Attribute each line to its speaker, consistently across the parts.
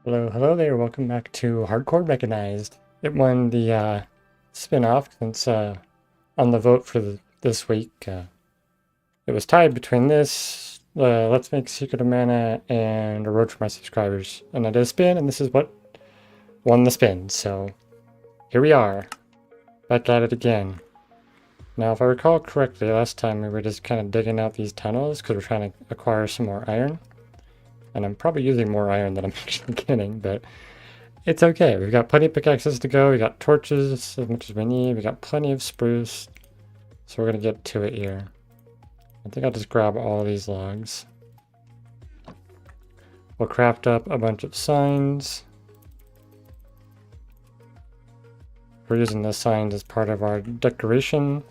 Speaker 1: Hello, hello there. Welcome back to Hardcore Mechanized. It won the spin-off since on the vote for this week. It was tied between this, Let's Make Secret of Mana, and a Road for My Subscribers. And I did a spin, and this is what won the spin. So here we are, back at it again. Now, if I recall correctly, last time we were just kind of digging out these tunnels because we're trying to acquire some more iron. And I'm probably using more iron than I'm actually getting, but it's okay. We've got plenty of pickaxes to go. We got torches as much as we need. We got plenty of spruce. So we're going to get to it here. I think I'll just grab all these logs. We'll craft up a bunch of signs. We're using the signs as part of our decoration.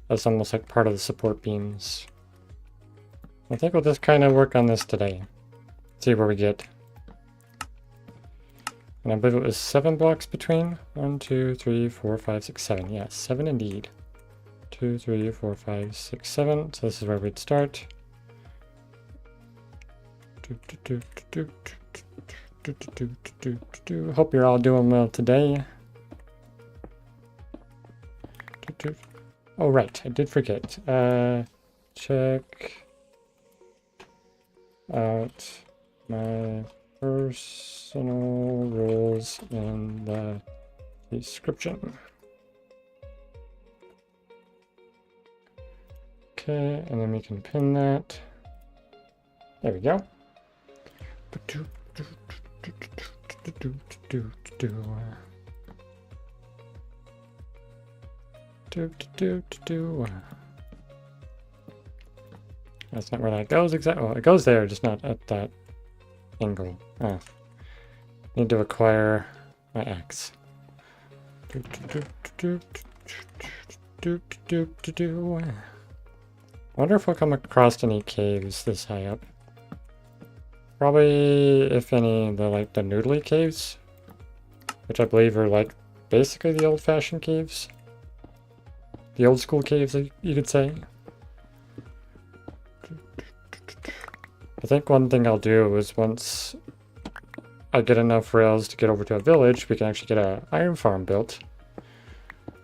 Speaker 1: That's almost like part of the support beams. I think we'll just kind of work on this today. See where we get. And I believe it was 7 blocks between. 1, 2, 3, 4, 5, 6, 7. Yeah, 7 indeed. 2, 3, 4, 5, 6, 7. So this is where we'd start. Hope you're all doing well today. Oh right, I did forget. Check out my personal rules in the description. Okay, and then we can pin that. There we go. That's not where that goes exactly. Well, it goes there, just not at that angle. Ah. Need to acquire my axe. Wonder if we'll come across any caves this high up. Probably, if any, the noodly caves, which I believe are like basically the old-fashioned caves. The old school caves, you could say. I think one thing I'll do is once I get enough rails to get over to a village, we can actually get an iron farm built,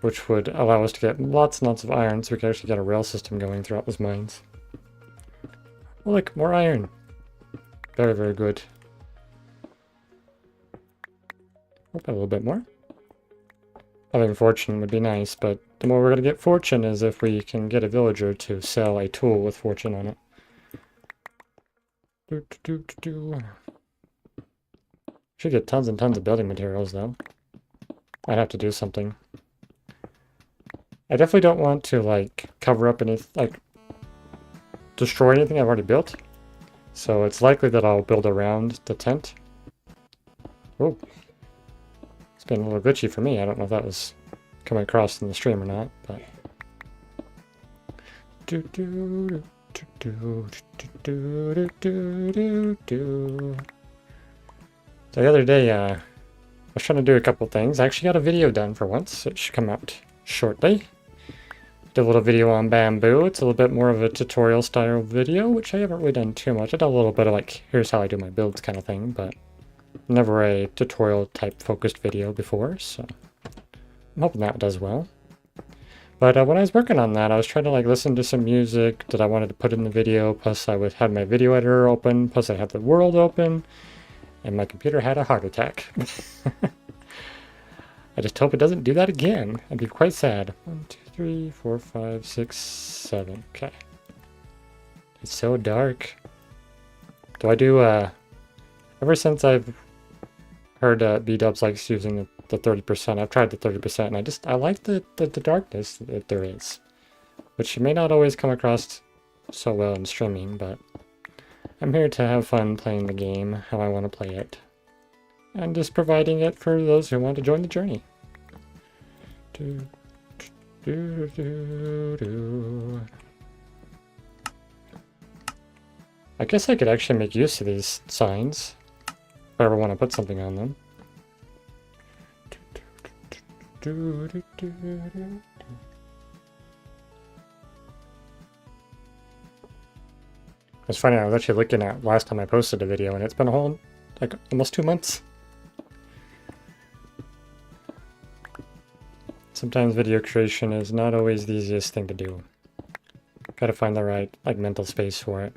Speaker 1: which would allow us to get lots and lots of iron, so we can actually get a rail system going throughout those mines. Oh look, more iron. Very, very good. Hope a little bit more. Having fortune would be nice, but the more we're going to get fortune is if we can get a villager to sell a tool with fortune on it. Should get tons and tons of building materials, though. I'd have to do something. I definitely don't want to, cover up any, destroy anything I've already built. So it's likely that I'll build around the tent. Oh. It's been a little glitchy for me. I don't know if that was coming across in the stream or not, but... So the other day, I was trying to do a couple things. I actually got a video done for once. It should come out shortly. Did a little video on bamboo. It's a little bit more of a tutorial style video, which I haven't really done too much. I did a little bit of here's how I do my builds kind of thing, but never a tutorial type focused video before, so I'm hoping that does well. But when I was working on that, I was trying to listen to some music that I wanted to put in the video, plus I would have my video editor open, plus I had the world open, and my computer had a heart attack. I just hope it doesn't do that again. I'd be quite sad. 1, 2, 3, 4, 5, 6, 7. Okay. It's so dark. Do I do, ever since I've heard B-dubs likes using the 30%, I've tried the 30%, and I like the darkness that there is. Which may not always come across so well in streaming, but I'm here to have fun playing the game how I want to play it. And just providing it for those who want to join the journey. I guess I could actually make use of these signs if I ever want to put something on them. It's funny, I was actually looking at last time I posted a video, and it's been a like almost 2 months. Sometimes video creation is not always the easiest thing to do. Gotta find the right like mental space for it.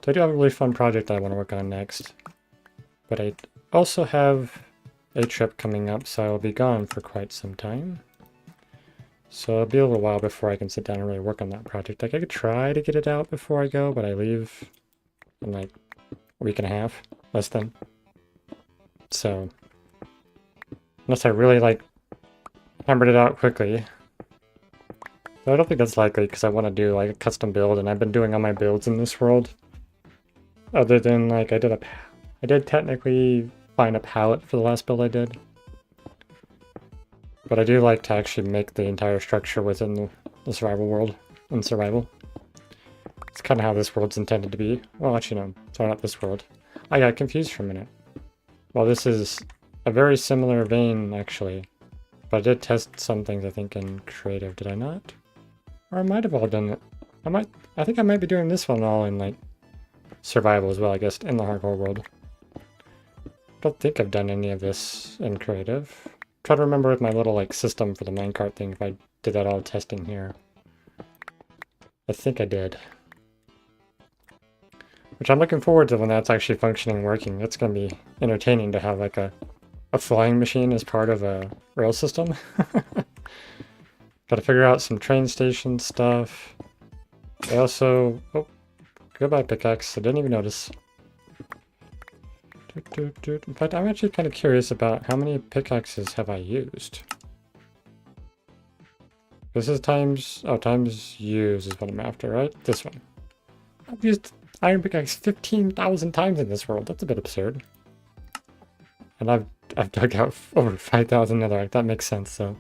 Speaker 1: So I do have a really fun project that I want to work on next. But I also have a trip coming up, so I'll be gone for quite some time. So it'll be a little while before I can sit down and really work on that project. Like I could try to get it out before I go, but I leave in like a week and a half, less than. So unless I really like hammered it out quickly. But I don't think that's likely because I want to do like a custom build, and I've been doing all my builds in this world. Other than like I did technically find a palette for the last build I did. But I do like to actually make the entire structure within the survival world, in survival. It's kind of how this world's intended to be. Well, actually no, sorry, not this world. I got confused for a minute. Well, this is a very similar vein, actually. But I did test some things, I think, in creative, did I not? Or I might have all done it. I think I might be doing this one all in, like, survival as well, I guess, in the hardcore world. I don't think I've done any of this in creative. Try to remember with my little like system for the minecart thing if I did that all testing here. I think I did. Which I'm looking forward to when that's actually functioning, working. That's going to be entertaining to have like a flying machine as part of a rail system. Got to figure out some train station stuff. I also... Oh, goodbye pickaxe. I didn't even notice. In fact, I'm actually kind of curious about how many pickaxes have I used. This is times used is what I'm after, right? This one. I've used iron pickaxe 15,000 times in this world. That's a bit absurd. And I've dug out over 5,000 netherite. That makes sense, so.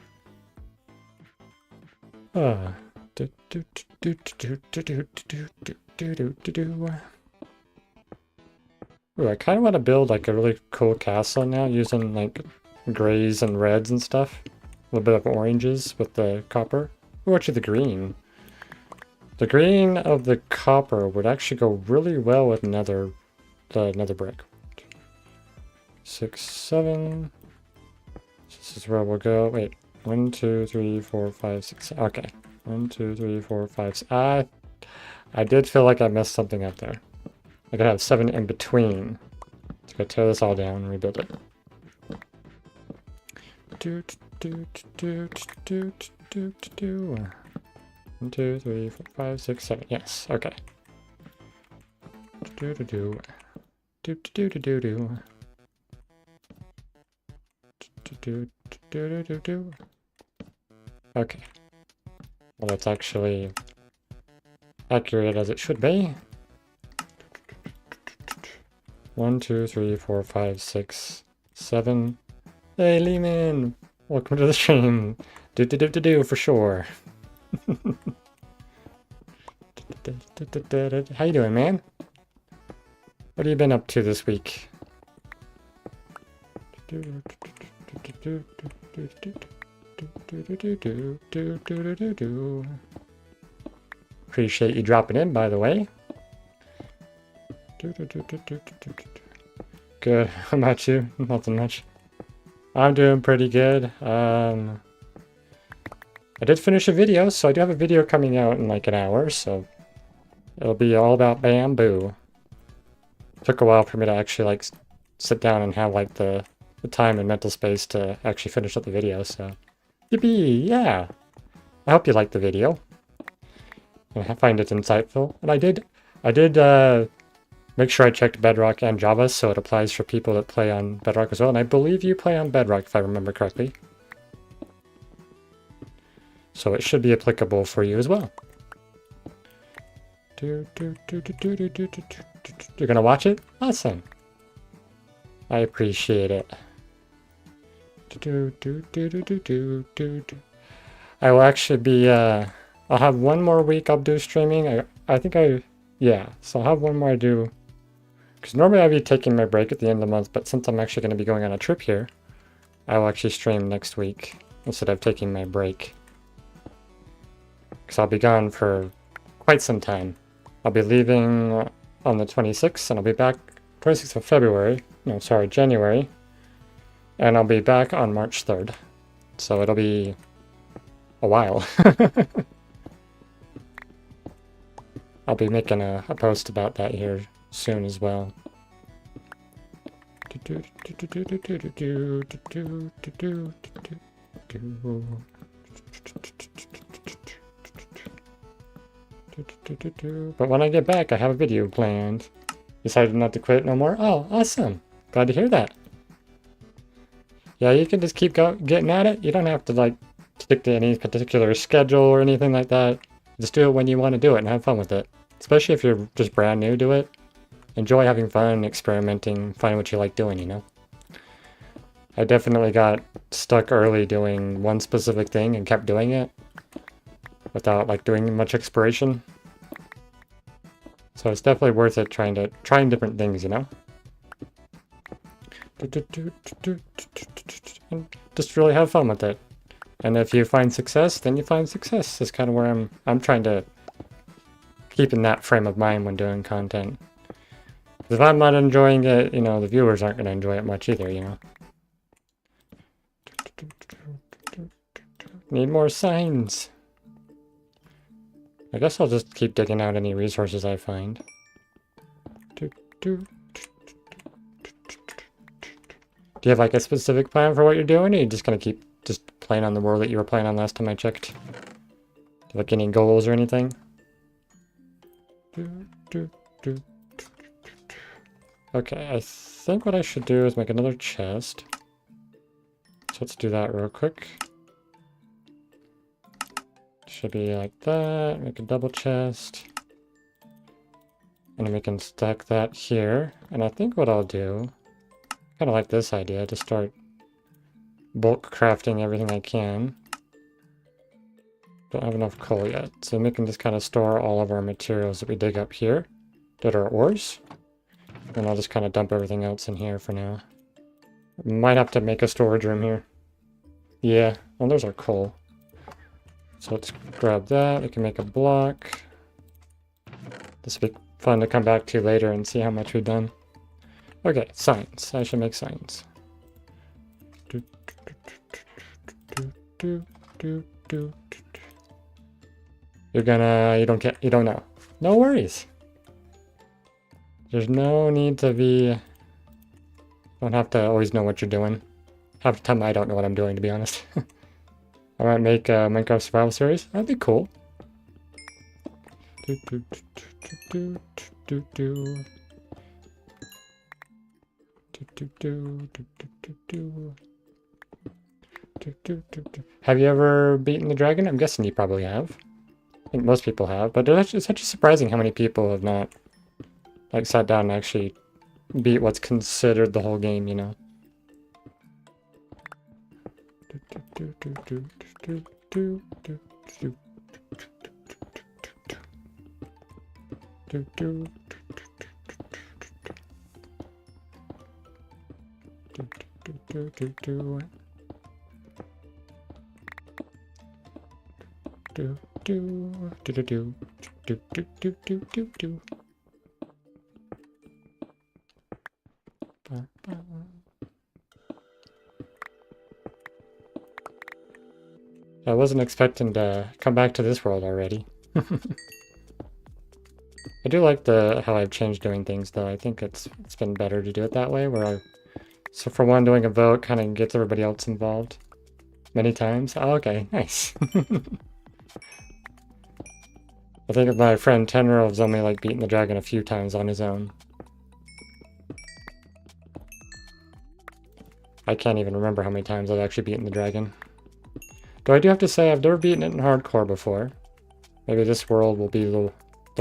Speaker 1: Ooh, I kind of want to build like a really cool castle now using like grays and reds and stuff. A little bit of oranges with the copper. Ooh, actually the green. The green of the copper would actually go really well with the nether brick. 6, 7. This is where we'll go. Wait. 1, 2, 3, 4, 5, 6. Okay. 1, 2, 3, 4, 5, 6. I did feel like I messed something up there. I gotta have 7 in between. So I gotta tear this all down and rebuild it. 1, 2, 3, 4, 5, 6, 7. Yes, okay. Okay. Well, that's actually accurate as it should be. 1, 2, 3, 4, 5, 6, 7. Hey, Lehman! Welcome to the stream. Do for sure. How you doing, man? What have you been up to this week? Appreciate you dropping in, by the way. Good. How about you? Not so much. I'm doing pretty good. I did finish a video, so I do have a video coming out in like an hour, so it'll be all about bamboo. Took a while for me to actually like sit down and have like the time and mental space to actually finish up the video, so yippee, yeah. I hope you liked the video. I find it insightful. And I did make sure I checked Bedrock and Java, so it applies for people that play on Bedrock as well. And I believe you play on Bedrock, if I remember correctly. So it should be applicable for you as well. You're gonna watch it? Awesome. I appreciate it. I will actually be, I'll have one more week I'll do streaming. Yeah, so I'll have one more I do. Because normally I'd be taking my break at the end of the month, but since I'm actually going to be going on a trip here, I will actually stream next week instead of taking my break. Because I'll be gone for quite some time. I'll be leaving on the 26th, and I'll be back 26th of February. No, sorry, January. And I'll be back on March 3rd. So it'll be a while. I'll be making a post about that here soon as well. But when I get back, I have a video planned. Decided not to quit no more. Oh, awesome. Glad to hear that. Yeah, you can just keep getting at it. You don't have to, like, stick to any particular schedule or anything like that. Just do it when you want to do it and have fun with it. Especially if you're just brand new to it. Enjoy having fun, experimenting, find what you like doing, you know? I definitely got stuck early doing one specific thing and kept doing it without, like, doing much exploration. So it's definitely worth it trying different things, you know? And just really have fun with it. And if you find success, then you find success. That's kind of where I'm trying to keep in that frame of mind when doing content. Because if I'm not enjoying it, you know, the viewers aren't going to enjoy it much either, you know? Need more signs. I guess I'll just keep digging out any resources I find. Do you have like a specific plan for what you're doing, or are you just gonna keep just playing on the world that you were playing on last time I checked? Do you have like any goals or anything? Okay, I think what I should do is make another chest. So let's do that real quick. Should be like that, make a double chest. And then we can stack that here. And I think what I'll do, kind of like this idea, to start bulk crafting everything I can. Don't have enough coal yet, so we can just kind of store all of our materials that we dig up here, that are ores. And I'll just kind of dump everything else in here for now. Might have to make a storage room here. Yeah, well there's our coal. So let's grab that, we can make a block. This will be fun to come back to later and see how much we've done. Okay, signs. I should make signs. You don't know. No worries. There's no need to be, don't have to always know what you're doing. Half the time I don't know what I'm doing, to be honest. I might make a Minecraft survival series. That'd be cool. Have you ever beaten the dragon? I'm guessing you probably have. I think most people have, but it's actually surprising how many people have not, like, sat down and actually beat what's considered the whole game, you know? I wasn't expecting to come back to this world already. I do like how I've changed doing things, though. I think it's been better to do it that way, so for one, doing a vote kind of gets everybody else involved many times. Oh, okay, nice. I think my friend Tenro has only like beaten the dragon a few times on his own. I can't even remember how many times I've actually beaten the dragon. Though I do have to say I've never beaten it in hardcore before. Maybe this world will be the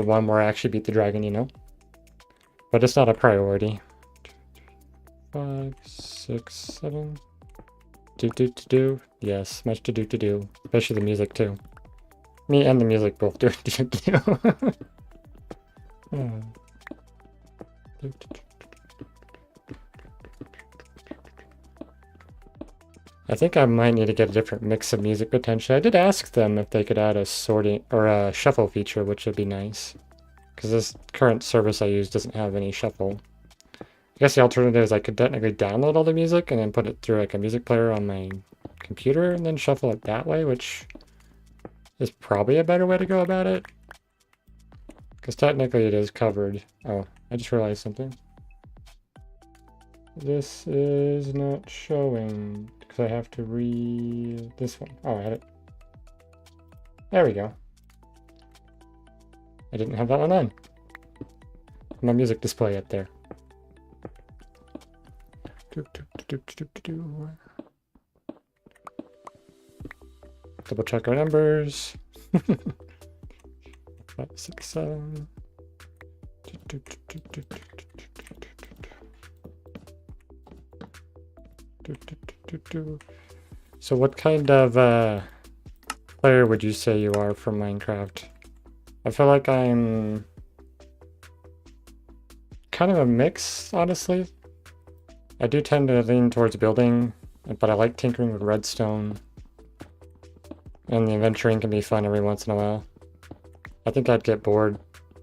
Speaker 1: one where I actually beat the dragon, you know? But it's not a priority. 5, 6, 7. Do. Yes, much to do. Especially the music, too. Me and the music both do. I think I might need to get a different mix of music potentially. I did ask them if they could add a sorting or a shuffle feature, which would be nice. Because this current service I use doesn't have any shuffle. guess the alternative is I could technically download all the music and then put it through like a music player on my computer and then shuffle it that way, which is probably a better way to go about it. Because technically it is covered. Oh, I just realized something. This is not showing because I have to read this one. Oh, I had it. There we go. I didn't have that one on. My music display up there. Double check our numbers. 5, 6, 7. So what kind of player would you say you are for Minecraft? I feel like I'm kind of a mix, honestly. I do tend to lean towards building, but I like tinkering with redstone. And the adventuring can be fun every once in a while. I think I'd get bored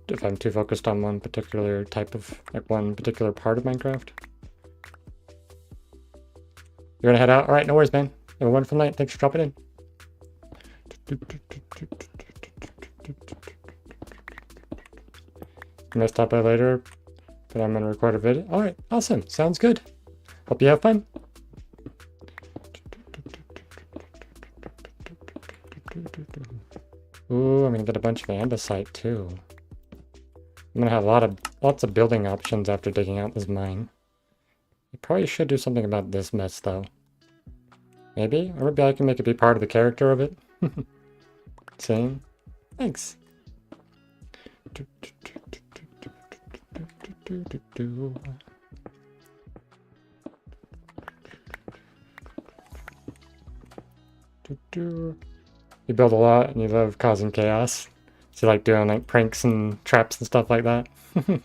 Speaker 1: if I'm too focused on one particular type of, like one particular part of Minecraft. You're gonna head out? Alright, no worries, man. Have a wonderful night. Thanks for dropping in. I'm gonna stop by later, but I'm gonna record a video. Alright, awesome. Sounds good. Hope you have fun. Ooh, I'm gonna get a bunch of andesite too. I'm gonna have lots of building options after digging out this mine. I probably should do something about this mess though. Maybe? Or maybe I can make it be part of the character of it. Same. Thanks. You build a lot and you love causing chaos. So you like doing like pranks and traps and stuff like that. Bit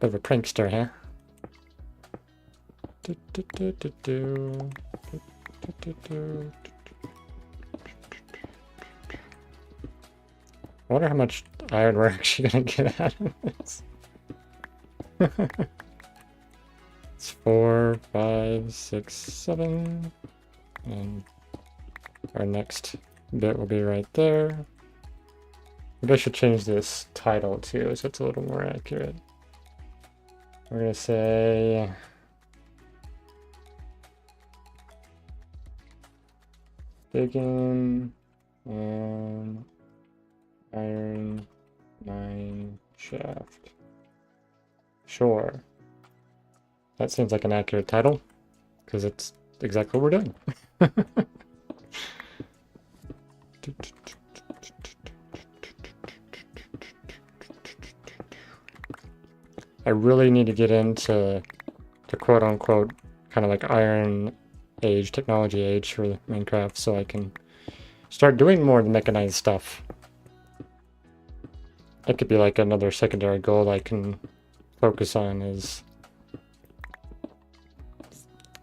Speaker 1: of a prankster, huh? I wonder how much iron we're actually gonna get out of this. It's 4, 5, 6, 7. And our next bit will be right there. Maybe I should change this title too, so it's a little more accurate. We're gonna say digging and iron mine shaft. Sure. That seems like an accurate title, because it's exactly what we're doing. I really need to get into the quote-unquote kind of like Iron Age, technology age for Minecraft, so I can start doing more of the mechanized stuff. That could be like another secondary goal I can focus on, is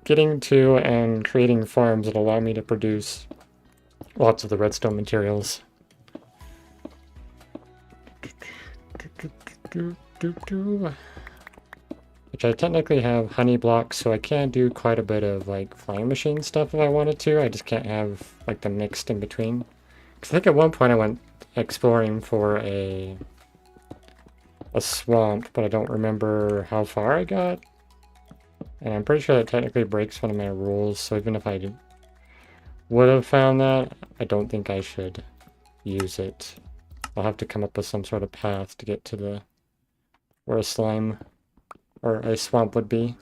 Speaker 1: getting to and creating farms that allow me to produce lots of the redstone materials. Which I technically have honey blocks, so I can do quite a bit of like flying machine stuff if I wanted to. I just can't have like the mixed in between. Because I think at one point I went exploring for a swamp, but I don't remember how far I got. And I'm pretty sure that technically breaks one of my rules, so even if I would have found that, I don't think I should use it. I'll have to come up with some sort of path to get to the where a slime or a swamp would be.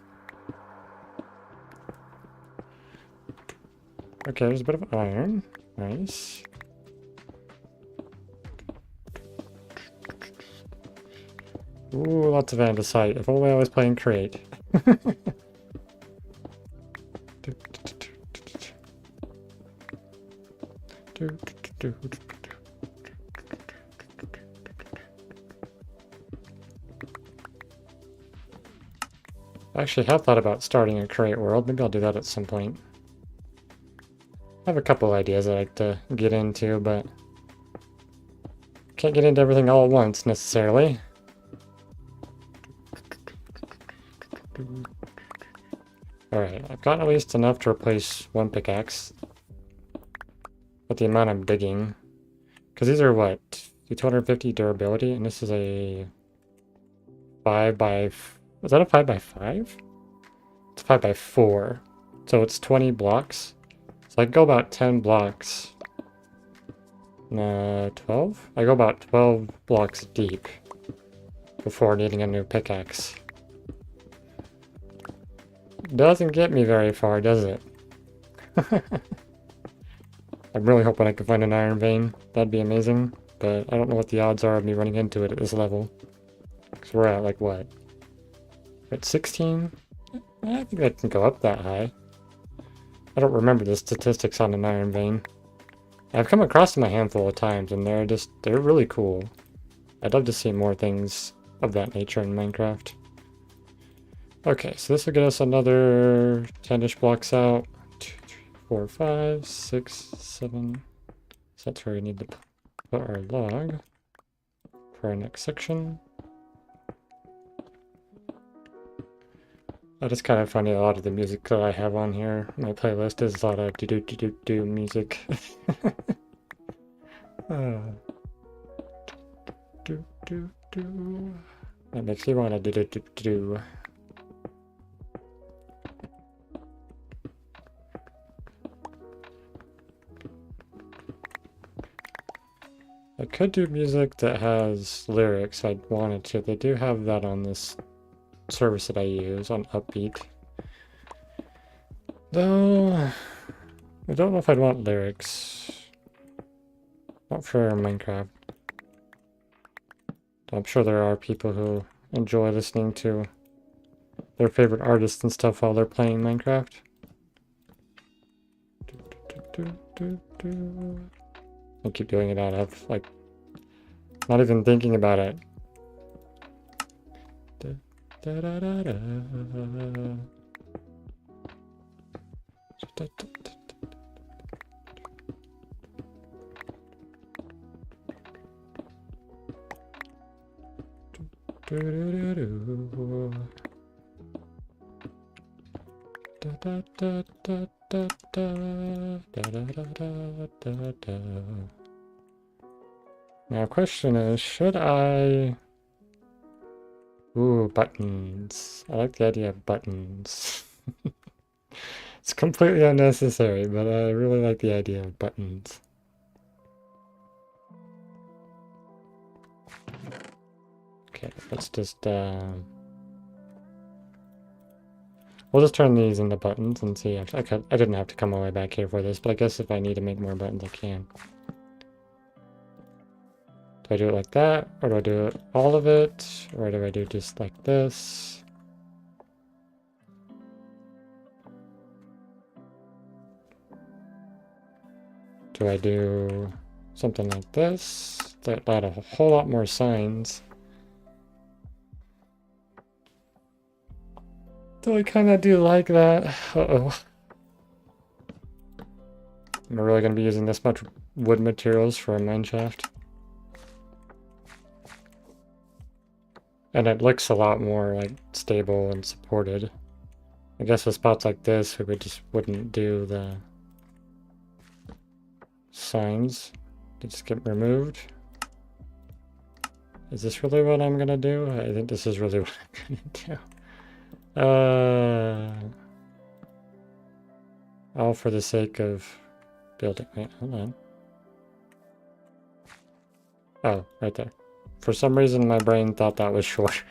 Speaker 1: Okay, there's a bit of iron. Nice. Ooh, lots of andesite. If only I was playing Create. I actually have thought about starting a Create world. Maybe I'll do that at some point. I have a couple ideas I like to get into, but can't get into everything all at once necessarily. Alright, I've got at least enough to replace one pickaxe. With the amount I'm digging. Because these are what? 250 durability, and this is a 5 by... Is that a 5 by 5? It's 5 by 4. So it's 20 blocks. So I go about 10 blocks. 12? I go about 12 blocks deep before needing a new pickaxe. Doesn't get me very far, does it? I'm really hoping I can find an iron vein. That'd be amazing. But I don't know what the odds are of me running into it at this level. Because we're at, like, what? At 16? I think I can go up that high. I don't remember the statistics on an iron vein. I've come across them a handful of times, and they're really cool. I'd love to see more things of that nature in Minecraft. Okay, so this will get us another 10-ish blocks out. 2, 3, 4, 5, 6, 7. So that's where we need to put our log for our next section. That is kind of funny, a lot of the music that I have on here. My playlist is a lot of do music. Do. That makes me want to do. I could do music that has lyrics. I'd wanted to. They do have that on this service that I use on Upbeat. Though I don't know if I'd want lyrics. Not for Minecraft. I'm sure there are people who enjoy listening to their favorite artists and stuff while they're playing Minecraft. I keep doing it out of, like, not even thinking about it. Now, question is, should I... Ooh, buttons. I like the idea of buttons. It's completely unnecessary, but I really like the idea of buttons. Okay, let's just, we'll just turn these into buttons and see. I didn't have to come all the way back here for this, but I guess if I need to make more buttons, I can. Do I do it like that? Or do I do it all of it? Or do I do just like this? Do I do something like this? That add a whole lot more signs. Though I kind of do like that. Uh-oh. Am I really going to be using this much wood materials for a mineshaft? And it looks a lot more, like, stable and supported. I guess with spots like this, we wouldn't do the signs. They just get removed. Is this really what I'm gonna do? I think this is really what I'm gonna do. All for the sake of building. Wait, hold on. Oh, right there. For some reason, my brain thought that was shorter.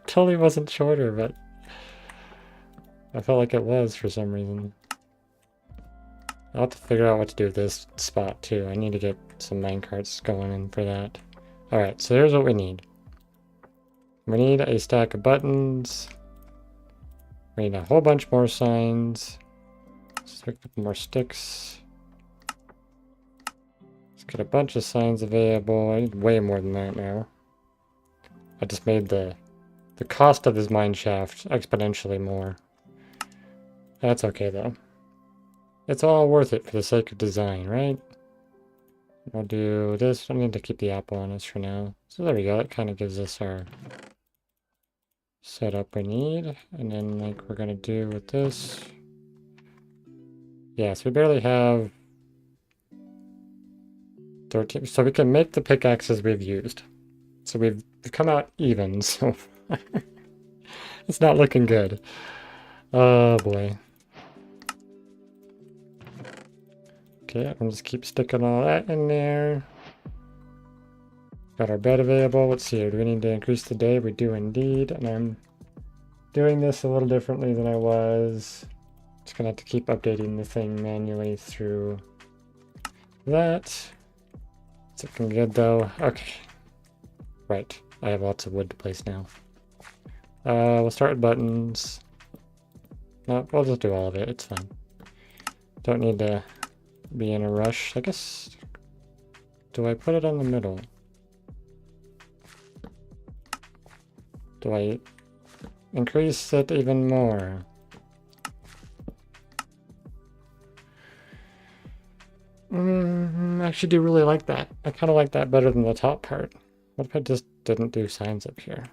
Speaker 1: Totally wasn't shorter, but I felt like it was for some reason. I'll have to figure out what to do with this spot too. I need to get some minecarts going in for that. Alright, so here's what we need. We need a stack of buttons. We need a whole bunch more signs. Let's pick up more sticks. Let's get a bunch of signs available. I need way more than that now. I just made the cost of this mineshaft exponentially more. That's okay though. It's all worth it for the sake of design, right? I'll do this. I need to keep the apple on us for now. So there we go. That kind of gives us our setup we need, and then like we're gonna do with this. Yeah, so we barely have 13, so we can make the pickaxes we've used. So we've come out even, so it's not looking good. Oh boy. Okay, I'm just keep sticking all that in there. Got our bed available. Let's see here. Do we need to increase the day? We do indeed. And I'm doing this a little differently than I was. Just gonna have to keep updating the thing manually through that. It's looking good though. Okay. Right. I have lots of wood to place now. We'll start with buttons. No, we'll just do all of it. It's fine. Don't need to be in a rush. I guess. Do I put it on the middle? Do I increase it even more? I actually do really like that. I kind of like that better than the top part. What if I just didn't do signs up here?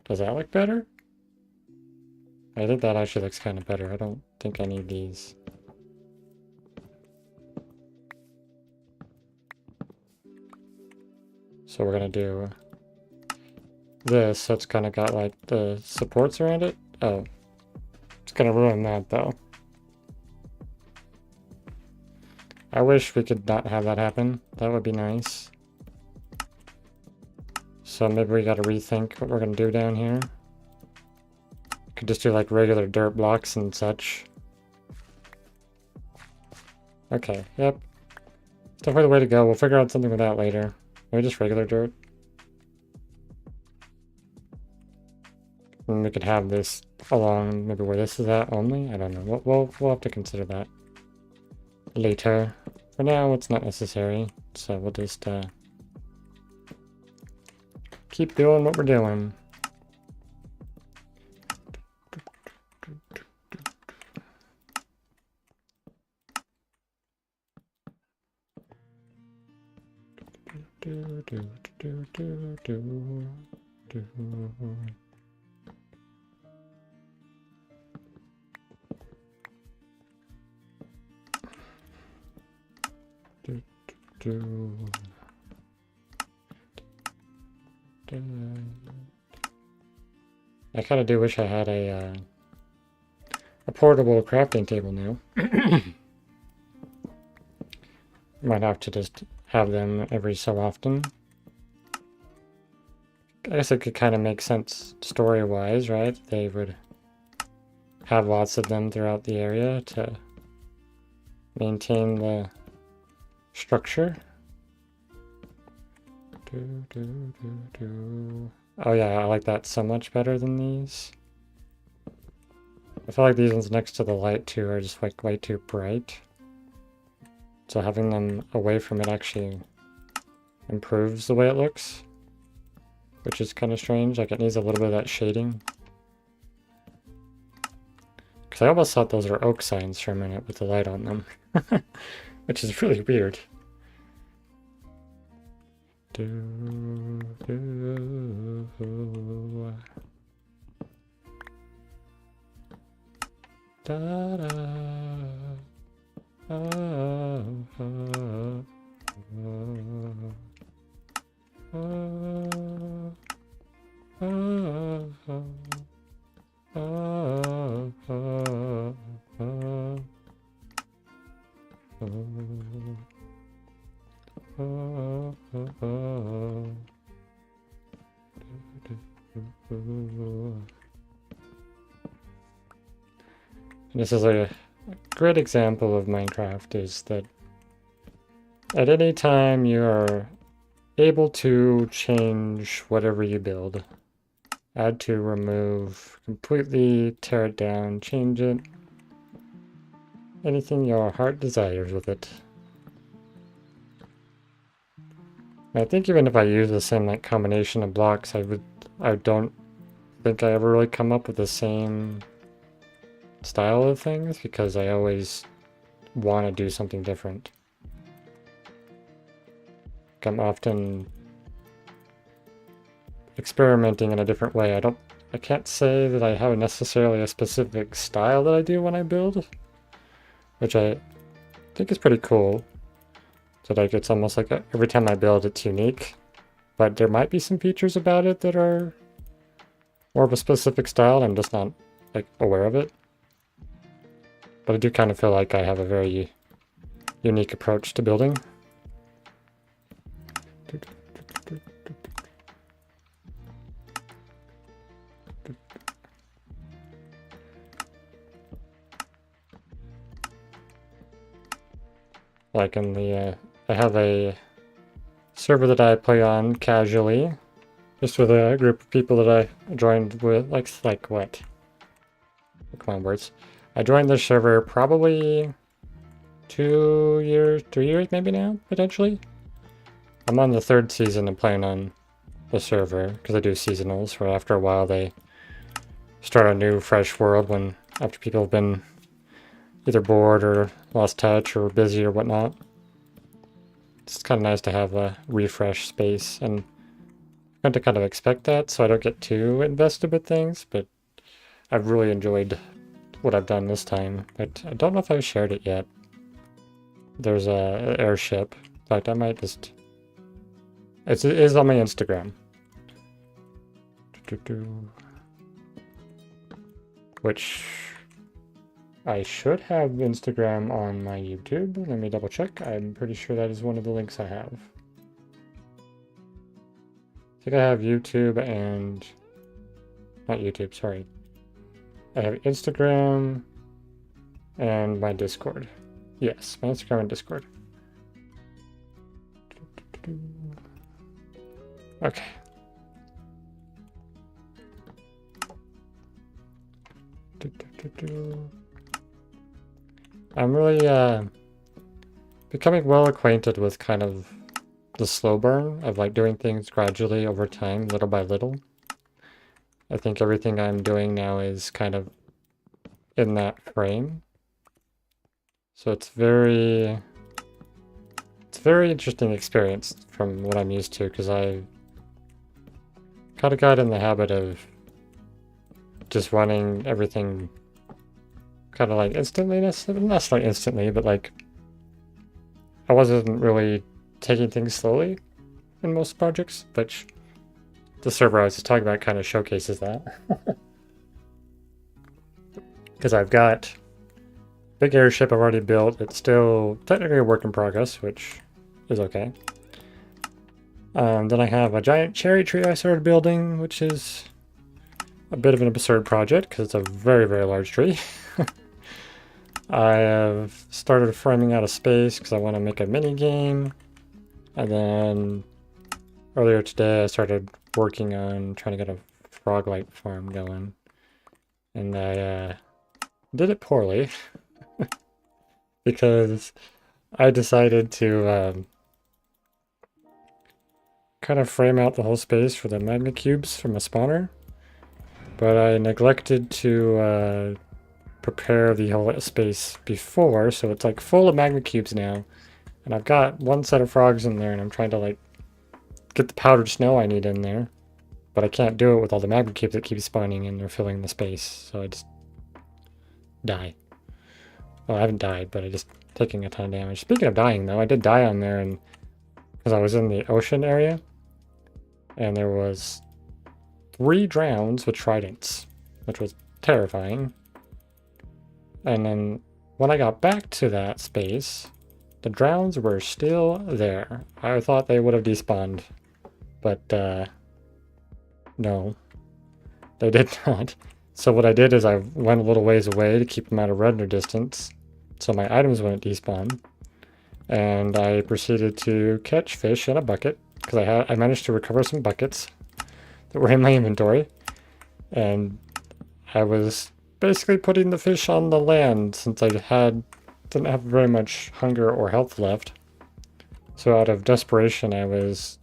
Speaker 1: Does that look better? I think that actually looks kind of better. I don't think I need these. So we're gonna do this, so it's kind of got like the supports around it. Oh, it's gonna ruin that though. I wish we could not have that happen. That would be nice. So maybe we gotta rethink what we're gonna do down here. Could just do like regular dirt blocks and such. Okay, yep. Definitely the way to go. We'll figure out something with that later. Maybe just regular dirt. And we could have this along maybe where this is at only. I don't know. We'll have to consider that later. For now, it's not necessary. So we'll just keep doing what we're doing. I kind of do wish I had a portable crafting table now. Might have to just have them every so often. I guess it could kind of make sense story-wise, right? They would have lots of them throughout the area to maintain the structure. Oh yeah, I like that so much better than these. I feel like these ones next to the light too are just like way too bright. So having them away from it actually improves the way it looks, which is kind of strange. Like it needs a little bit of that shading. Because I almost thought those were oak signs for a minute with the light on them, which is really weird. Da da. This is a great example of Minecraft, is that at any time you are able to change whatever you build. Add to, remove, completely tear it down, change it. Anything your heart desires with it. And I think even if I use the same like combination of blocks, I don't think I ever really come up with the same style of things, because I always want to do something different. I'm often experimenting in a different way. I can't say that I have necessarily a specific style that I do when I build, which I think is pretty cool. So like it's almost like every time I build it's unique, but there might be some features about it that are more of a specific style and I'm just not like aware of it. But I do kind of feel like I have a very unique approach to building. Like in the, I have a server that I play on casually, just with a group of people that I joined with, like what? Come on, words. I joined this server probably 2 years, 3 years maybe now, potentially. I'm on the 3rd season and playing on the server, because I do seasonals, where after a while they start a new, fresh world when, after people have been either bored or lost touch or busy or whatnot. It's kind of nice to have a refresh space, and I'm going to kind of expect that so I don't get too invested with things, but I've really enjoyed what I've done this time, but I don't know if I've shared it yet. There's a airship. In fact, I might just... It is on my Instagram. Which... I should have Instagram on my YouTube. Let me double check. I'm pretty sure that is one of the links I have. I think I have YouTube and... Not YouTube, sorry. I have Instagram and my Discord. Yes, my Instagram and Discord. Okay. I'm really becoming well acquainted with kind of the slow burn of like doing things gradually over time, little by little. I think everything I'm doing now is kind of in that frame. So it's very interesting experience from what I'm used to, because I kind of got in the habit of just running everything kind of like instantly, not like instantly, but like I wasn't really taking things slowly in most projects, which the server I was just talking about kind of showcases that. Because I've got a big airship I've already built. It's still technically a work in progress, which is okay. Then I have a giant cherry tree I started building, which is a bit of an absurd project because it's a very, very large tree. I have started framing out a space because I want to make a mini game. And then earlier today I started working on trying to get a frog light farm going. And I did it poorly because I decided to kind of frame out the whole space for the magma cubes from a spawner. But I neglected to prepare the whole space before, so it's like full of magma cubes now. And I've got one set of frogs in there, and I'm trying to like get the powdered snow I need in there. But I can't do it with all the magma cubes that keep spawning and they're filling the space, so I just die. Well, I haven't died, but I just taking a ton of damage. Speaking of dying though, I did die on there, and because I was in the ocean area, and there was 3 drowns with tridents, which was terrifying. And then when I got back to that space, the drowns were still there. I thought they would have despawned, but no, they did not. So what I did is I went a little ways away to keep them out of render distance, so my items wouldn't despawn. And I proceeded to catch fish in a bucket, because I managed to recover some buckets that were in my inventory. And I was basically putting the fish on the land since I didn't have very much hunger or health left. So out of desperation, I was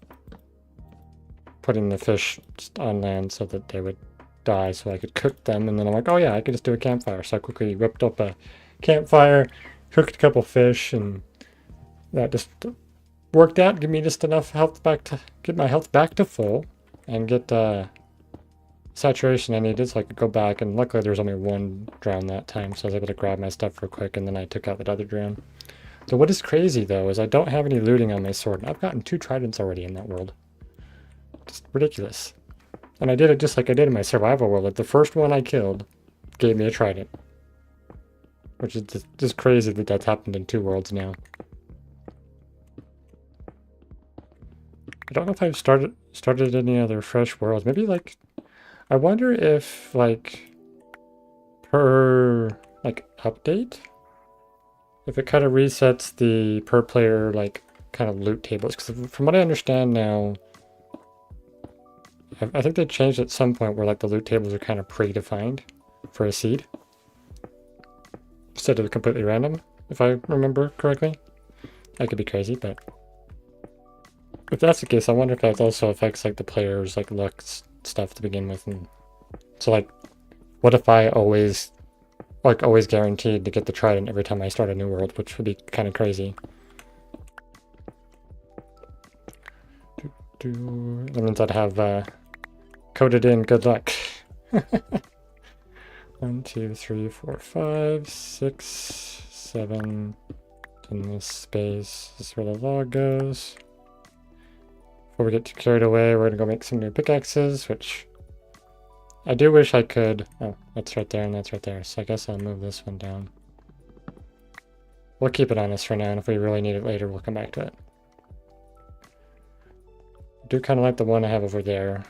Speaker 1: putting the fish just on land so that they would die so I could cook them. And then I'm like, oh yeah, I could just do a campfire. So I quickly whipped up a campfire, cooked a couple fish, and that just worked out. Give me just enough health back to get my health back to full. and get saturation I needed so I could go back, and luckily there was only one drone that time, so I was able to grab my stuff real quick, and then I took out that other drone. So what is crazy though is I don't have any looting on my sword, and I've gotten 2 tridents already in that world. Just ridiculous. And I did it just like I did in my survival world. Like the first one I killed gave me a trident. Which is just crazy that that's happened in 2 worlds now. I don't know if I've started any other fresh worlds. Maybe like, I wonder if like per like update, if it kind of resets the per player like kind of loot tables. Because from what I understand now, I think they changed at some point where like the loot tables are kind of predefined for a seed instead of completely random, if I remember correctly. I could be crazy, but if that's the case, I wonder if that also affects like the players' like luck stuff to begin with. And so like, what if I always guaranteed to get the trident every time I start a new world, which would be kind of crazy. That means I'd have coded in good luck. 1, 2, 3, 4, 5, 6, 7 in this space. This is where the log goes. Before we get too carried away, we're gonna go make some new pickaxes, which I do wish I could. Oh, that's right there and that's right there. So I guess I'll move this one down. We'll keep it on us for now, and if we really need it later, we'll come back to it. I do kind of like the one I have over there.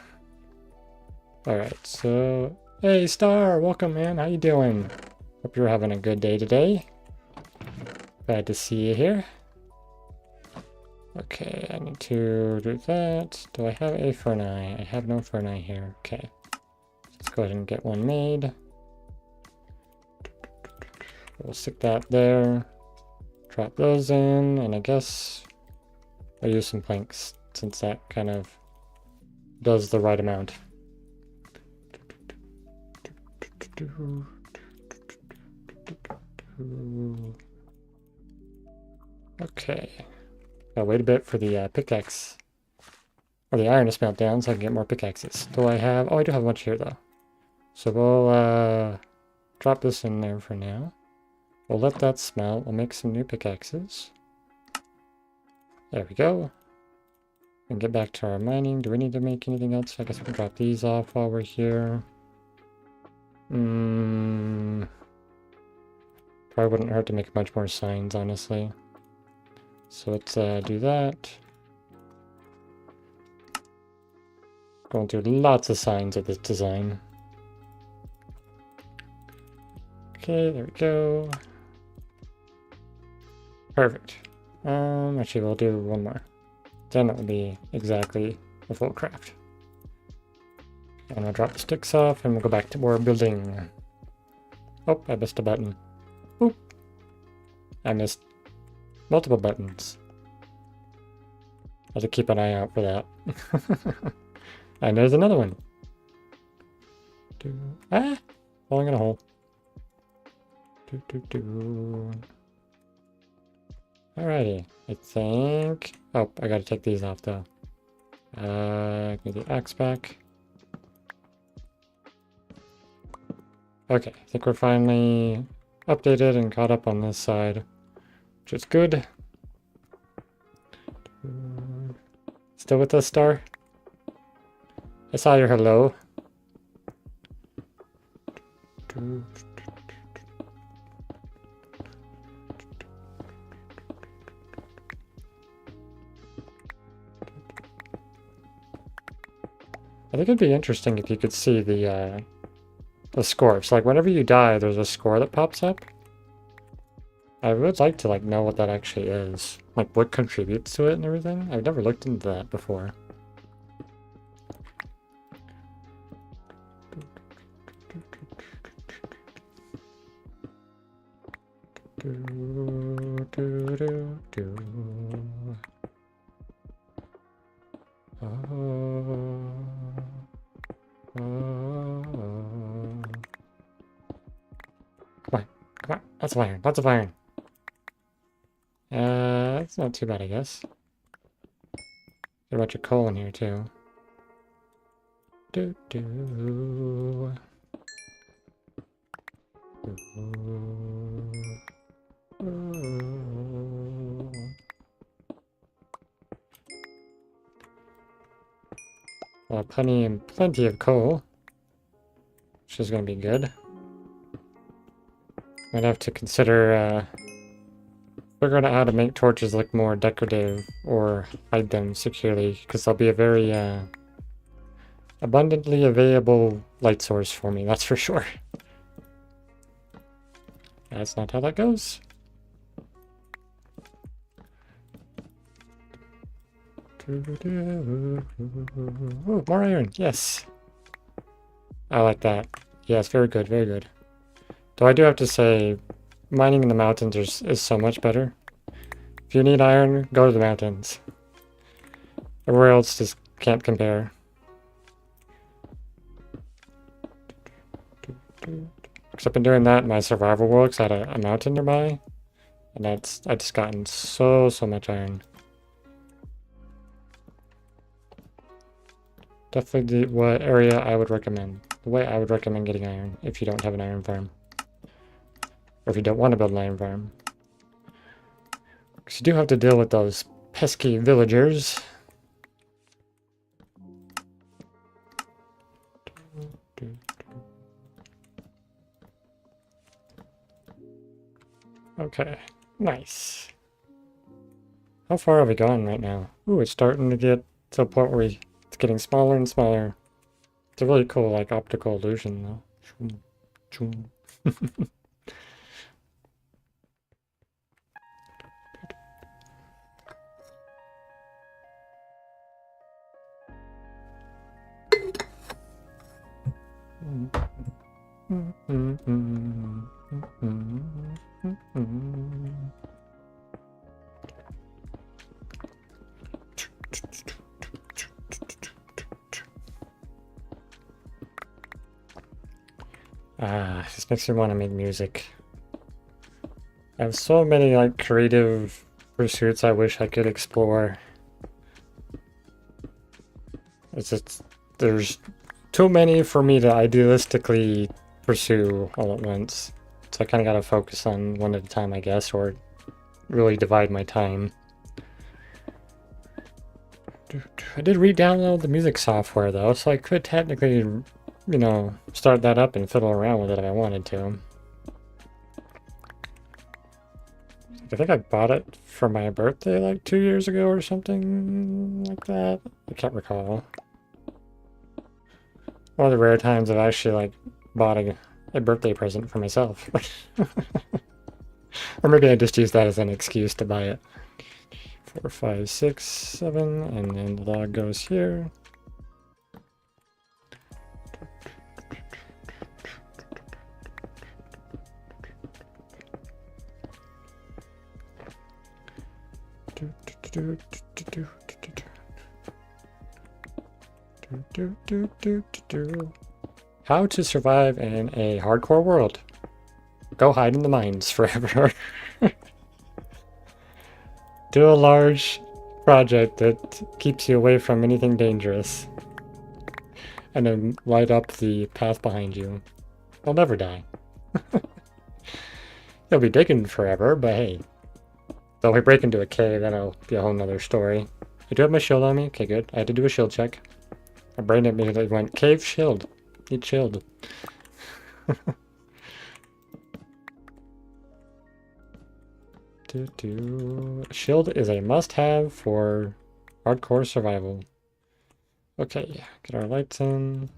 Speaker 1: Alright, so... Hey, Star! Welcome, man. How you doing? Hope you're having a good day today. Glad to see you here. Okay, I need to do that. Do I have a furnace? I have no furnace here. Okay. Let's go ahead and get one made. We'll stick that there. Drop those in, and I guess I'll use some planks since that kind of does the right amount. Okay. I'll wait a bit for the pickaxe, or the iron to smelt down so I can get more pickaxes. Do I have... Oh, I do have a bunch here though. So we'll drop this in there for now. We'll let that smelt. We'll make some new pickaxes. There we go. And get back to our mining. Do we need to make anything else? I guess we'll drop these off while we're here. Probably wouldn't hurt to make a bunch more signs, honestly. So let's do that. Going through lots of signs of this design. Okay, there we go. Perfect. Actually, we'll do one more. Then it will be exactly a full craft. And I'll drop the sticks off and we'll go back to more building. Oh, I missed a button. Oop. I missed multiple buttons. I have to keep an eye out for that. And there's another one. Ah! Falling in a hole. Alrighty. I think... Oh, I gotta take these off though. Get the axe back. Okay, I think we're finally updated and caught up on this side, which is good. Still with us, Star? I saw your hello. I think it'd be interesting if you could see the score. So like whenever you die, there's a score that pops up. I would like to like know what that actually is. Like what contributes to it and everything. I've never looked into that before. Come on, lots of iron, lots of iron. That's not too bad, I guess. Got a bunch of coal in here too. Do, do. Well, plenty of coal, which is going to be good. Might have to consider figuring out how to make torches look more decorative or hide them securely, because they'll be a very abundantly available light source for me, that's for sure. That's not how that goes. Oh, more iron, yes. I like that. Yes, very good, very good. Though I do have to say, mining in the mountains is so much better. If you need iron, go to the mountains. Everywhere else just can't compare. Because I've been doing that in my survival worlds at a mountain nearby. And I just gotten so much iron. Definitely what area I would recommend. The way I would recommend getting iron if you don't have an iron farm. Or if you don't want to build an iron farm. Because you do have to deal with those pesky villagers. Okay, nice. How far have we gone right now? Ooh, it's starting to get to a point where it's getting smaller and smaller. It's a really cool, like, optical illusion, though. This makes me want to make music. I have so many like creative pursuits I wish I could explore. It's just there's too many for me to idealistically pursue all at once. So I kind of got to focus on one at a time, I guess, or really divide my time. I did re-download the music software though, so I could technically, you know, start that up and fiddle around with it if I wanted to. I think I bought it for my birthday like 2 years ago or something like that. I can't recall. One of the rare times I've actually like bought a birthday present for myself. Or maybe I just used that as an excuse to buy it. 4, 5, 6, 7, and then the log goes here. How to survive in a hardcore world. Go hide in the mines forever. Do a large project that keeps you away from anything dangerous. And then light up the path behind you. You'll never die. You'll be digging forever, but hey. Though if we break into a cave, that'll be a whole nother story. I do have my shield on me. Okay, good. I had to do a shield check. My brain immediately went, cave shield. Need shield. Shield is a must-have for hardcore survival. Okay, get our lights in.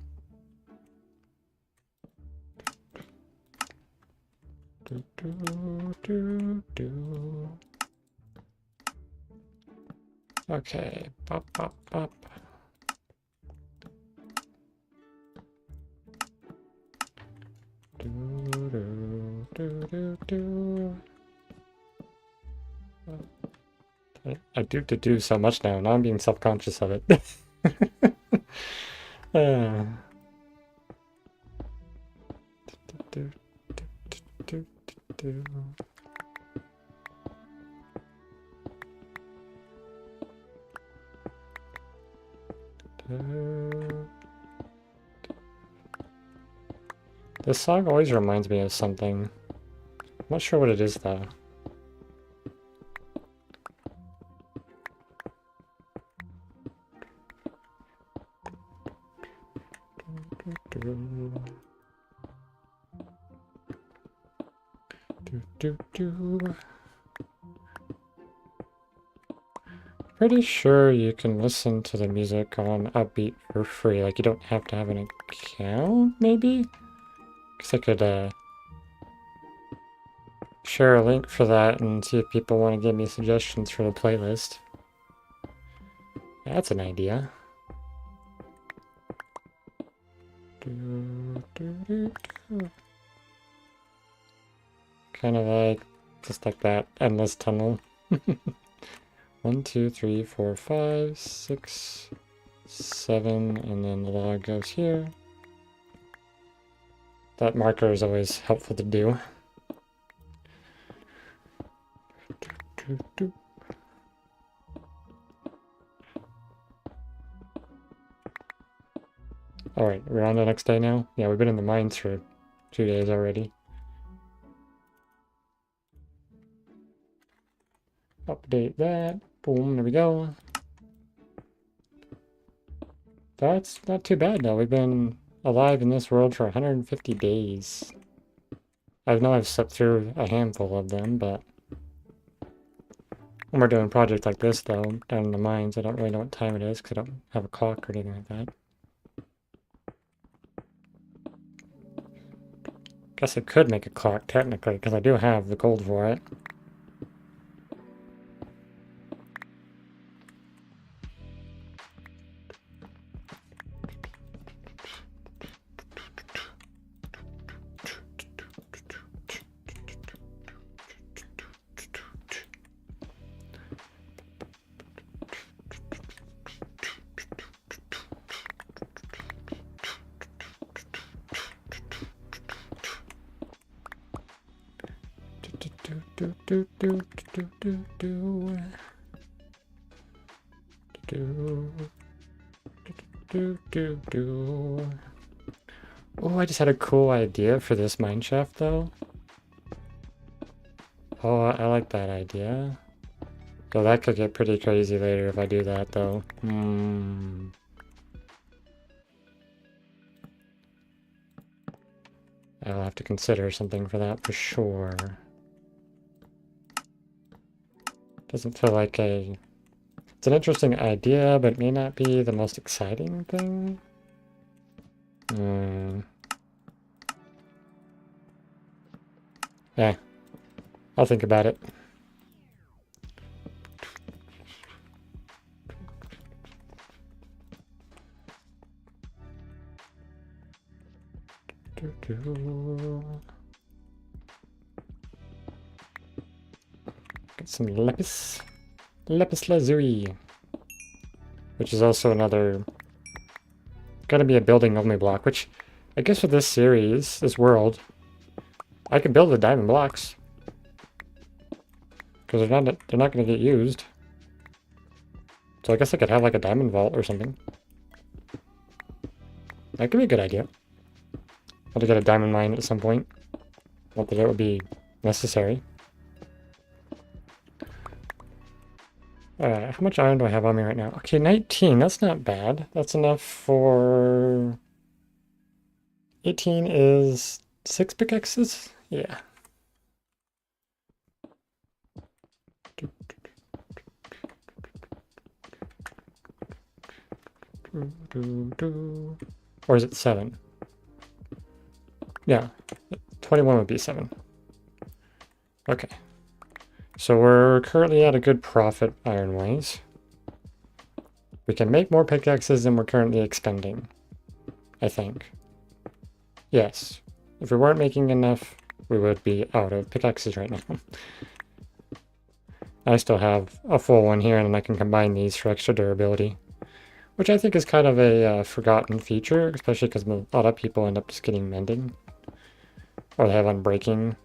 Speaker 1: Okay, pop, pop, pop. I do so much now. Now I'm being self-conscious of it. This song always reminds me of something. I'm not sure what it is though. Pretty sure you can listen to the music on Upbeat for free. Like, you don't have to have an account, maybe? Because I could share a link for that and see if people want to give me suggestions for the playlist. That's an idea. Kind of like, just like that endless tunnel. 1, 2, 3, 4, 5, 6, 7, and then the log goes here. That marker is always helpful to do. Alright, we're on the next day now? Yeah, we've been in the mines for 2 days already. Update that. Boom, there we go. That's not too bad though. We've been alive in this world for 150 days. I know I've slept through a handful of them, but when we're doing projects like this though, down in the mines, I don't really know what time it is because I don't have a clock or anything like that. Guess I could make a clock technically because I do have the gold for it. Oh, I just had a cool idea for this mineshaft though. Oh, I like that idea. So that could get pretty crazy later if I do that though. I'll have to consider something for that for sure. Doesn't feel like a... It's an interesting idea, but it may not be the most exciting thing. Yeah, I'll think about it. Get some lapis. Lapis lazuli. Which is also another... Gonna be a building only block, which I guess with this series, this world, I can build the diamond blocks. Because they're not gonna get used. So I guess I could have like a diamond vault or something. That could be a good idea. I'll have to get a diamond mine at some point. Not that it would be necessary. How much iron do I have on me right now? Okay, 19. That's not bad. That's enough for... 18 is 6 pickaxes? Yeah. Or is it 7? Yeah, 21 would be 7. Okay. So we're currently at a good profit iron-wise. We can make more pickaxes than we're currently expending, I think. Yes. If we weren't making enough, we would be out of pickaxes right now. I still have a full one here, and then I can combine these for extra durability. Which I think is kind of a forgotten feature, especially because a lot of people end up just getting mending. Or they have unbreaking.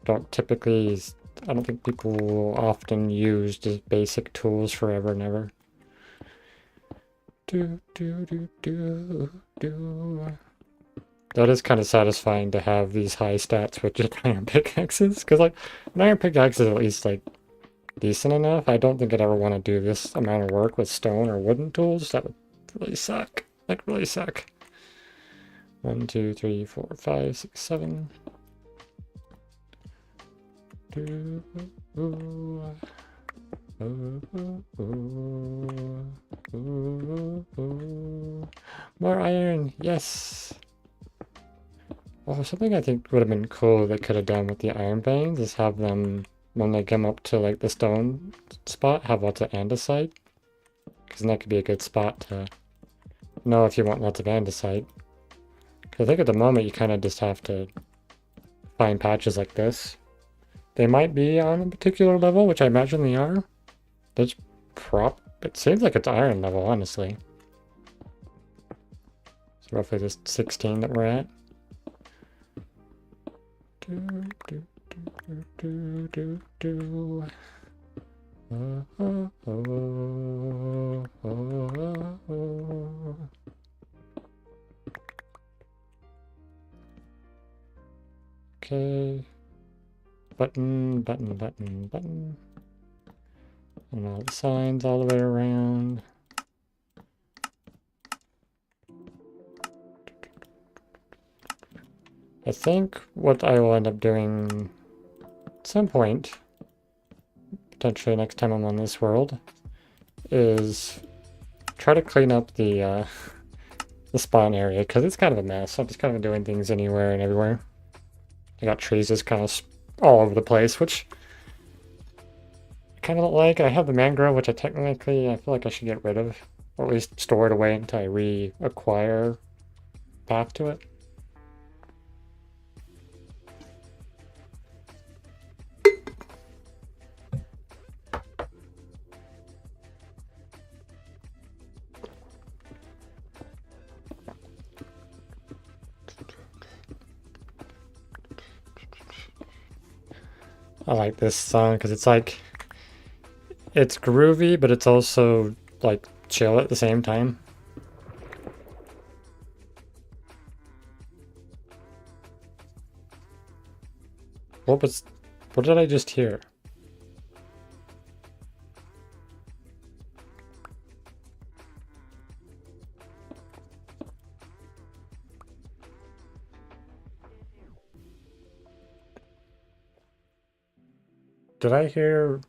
Speaker 1: Don't typically... I don't think people often use just basic tools forever and ever. That is kind of satisfying to have these high stats with just iron pickaxes, because like an iron pickaxe is at least like decent enough. I don't think I'd ever want to do this amount of work with stone or wooden tools. That would really suck. Like really suck. 1, 2, 3, 4, 5, 6, 7. More iron, yes. Oh, something I think would have been cool they could have done with the iron veins is have them, when they come up to like the stone spot, have lots of andesite. Because that could be a good spot to know if you want lots of andesite. Because I think at the moment you kind of just have to find patches like this. They might be on a particular level, which I imagine they are. That's it seems like it's iron level, honestly. So roughly this 16 that we're at. Okay. Button, button, button, button. And all the signs all the way around. I think what I will end up doing at some point, potentially next time I'm on this world, is try to clean up the spawn area, because it's kind of a mess. I'm just kind of doing things anywhere and everywhere. I got trees just kind of all over the place, which I kind of don't like. I have the mangrove, which I feel like I should get rid of, or at least store it away until I reacquire path to it. I like this song because it's like, it's groovy, but it's also like chill at the same time. What did I just hear? Did I hear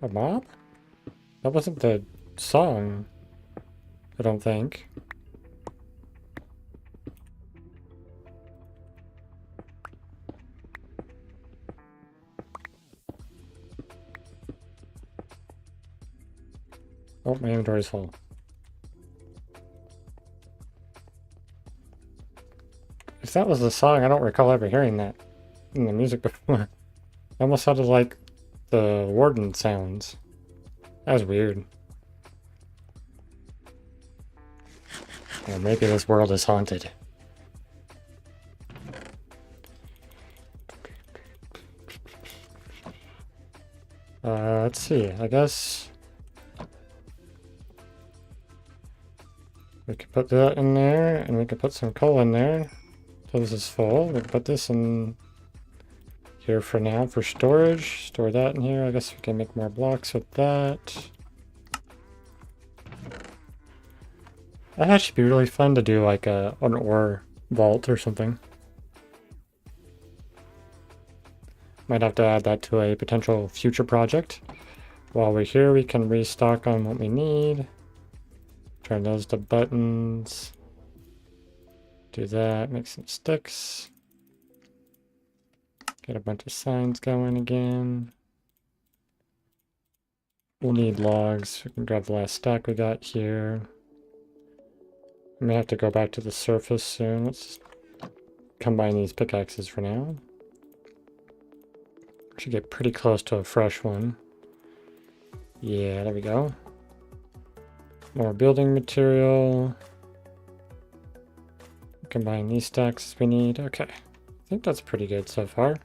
Speaker 1: a mob? That wasn't the song, I don't think. Oh, my inventory's full. If that was the song, I don't recall ever hearing that in the music before. It almost sounded like the warden sounds. That was weird. Or maybe this world is haunted. Let's see. I guess we could put that in there, and we could put some coal in there. So this is full. We can put this in here for now for storage. Store that in here. I guess we can make more blocks with that. That'd actually be really fun to do like an ore vault or something. Might have to add that to a potential future project. While we're here, we can restock on what we need. Turn those to buttons. Do that, make some sticks. Get a bunch of signs going again. We'll need logs. We can grab the last stack we got here. I may have to go back to the surface soon. Let's combine these pickaxes for now. Should get pretty close to a fresh one. Yeah, there we go. More building material. Combine these stacks as we need. Okay. I think that's pretty good so far.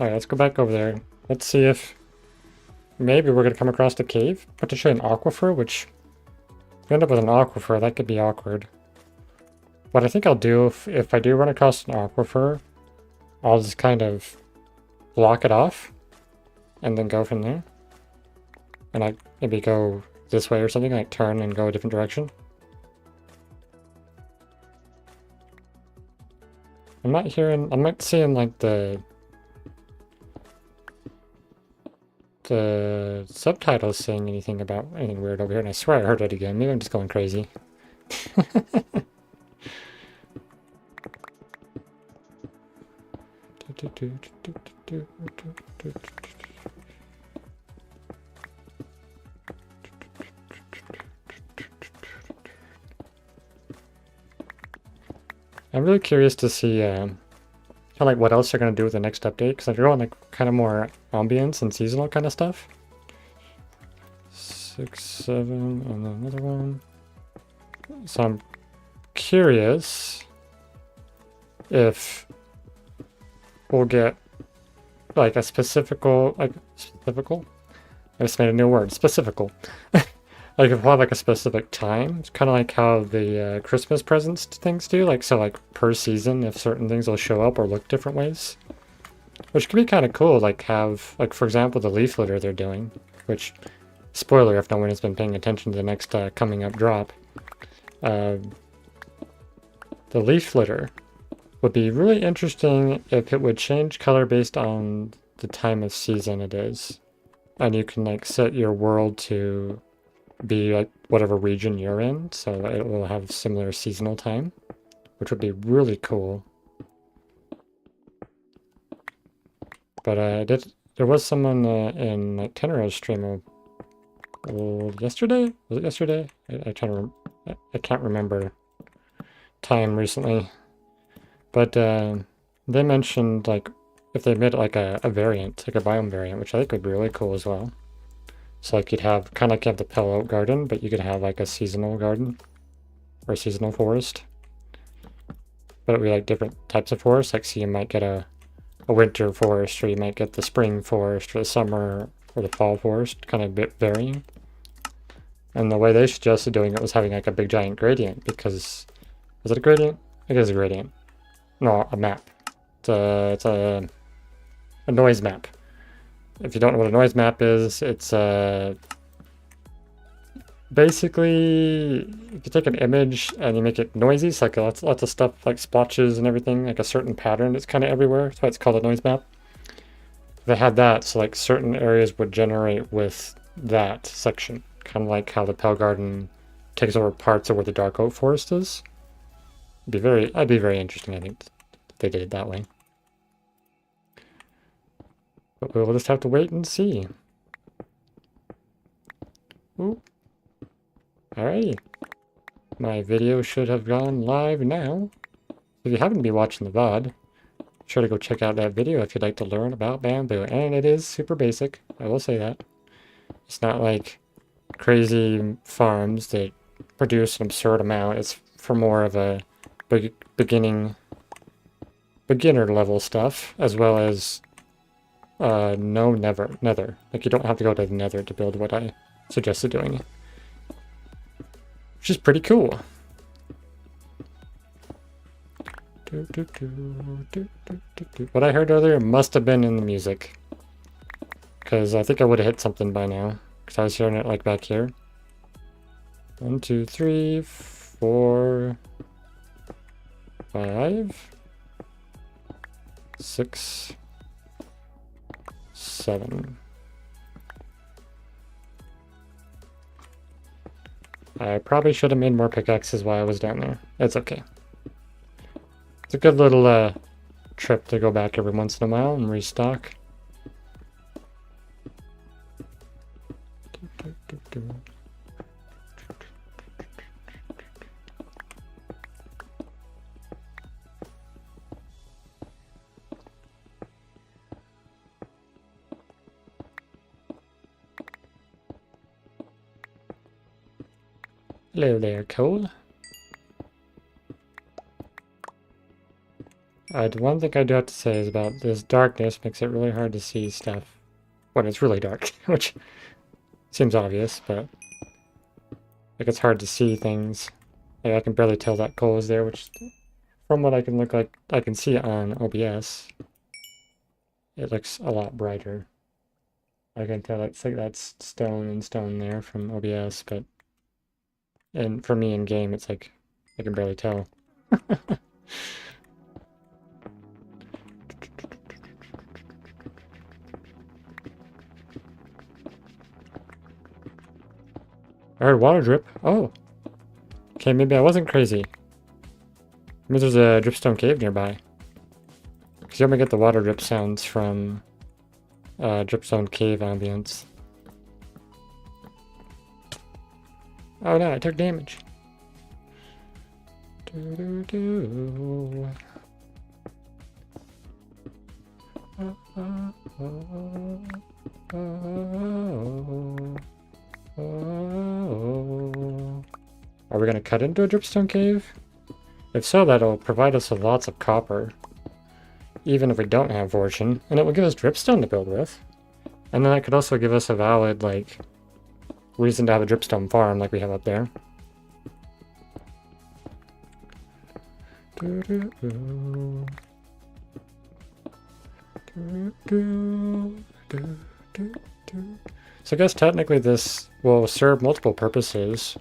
Speaker 1: Alright, let's go back over there. Let's see if maybe we're going to come across the cave. Potentially an aquifer, which you end up with an aquifer, that could be awkward. What I think I'll do, if I do run across an aquifer, I'll just kind of block it off and then go from there. And I maybe go this way or something, like turn and go a different direction. I'm not seeing like the subtitles saying anything about anything weird over here, and I swear I heard it again. Maybe I'm just going crazy. I'm really curious to see kind of like what else they're going to do with the next update, because they're going like kind of more ambience and seasonal kind of stuff. 6, 7, and then another one. So I'm curious if we'll get like a specifical, I just made a new word, specifical. Like if we'll have like a specific time, it's kind of like how the Christmas presents things do, like so like per season if certain things will show up or look different ways. Which could be kind of cool, like have, like for example the leaf litter they're doing, which, spoiler if no one has been paying attention to the next coming up drop. The leaf litter would be really interesting if it would change color based on the time of season it is. And you can like set your world to be like whatever region you're in, so it will have similar seasonal time, which would be really cool. But there was someone in like Tenero's stream yesterday? Was it yesterday? I can't remember time recently. But they mentioned like if they made like a variant, like a biome variant, which I think would be really cool as well. So like you'd have kind of like you have the Pale Oak Garden, but you could have like a seasonal garden or seasonal forest. But it would be like different types of forests. Like so you might get a winter forest, or you might get the spring forest, or the summer or the fall forest, kind of a bit varying. And the way they suggested doing it was having like a big giant gradient, because is it a gradient? It is a gradient. No, a map. It's a noise map. If you don't know what a noise map is, it's basically if you take an image and you make it noisy, so like lots of stuff like splotches and everything, like a certain pattern that's kind of everywhere. That's why it's called a noise map. They had that, so like certain areas would generate with that section, kind of like how the Pale Garden takes over parts of where the Dark Oak Forest is. That'd be very interesting, I think, if they did it that way. But we'll just have to wait and see. Ooh. Alrighty. My video should have gone live now. If you happen to be watching the VOD, be sure to go check out that video if you'd like to learn about bamboo. And it is super basic, I will say that. It's not like crazy farms that produce an absurd amount. It's for more of a beginner level stuff, as well as no nether. Like you don't have to go to the nether to build what I suggested doing. Which is pretty cool. What I heard earlier must have been in the music, because I think I would have hit something by now, because I was hearing it like back here. 1, 2, 3, 4, 5, 6, 7. I probably should have made more pickaxes while I was down there. It's okay. It's a good little trip to go back every once in a while and restock. Hello there, Cole. The one thing I do have to say is about this darkness makes it really hard to see stuff when it's really dark, which seems obvious, but Like it's hard to see things. Like I can barely tell that coal is there, which from what I can look like, I can see it on OBS. It looks a lot brighter. I can tell it's like that's stone and stone there from OBS, but and for me in game, it's like I can barely tell. I heard water drip. Oh. Okay, maybe I wasn't crazy. Maybe there's a dripstone cave nearby. Because you only get the water drip sounds from dripstone cave ambience. Oh no, I took damage. Are we going to cut into a dripstone cave? If so, that'll provide us with lots of copper. Even if we don't have fortune. And it will give us dripstone to build with. And then that could also give us a valid, like, reason to have a dripstone farm like we have up there. So I guess technically this will serve multiple purposes.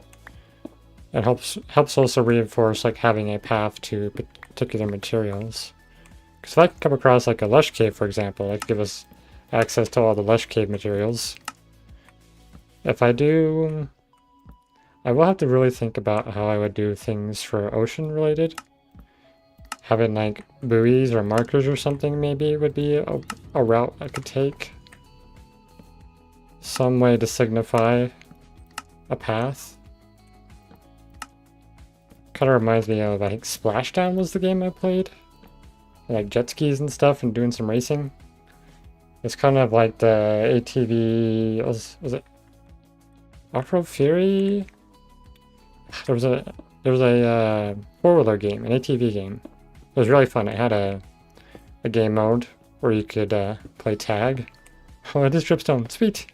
Speaker 1: It helps also reinforce like having a path to particular materials. Because if I can come across like a lush cave, for example, that could give us access to all the lush cave materials. If I do, I will have to really think about how I would do things for ocean related. Having like buoys or markers or something maybe would be a route I could take. Some way to signify a path. Kind of reminds me of, I think Splashdown was the game I played. Like jet skis and stuff and doing some racing. It's kind of like the ATV, was it Off-Road Fury? There was a four-wheeler game, an ATV game. It was really fun. It had a game mode where you could play tag. Oh, it is dripstone, sweet!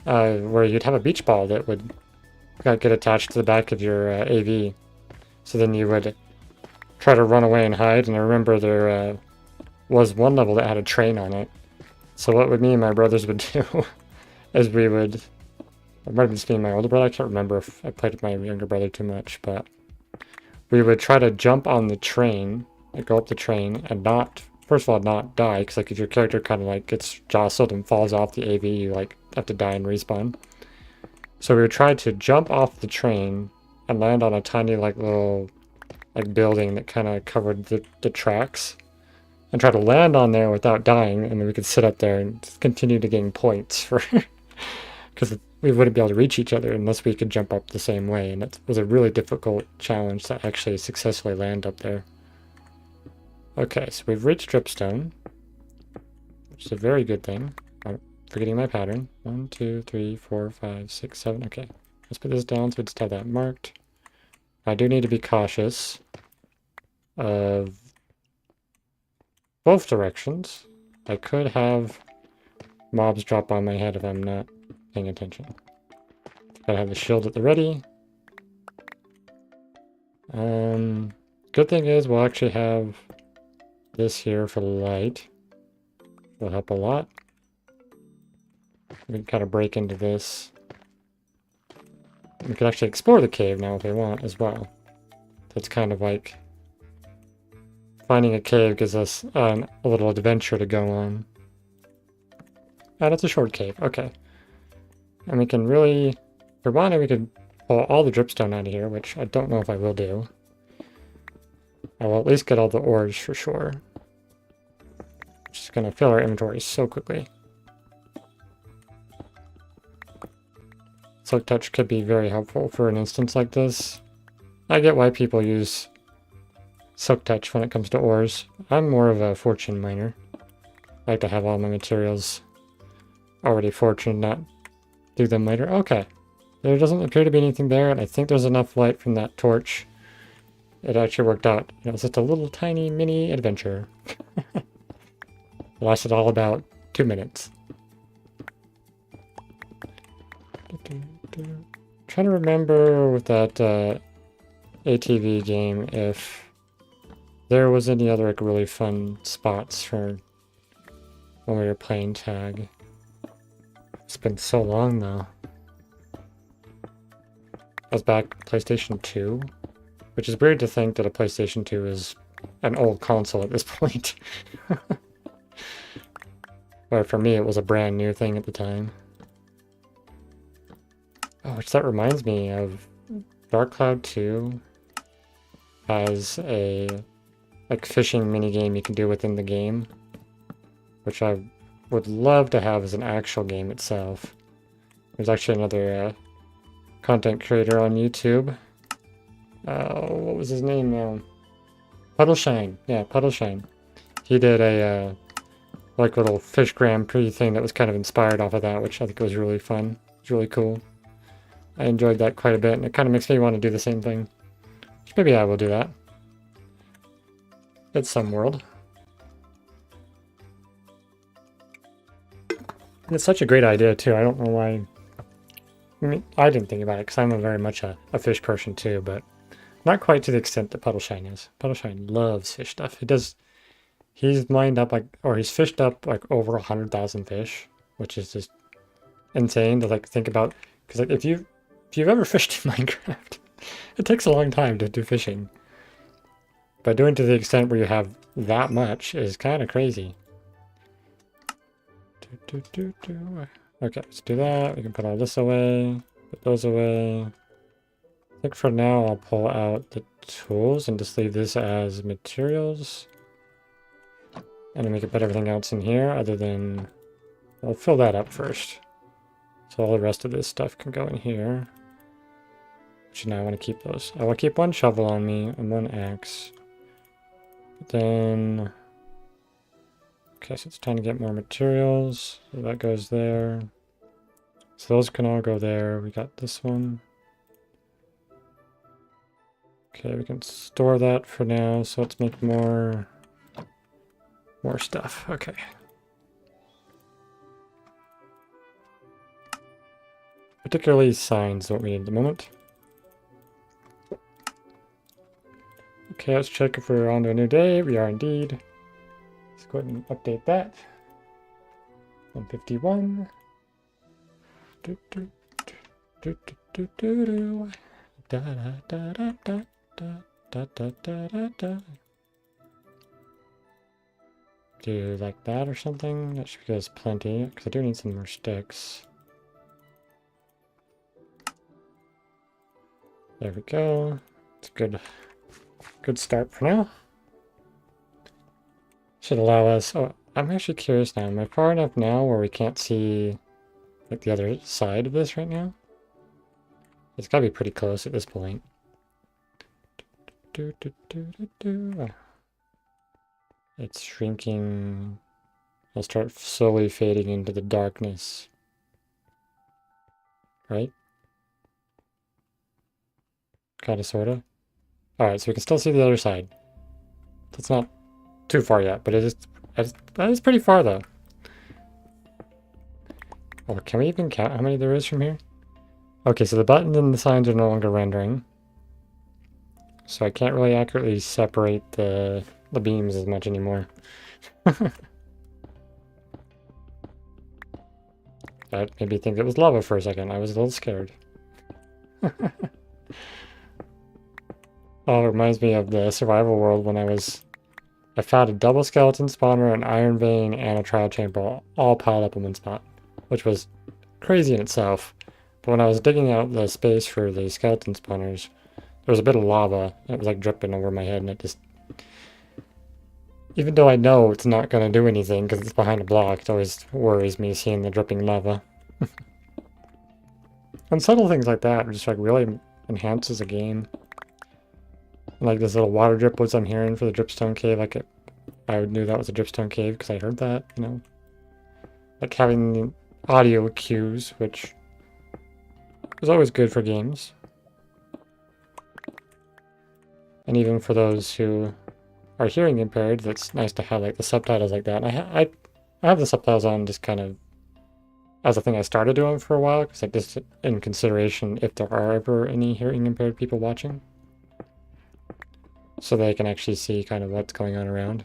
Speaker 1: Where you'd have a beach ball that would get attached to the back of your AV. So then you would try to run away and hide, and I remember there was one level that had a train on it. So what me and my brothers would do is we would, it might have been just me and my older brother, I can't remember if I played with my younger brother too much, but we would try to jump on the train, like go up the train, and not, first of all, not die, because like if your character kind of like gets jostled and falls off the AV, you like have to die and respawn. So we would try to jump off the train and land on a tiny like little like building that kind of covered the tracks, and try to land on there without dying, and then we could sit up there and continue to gain points for because we wouldn't be able to reach each other unless we could jump up the same way, and it was a really difficult challenge to actually successfully land up there. Okay, so we've reached dripstone, which is a very good thing. I'm forgetting my pattern. 1, 2, 3, 4, 5, 6, 7. Okay, let's put this down so we just have that marked. I do need to be cautious of both directions. I could have mobs drop on my head if I'm not paying attention. Gotta have the shield at the ready. Good thing is we'll actually have this here for light. Will help a lot. We can kind of break into this. We can actually explore the cave now if we want as well. That's kind of like finding a cave gives us a little adventure to go on. Oh, that's a short cave. Okay. And we can really, if we wanted, we could pull all the dripstone out of here, which I don't know if I will do. I will at least get all the ores for sure. Just gonna fill our inventory so quickly. Silk Touch could be very helpful for an instance like this. I get why people use Silk Touch when it comes to ores. I'm more of a fortune miner. I like to have all my materials already fortuned, not do them later. Okay. There doesn't appear to be anything there, and I think there's enough light from that torch. It actually worked out. It was just a little tiny mini adventure. It lasted all about 2 minutes. trying to remember with that ATV game if there was any other like really fun spots for when we were playing tag. It's been so long though. I was back PlayStation 2, which is weird to think that a PlayStation 2 is an old console at this point. Or for me, it was a brand new thing at the time. Oh, which that reminds me of Dark Cloud 2 has a like fishing minigame you can do within the game, which I would love to have as an actual game itself. There's actually another content creator on YouTube. What was his name? Puddleshine. Yeah, Puddleshine. He did a like little fish Grand Prix thing that was kind of inspired off of that, which I think was really fun. It's really cool. I enjoyed that quite a bit, and it kind of makes me want to do the same thing. Maybe I will do that. It's some world. And it's such a great idea, too. I don't know why... I mean, I didn't think about it, because I'm very much a fish person, too, but not quite to the extent that Puddleshine is. Puddleshine loves fish stuff. He's mined up, like, or he's fished up, like, over 100,000 fish, which is just insane to, like, think about. Because, like, if you've ever fished in Minecraft, it takes a long time to do fishing. But doing to the extent where you have that much is kind of crazy. Okay, let's do that. We can put all this away, put those away. I think for now I'll pull out the tools and just leave this as materials. And then we can put everything else in here other than... I'll fill that up first. So all the rest of this stuff can go in here. Actually, now I want to keep those. I will keep one shovel on me and one axe. But then... Okay, so it's time to get more materials. So that goes there. So those can all go there. We got this one. Okay, we can store that for now. So let's make more stuff. Okay. Particularly signs, what we need at the moment. Okay, let's check if we're on to a new day. We are indeed. Let's go ahead and update that. 151. Do, do, do, do, do, do, do. Da, da, da, da, da, da, da, da, da, da. Do like that or something. That should give us plenty, because I do need some more sticks. There we go. It's a good start for now. Should allow us... Oh, I'm actually curious now. Am I far enough now where we can't see like the other side of this right now? It's gotta be pretty close at this point. It's shrinking. I'll start slowly fading into the darkness. Right? Kinda, sorta. Alright, so we can still see the other side. That's not too far yet, but that is pretty far though. Oh, can we even count how many there is from here? Okay, so the buttons and the signs are no longer rendering. So I can't really accurately separate the beams as much anymore. That made me think it was lava for a second. I was a little scared. Oh, it reminds me of the survival world when I found a double skeleton spawner, an iron vein, and a trial chamber all piled up in one spot, which was crazy in itself. But when I was digging out the space for the skeleton spawners, there was a bit of lava. It was like dripping over my head, and it just... Even though I know it's not going to do anything because it's behind a block, it always worries me seeing the dripping lava. And subtle things like that just like really enhances a game. Like this little water drip was I'm hearing for the dripstone cave. Like I knew that was a dripstone cave because I heard that, you know. Like having the audio cues, which is always good for games. And even for those who are hearing impaired, that's nice to have like the subtitles like that. And I have the subtitles on just kind of as a thing I started doing for a while, because like just in consideration if there are ever any hearing impaired people watching, so they can actually see kind of what's going on around.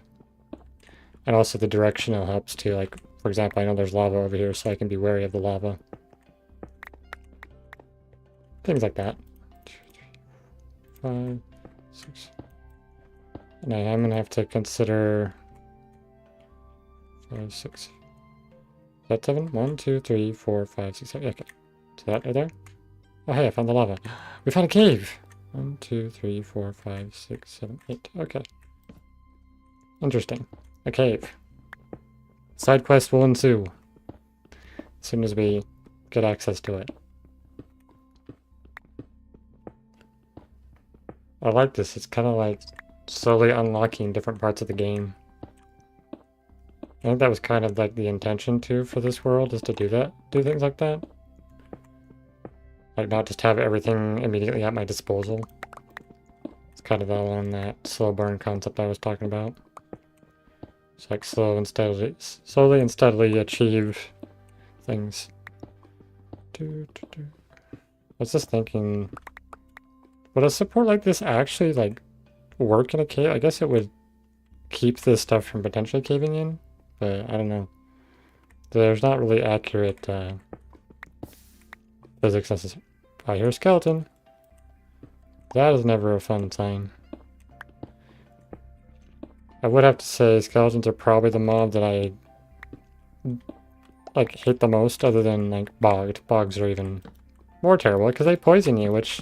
Speaker 1: And also the directional helps too. Like, for example, I know there's lava over here, so I can be wary of the lava. Things like that. 5, 6. And I am gonna have to consider 5, 6. Is that 7? 1, 2, 3, 4, 5, 6, 7. Okay. So that right there. Oh hey, I found the lava. We found a cave! 1, 2, 3, 4, 5, 6, 7, 8. Okay. Interesting. A cave. Side quest will ensue as soon as we get access to it. I like this. It's kind of like slowly unlocking different parts of the game. I think that was kind of like the intention too for this world, is to do that, do things like that. Like not just have everything immediately at my disposal. It's kind of all on that slow burn concept I was talking about. It's like slowly and steadily achieve things. I was just thinking, would a support like this actually like work in a cave? I guess it would keep this stuff from potentially caving in, but I don't know. There's not really accurate physics necessary. I hear a skeleton. That is never a fun sign. I would have to say skeletons are probably the mob that I like hate the most, other than like bogged. Bogs are even more terrible because they poison you, which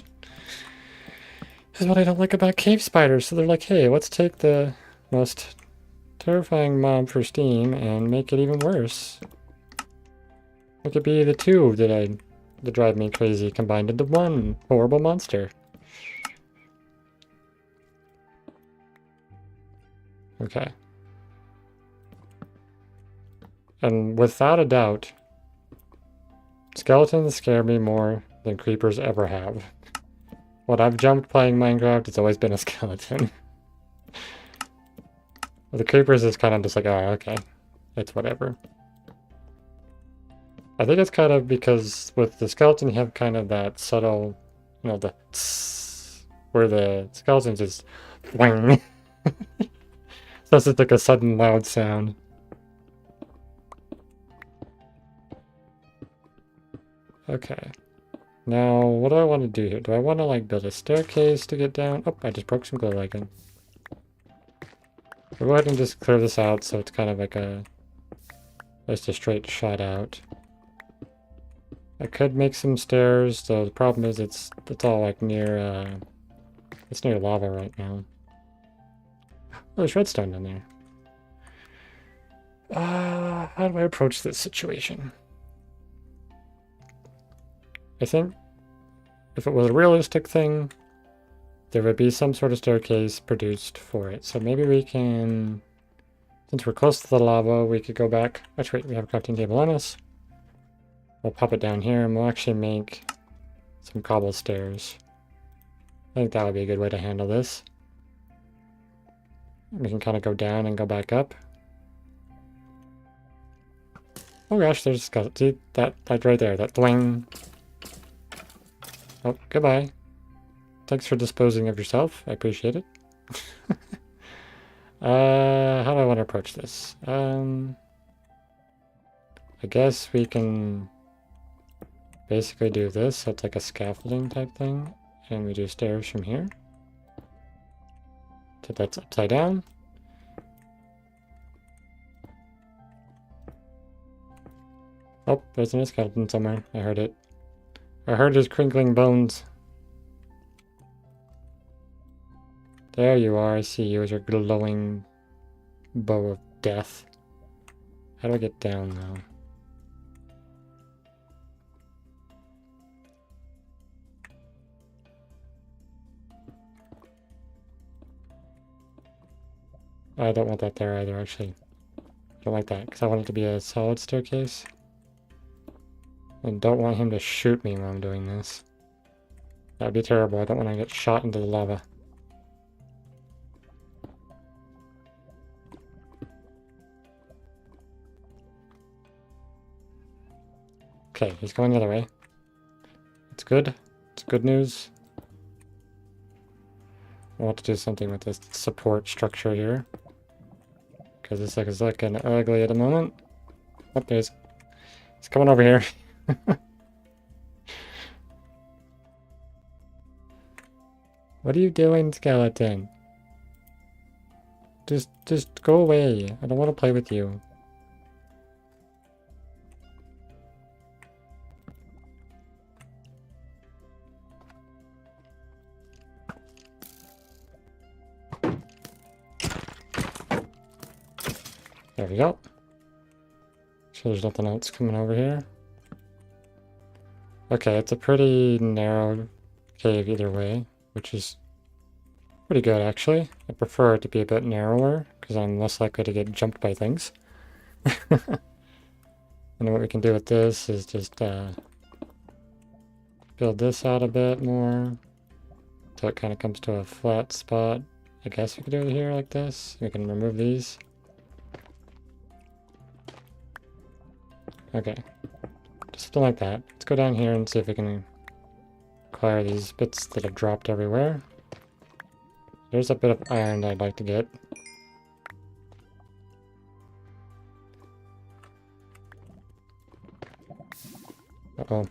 Speaker 1: is what I don't like about cave spiders. So they're like, hey, let's take the most terrifying mob for Steam and make it even worse. It could be the two that drive me crazy combined into one horrible monster. Okay. And without a doubt, skeletons scare me more than creepers ever have. When I've jumped playing Minecraft, it's always been a skeleton. The creepers is kind of just like, oh, okay. It's whatever. I think it's kind of because with the skeleton you have kind of that subtle, you know, the tss, where the skeleton just wing. So it's just like a sudden loud sound. Okay. Now, what do I want to do here? Do I want to like build a staircase to get down? Oh, I just broke some glow again. We'll go ahead and just clear this out so it's kind of like just a straight shot out. I could make some stairs, though the problem is it's all like near it's near lava right now. Oh, there's redstone down there. How do I approach this situation? I think if it was a realistic thing, there would be some sort of staircase produced for it. So maybe we can, since we're close to the lava, we could go back. Actually, wait, we have a crafting table on us. We'll pop it down here and we'll actually make some cobble stairs. I think that would be a good way to handle this. We can kind of go down and go back up. Oh gosh, there's a skeleton. See, that right there, that thwing. Oh, goodbye. Thanks for disposing of yourself. I appreciate it. How do I want to approach this? I guess we can basically do this. So it's like a scaffolding type thing. And we do stairs from here. So that's upside down. Oh, there's a skeleton somewhere. I heard it. I heard his crinkling bones. There you are. I see you as your glowing bow of death. How do I get down, though? I don't want that there either, actually. I don't like that, because I want it to be a solid staircase. And don't want him to shoot me while I'm doing this. That would be terrible. I don't want to get shot into the lava. Okay, he's going the other way. It's good. It's good news. I want to do something with this support structure here. Because this thing is looking ugly at the moment. Oh, he's coming over here. What are you doing, skeleton? Just go away. I don't want to play with you. There we go. Sure there's nothing else coming over here. Okay, it's a pretty narrow cave either way, which is pretty good actually. I prefer it to be a bit narrower, because I'm less likely to get jumped by things. And what we can do with this is just build this out a bit more, so it kind of comes to a flat spot. I guess we could do it here like this. We can remove these. Okay, just something like that. Let's go down here and see if we can clear these bits that have dropped everywhere. There's a bit of iron that I'd like to get. Uh-oh.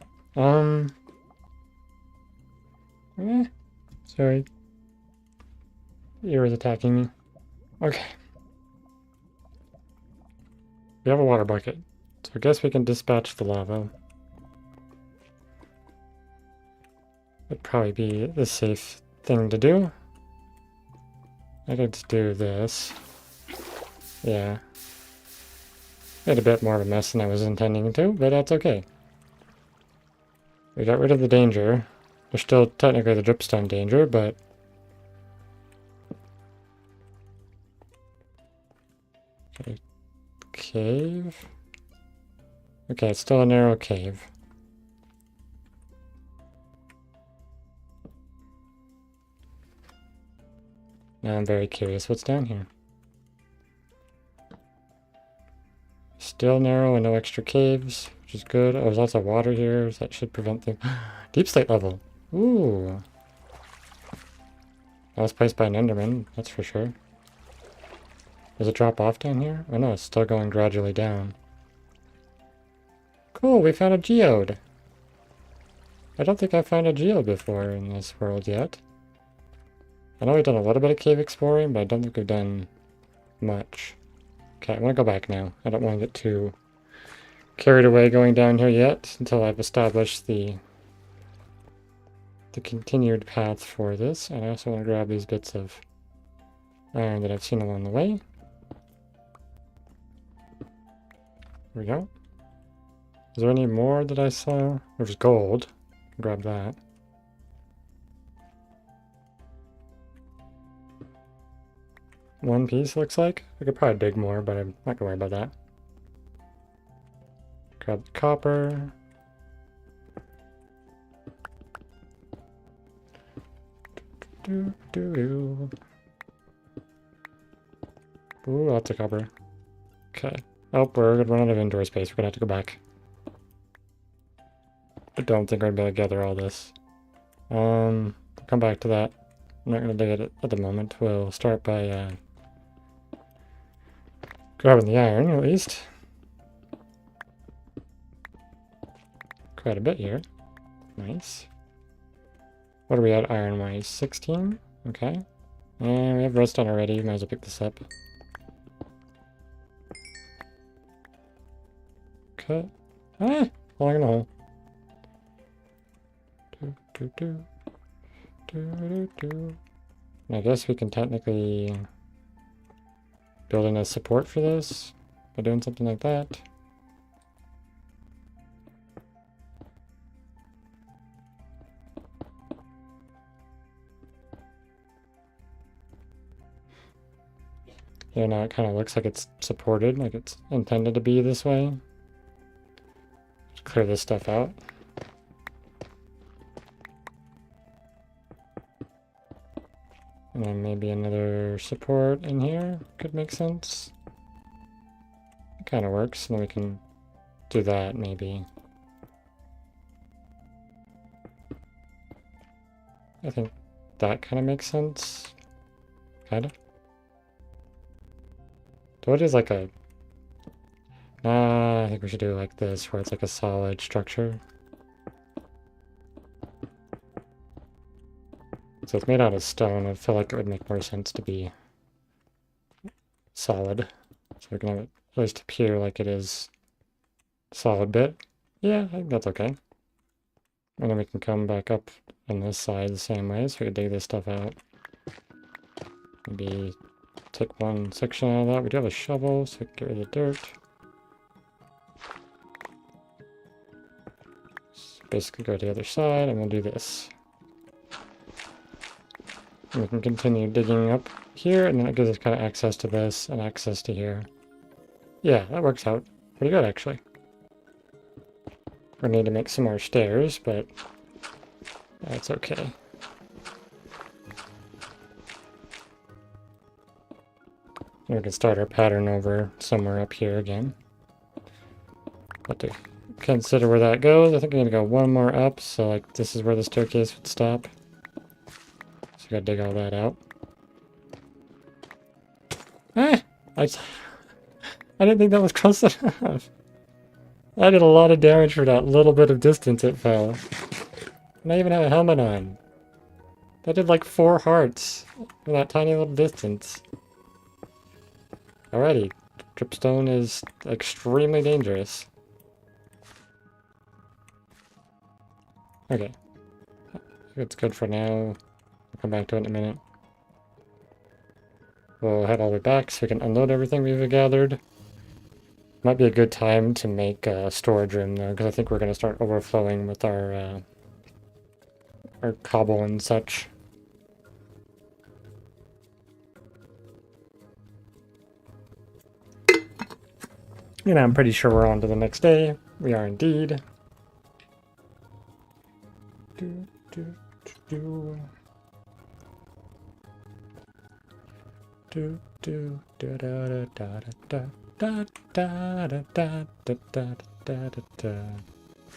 Speaker 1: Sorry. Ear is attacking me. Okay. We have a water bucket. So I guess we can dispatch the lava. Would probably be the safe thing to do. I could just do this. Yeah. Made a bit more of a mess than I was intending to, but that's okay. We got rid of the danger. There's still technically the dripstone danger, but... Okay. Cave? Okay, it's still a narrow cave. Now I'm very curious what's down here. Still narrow and no extra caves, which is good. Oh, there's lots of water here, so that should prevent things. Deep slate level. Ooh. I was placed by an enderman, that's for sure. Does it drop off down here? Oh no, it's still going gradually down. Cool, we found a geode. I don't think I found a geode before in this world yet. I know we've done a little bit of cave exploring, but I don't think we've done much. Okay, I want to go back now. I don't want to get too carried away going down here yet until I've established the continued path for this. And I also want to grab these bits of iron that I've seen along the way. There we go. Is there any more that I saw? There's gold. Grab that. One piece, looks like. I could probably dig more, but I'm not gonna worry about that. Grab the copper. Ooh, lots of copper. Okay. Oh, we're gonna run out of indoor space. We're gonna have to go back. I don't think I'm gonna be able to gather all this. We'll come back to that. I'm not gonna dig it at the moment. We'll start by grabbing the iron, at least. Quite a bit here. Nice. What are we at iron-wise? 16? Okay. And we have redstone already. Might as well pick this up. Cut. Ah! Falling in the hole. I guess we can technically build in a support for this by doing something like that. Yeah, now it kind of looks like it's supported, like it's intended to be this way. Just clear this stuff out. And then maybe another support in here could make sense. It kind of works, and then we can do that maybe. I think that kind of makes sense. Kind of. So it is like a... I think we should do it like this, where it's like a solid structure. So it's made out of stone. I feel like it would make more sense to be solid. So we're gonna have it at least appear like it is solid bit. Yeah, I think that's okay. And then we can come back up on this side the same way, so we can dig this stuff out. Maybe take one section out of that. We do have a shovel, so we can get rid of the dirt. So basically go to the other side, and we'll do this. And we can continue digging up here, and then it gives us kind of access to this and access to here. Yeah, that works out pretty good, actually. We need to make some more stairs, but that's okay. And we can start our pattern over somewhere up here again. But to consider where that goes, I think I'm going to go one more up, so like this is where the staircase would stop. So I gotta dig all that out. Ah! I didn't think that was close enough. I did a lot of damage for that little bit of distance it fell. And I even have a helmet on. That did like 4 hearts for that tiny little distance. Alrighty, dripstone is extremely dangerous. Okay, it's good for now. I'll come back to it in a minute. We'll head all the way back so we can unload everything we've gathered. Might be a good time to make a storage room though, because I think we're going to start overflowing with our cobble and such. And I'm pretty sure we're on to the next day. We are indeed.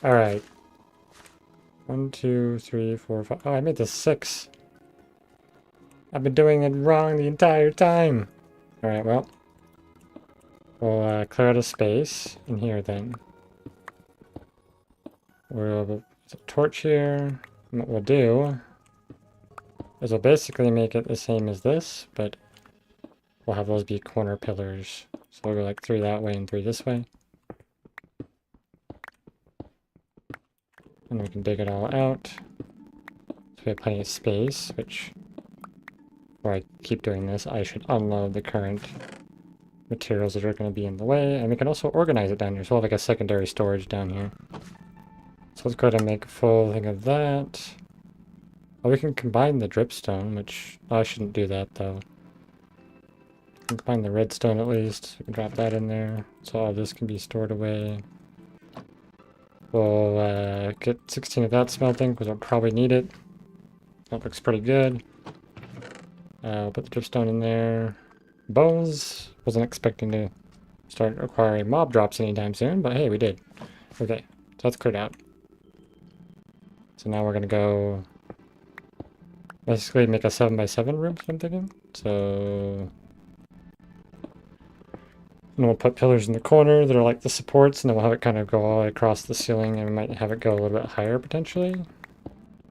Speaker 1: Alright. 1, 2, 3, 4, 5. Oh, I made this 6. I've been doing it wrong the entire time. Alright, well. We'll clear out a space in here then. We'll put a torch here. And what we'll do is we'll basically make it the same as this, but we'll have those be corner pillars. So we'll go like 3 that way and 3 this way. And we can dig it all out. So we have plenty of space, which, before I keep doing this, I should unload the current materials that are going to be in the way. And we can also organize it down here. So we'll have like a secondary storage down here. So let's go ahead and make a full thing of that. Oh, we can combine the dripstone, which I shouldn't do that though. Combine the redstone at least. We can drop that in there. So all this can be stored away. We'll get 16 of that smelting because we'll probably need it. That looks pretty good. We'll put the dripstone in there. Bones. Wasn't expecting to start acquiring mob drops anytime soon, but hey, we did. Okay, so that's cleared out. So now we're gonna go basically make a 7x7 room, so I'm thinking. So and we'll put pillars in the corner that are like the supports, and then we'll have it kind of go all the way across the ceiling, and we might have it go a little bit higher potentially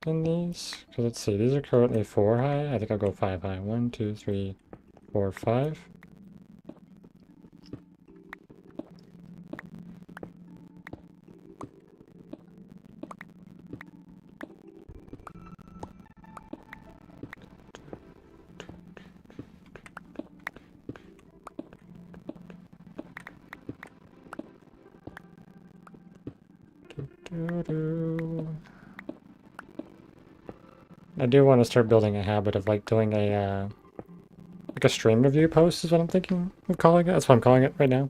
Speaker 1: than these. Because let's see, these are currently 4 high. I think I'll go 5 high. 1, 2, 3, 4, 5. I do want to start building a habit of like doing a like a stream review post is what I'm thinking of calling it. That's what I'm calling it right now.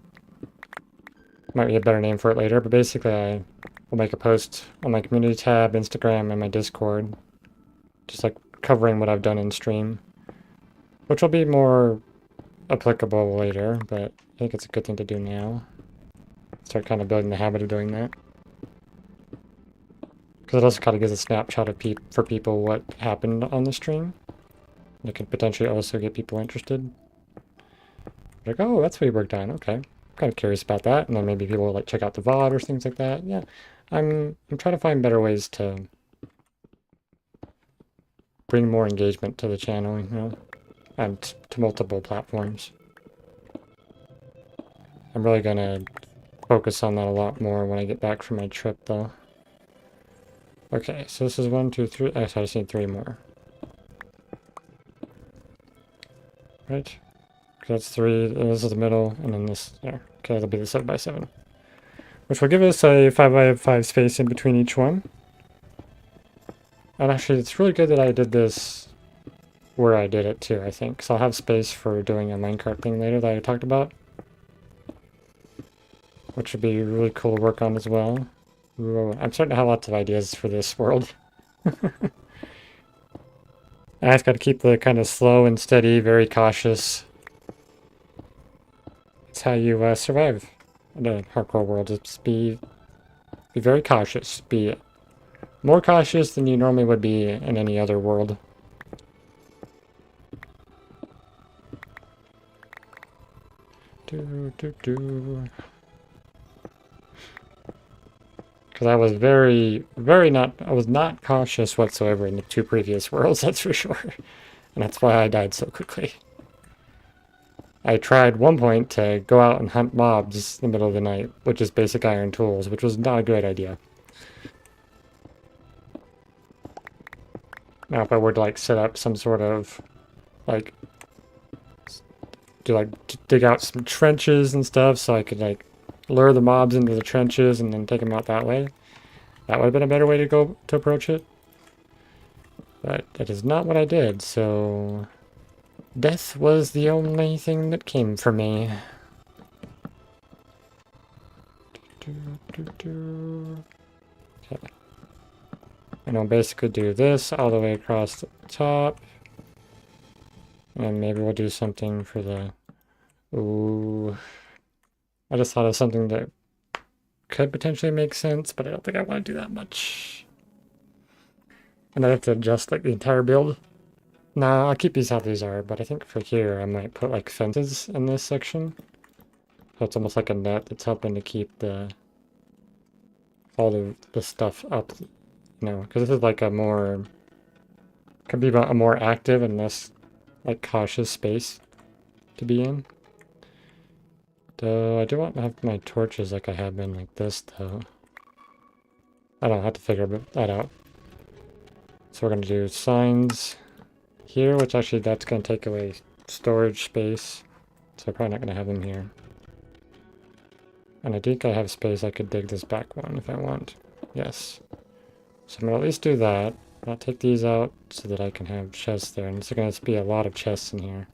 Speaker 1: Might be a better name for it later, but basically I will make a post on my community tab, Instagram, and my Discord, just like covering what I've done in stream, which will be more applicable later, but I think it's a good thing to do now. Start kind of building the habit of doing that. Because it also kind of gives a snapshot of for people what happened on the stream. It could potentially also get people interested. Like, oh, that's what he worked on. Okay, I'm kind of curious about that. And then maybe people will like check out the VOD or things like that. Yeah, I'm trying to find better ways to bring more engagement to the channel, you know, and to multiple platforms. I'm really gonna focus on that a lot more when I get back from my trip, though. Okay, so this is 1, 2, 3. I just need 3 more. Right? That's 3, and this is the middle, and then this there. Okay, that'll be the 7x7. Which will give us a 5x5 space in between each one. And actually, it's really good that I did this where I did it too, I think. So I'll have space for doing a minecart thing later that I talked about. Which would be really cool to work on as well. Ooh, I'm starting to have lots of ideas for this world. I just got to keep the kind of slow and steady, very cautious. It's how you survive in a hardcore world. Just be very cautious. Be more cautious than you normally would be in any other world. Because I was I was not cautious whatsoever in the 2 previous worlds, that's for sure. And that's why I died so quickly. I tried one point to go out and hunt mobs in the middle of the night, which is basic iron tools, which was not a great idea. Now if I were to like set up some sort of like dig out some trenches and stuff so I could like lure the mobs into the trenches and then take them out that way, that would have been a better way to approach it. But that is not what I did, so death was the only thing that came for me. Okay. And I'll basically do this all the way across the top. And maybe we'll do something for the... Ooh. I just thought of something that could potentially make sense, but I don't think I want to do that much. And I have to adjust like the entire build. Nah, I'll keep these how these are, but I think for here I might put like fences in this section. So it's almost like a net that's helping to keep all the stuff up, you know, because this is like could be a more active and less like cautious space to be in. Though I do want to have my torches like I have been like this though. I don't have to figure that out. So we're going to do signs here, which actually that's going to take away storage space. So I'm probably not going to have them here. And I think I have space I could dig this back one if I want. Yes. So I'm going to at least do that. I'll take these out so that I can have chests there. And it's going to be a lot of chests in here.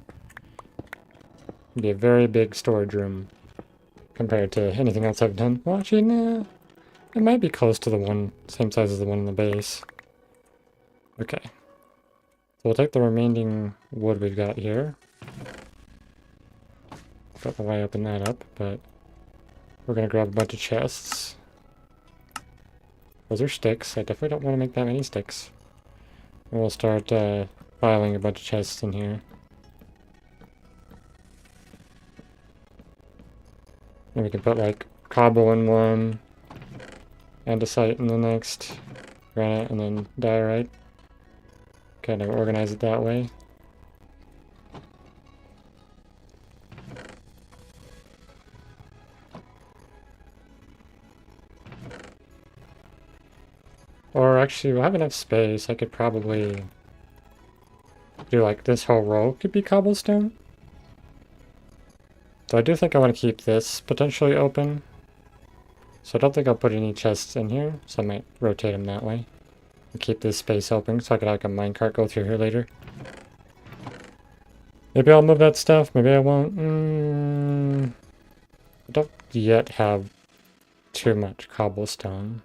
Speaker 1: It'll be a very big storage room compared to anything else I've done. Well, actually, nah. It might be close to the same size as the one in the base. Okay. So we'll take the remaining wood we've got here. Don't know why I opened that up, but we're going to grab a bunch of chests. Those are sticks. I definitely don't want to make that many sticks. And we'll start filing a bunch of chests in here. And we can put like cobble in one, andesite in the next, granite, and then diorite. Kind of organize it that way. Or actually, we'll have enough space. I could probably do like this whole row could be cobblestone. So I do think I want to keep this potentially open. So I don't think I'll put any chests in here. So I might rotate them that way. And keep this space open so I could have a minecart go through here later. Maybe I'll move that stuff. Maybe I won't. I don't yet have too much cobblestone.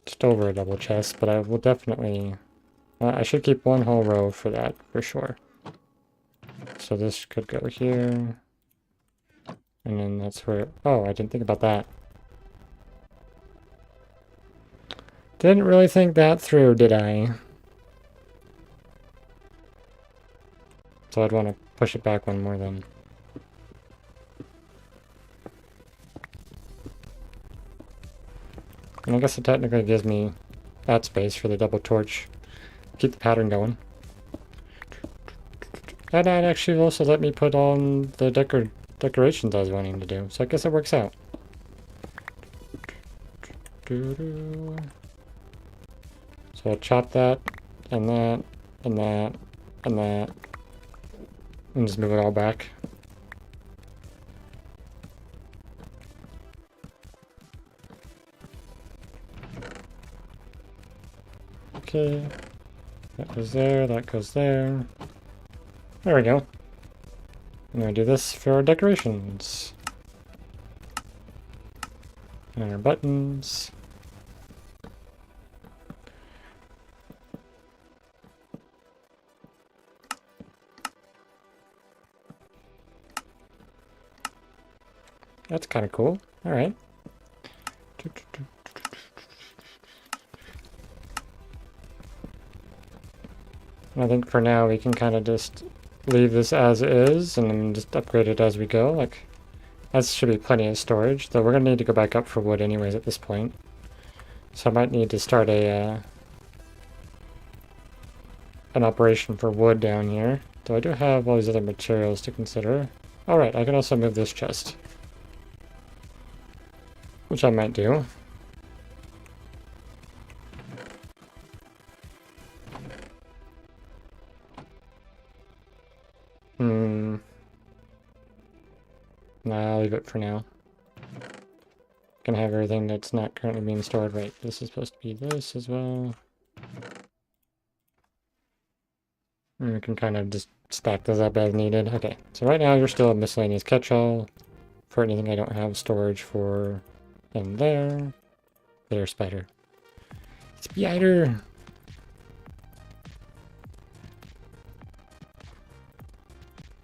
Speaker 1: Just over a double chest, but I will definitely... I should keep one whole row for that, for sure. So this could go here. And then that's where... Oh, I didn't think about that. Didn't really think that through, did I? So I'd want to push it back one more then. And I guess it technically gives me that space for the double torch. Keep the pattern going. And that actually also let me put on the decorations I was wanting to do. So I guess it works out. So I'll chop that, and that, and that, and that, and just move it all back. Okay, that goes there, that goes there. There we go. I'm gonna do this for our decorations. And our buttons. That's kind of cool. All right. I think for now we can kind of just leave this as is and then just upgrade it as we go. Like, that should be plenty of storage, though we're going to need to go back up for wood anyways at this point. So I might need to start an operation for wood down here. Though I do have all these other materials to consider. Alright, I can also move this chest. Which I might do. Nah, I'll leave it for now. Gonna have everything that's not currently being stored. Right, this is supposed to be this as well. And we can kind of just stack those up as needed. Okay, so right now you're still a miscellaneous catch-all for anything I don't have storage for in there. There, spider. Spider!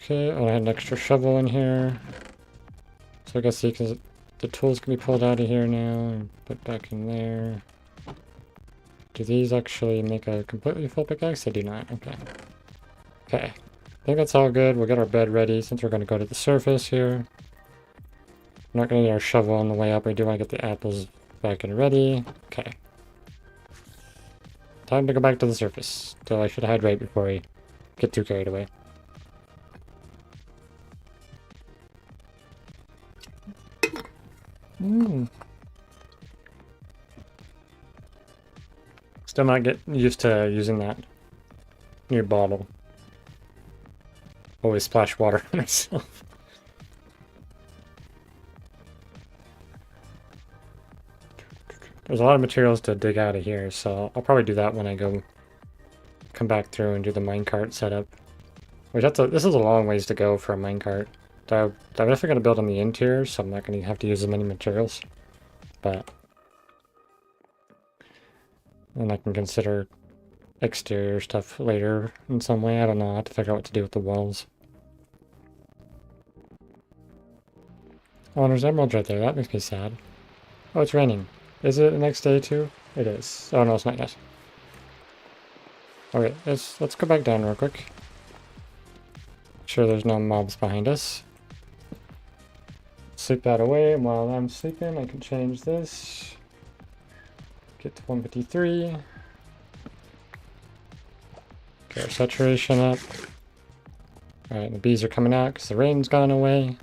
Speaker 1: Okay, oh, I had an extra shovel in here. So I guess the tools can be pulled out of here now and put back in there. Do these actually make a completely full pickaxe? They do not. Okay. Okay. I think that's all good. We'll get our bed ready since we're going to go to the surface here. We're not going to need our shovel on the way up. We do want to get the apples back and ready. Okay. Time to go back to the surface. So I should hydrate before we get too carried away. Still not getting used to using that new bottle. Always splash water on myself. There's a lot of materials to dig out of here, so I'll probably do that when I come back through and do the minecart setup. Which this is a long ways to go for a minecart. I'm definitely going to build on the interior, so I'm not going to have to use as many materials. But then I can consider exterior stuff later in some way. I don't know. I have to figure out what to do with the walls. Oh, and there's emeralds right there. That makes me sad. Oh, it's raining. Is it the next day too? It is. Oh no, it's not yet. Okay, let's go back down real quick. Make sure there's no mobs behind us. Sleep that away, and while I'm sleeping, I can change this. Get to 153. Get our saturation up. Alright, the bees are coming out because the rain's gone away.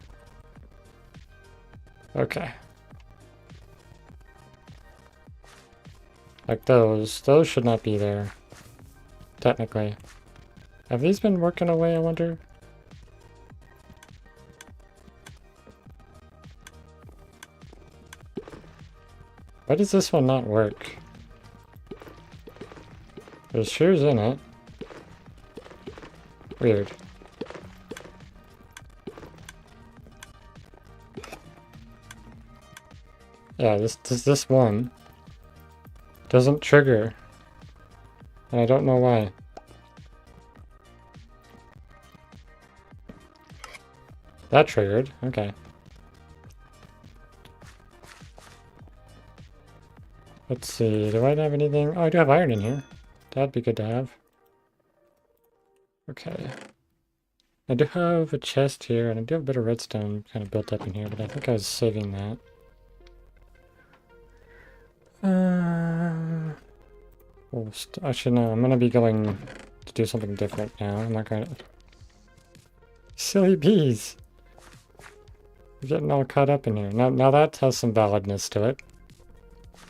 Speaker 1: Okay. Like those should not be there. Technically. Have these been working away, I wonder? Why does this one not work? There's shears in it. Weird. Yeah, this one doesn't trigger. And I don't know why. That triggered. Okay. Let's see, do I have anything? Oh, I do have iron in here. That'd be good to have. Okay. I do have a chest here, and I do have a bit of redstone kind of built up in here, but I think I was saving that. Well, actually, no, I'm going to be going to do something different now. I'm not going to... Silly bees! You're getting all caught up in here. Now that has some validness to it.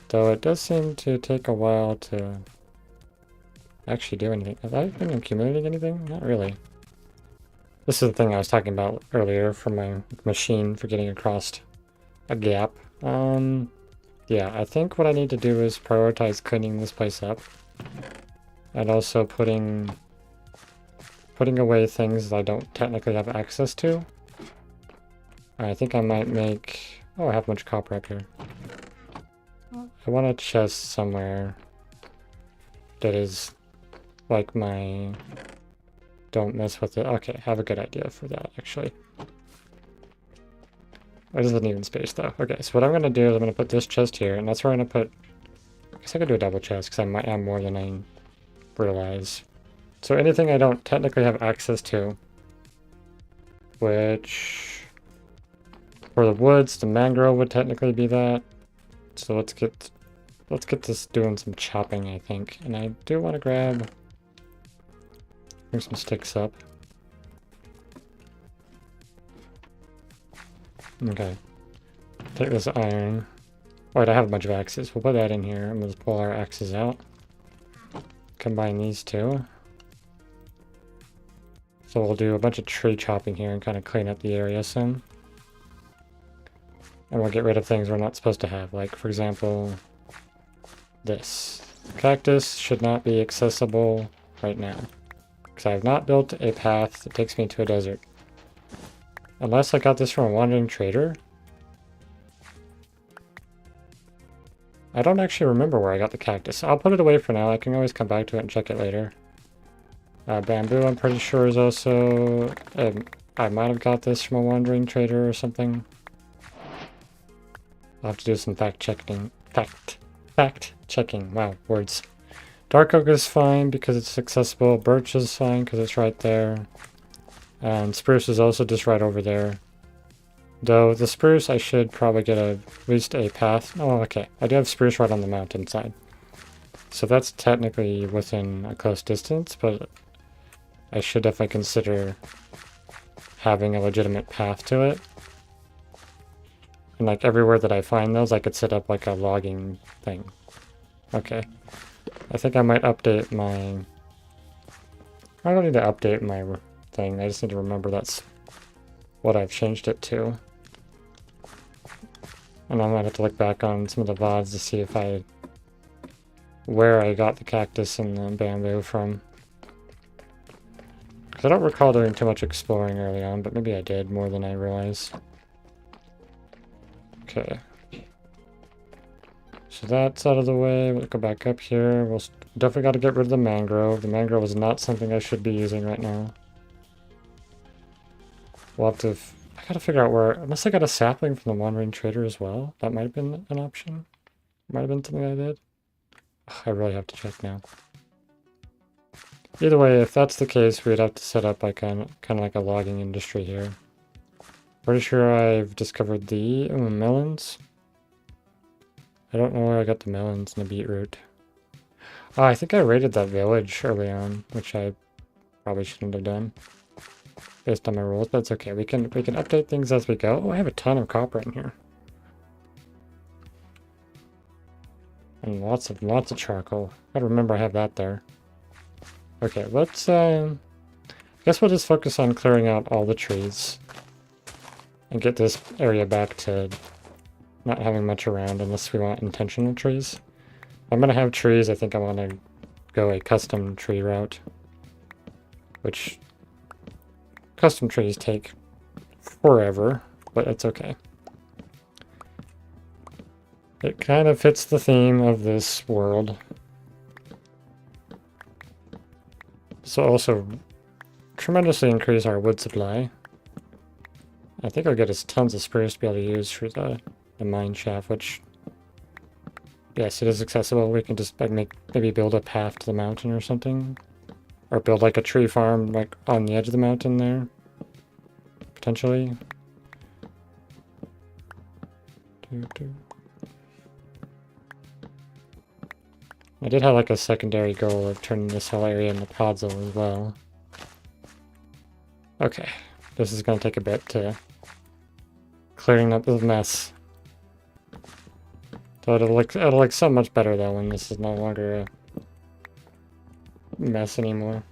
Speaker 1: Though it does seem to take a while to actually do anything. Have I been accumulating anything? Not really. This is the thing I was talking about earlier for my machine for getting across a gap. Yeah, I think what I need to do is prioritize cleaning this place up. And also putting away things that I don't technically have access to. I think I might make... Oh, I have much copper up here. I want a chest somewhere that is like my... Don't mess with it. Okay, have a good idea for that, actually. It isn't even space, though. Okay, so what I'm going to do is I'm going to put this chest here, and that's where I'm going to put... I guess I could do a double chest, because I might have more than I realize. So anything I don't technically have access to, which... For the woods, the mangrove would technically be that. So let's get this doing some chopping, I think. And I do want to bring some sticks up. Okay. Take this iron. Wait, I have a bunch of axes. We'll put that in here and we'll just pull our axes out. Combine these two. So we'll do a bunch of tree chopping here and kind of clean up the area soon. And we'll get rid of things we're not supposed to have. Like, for example, this. Cactus should not be accessible right now. Because I have not built a path that takes me to a desert. Unless I got this from a wandering trader. I don't actually remember where I got the cactus. I'll put it away for now. I can always come back to it and check it later. Bamboo, I'm pretty sure, is also... I might have got this from a wandering trader or something. I'll have to do some fact checking. Fact checking. Wow, words. Dark oak is fine because it's accessible. Birch is fine because it's right there. And spruce is also just right over there. Though the spruce, I should probably get at least a path. Oh, okay. I do have spruce right on the mountainside. So that's technically within a close distance, but I should definitely consider having a legitimate path to it. And like everywhere that I find those, I could set up like a logging thing. Okay. I think I might update my... I don't need to update my thing. I just need to remember that's what I've changed it to. And I might have to look back on some of the VODs to see if where I got the cactus and the bamboo from. Because I don't recall doing too much exploring early on, but maybe I did more than I realized. Okay. So that's out of the way. We'll go back up here. We'll definitely got to get rid of the mangrove. The mangrove is not something I should be using right now. We'll have to... I gotta figure out where... Unless I got a sapling from the wandering trader as well. That might have been an option. Might have been something I did. Ugh, I really have to check now. Either way, if that's the case, we'd have to set up like kind of like a logging industry here. Pretty sure I've discovered the melons. I don't know where I got the melons and the beetroot. Oh, I think I raided that village early on, which I probably shouldn't have done. Based on my rules, but it's okay. We can update things as we go. Oh, I have a ton of copper in here. And lots of charcoal. Gotta remember I have that there. Okay, let's I guess we'll just focus on clearing out all the trees. And get this area back to not having much around unless we want intentional trees. If I'm gonna have trees, I think I want to go a custom tree route. Which custom trees take forever, but it's okay. It kind of fits the theme of this world. This will also tremendously increase our wood supply. I think I'll get us tons of spruce to be able to use for the mine shaft, which Yes, it is accessible. We can just like maybe build a path to the mountain or something. Or build like a tree farm like on the edge of the mountain there. Potentially. I did have like a secondary goal of turning this whole area into podzol as well. Okay, this is gonna take a bit to clearing up this mess. So it'll look so much better though when this is no longer a mess anymore.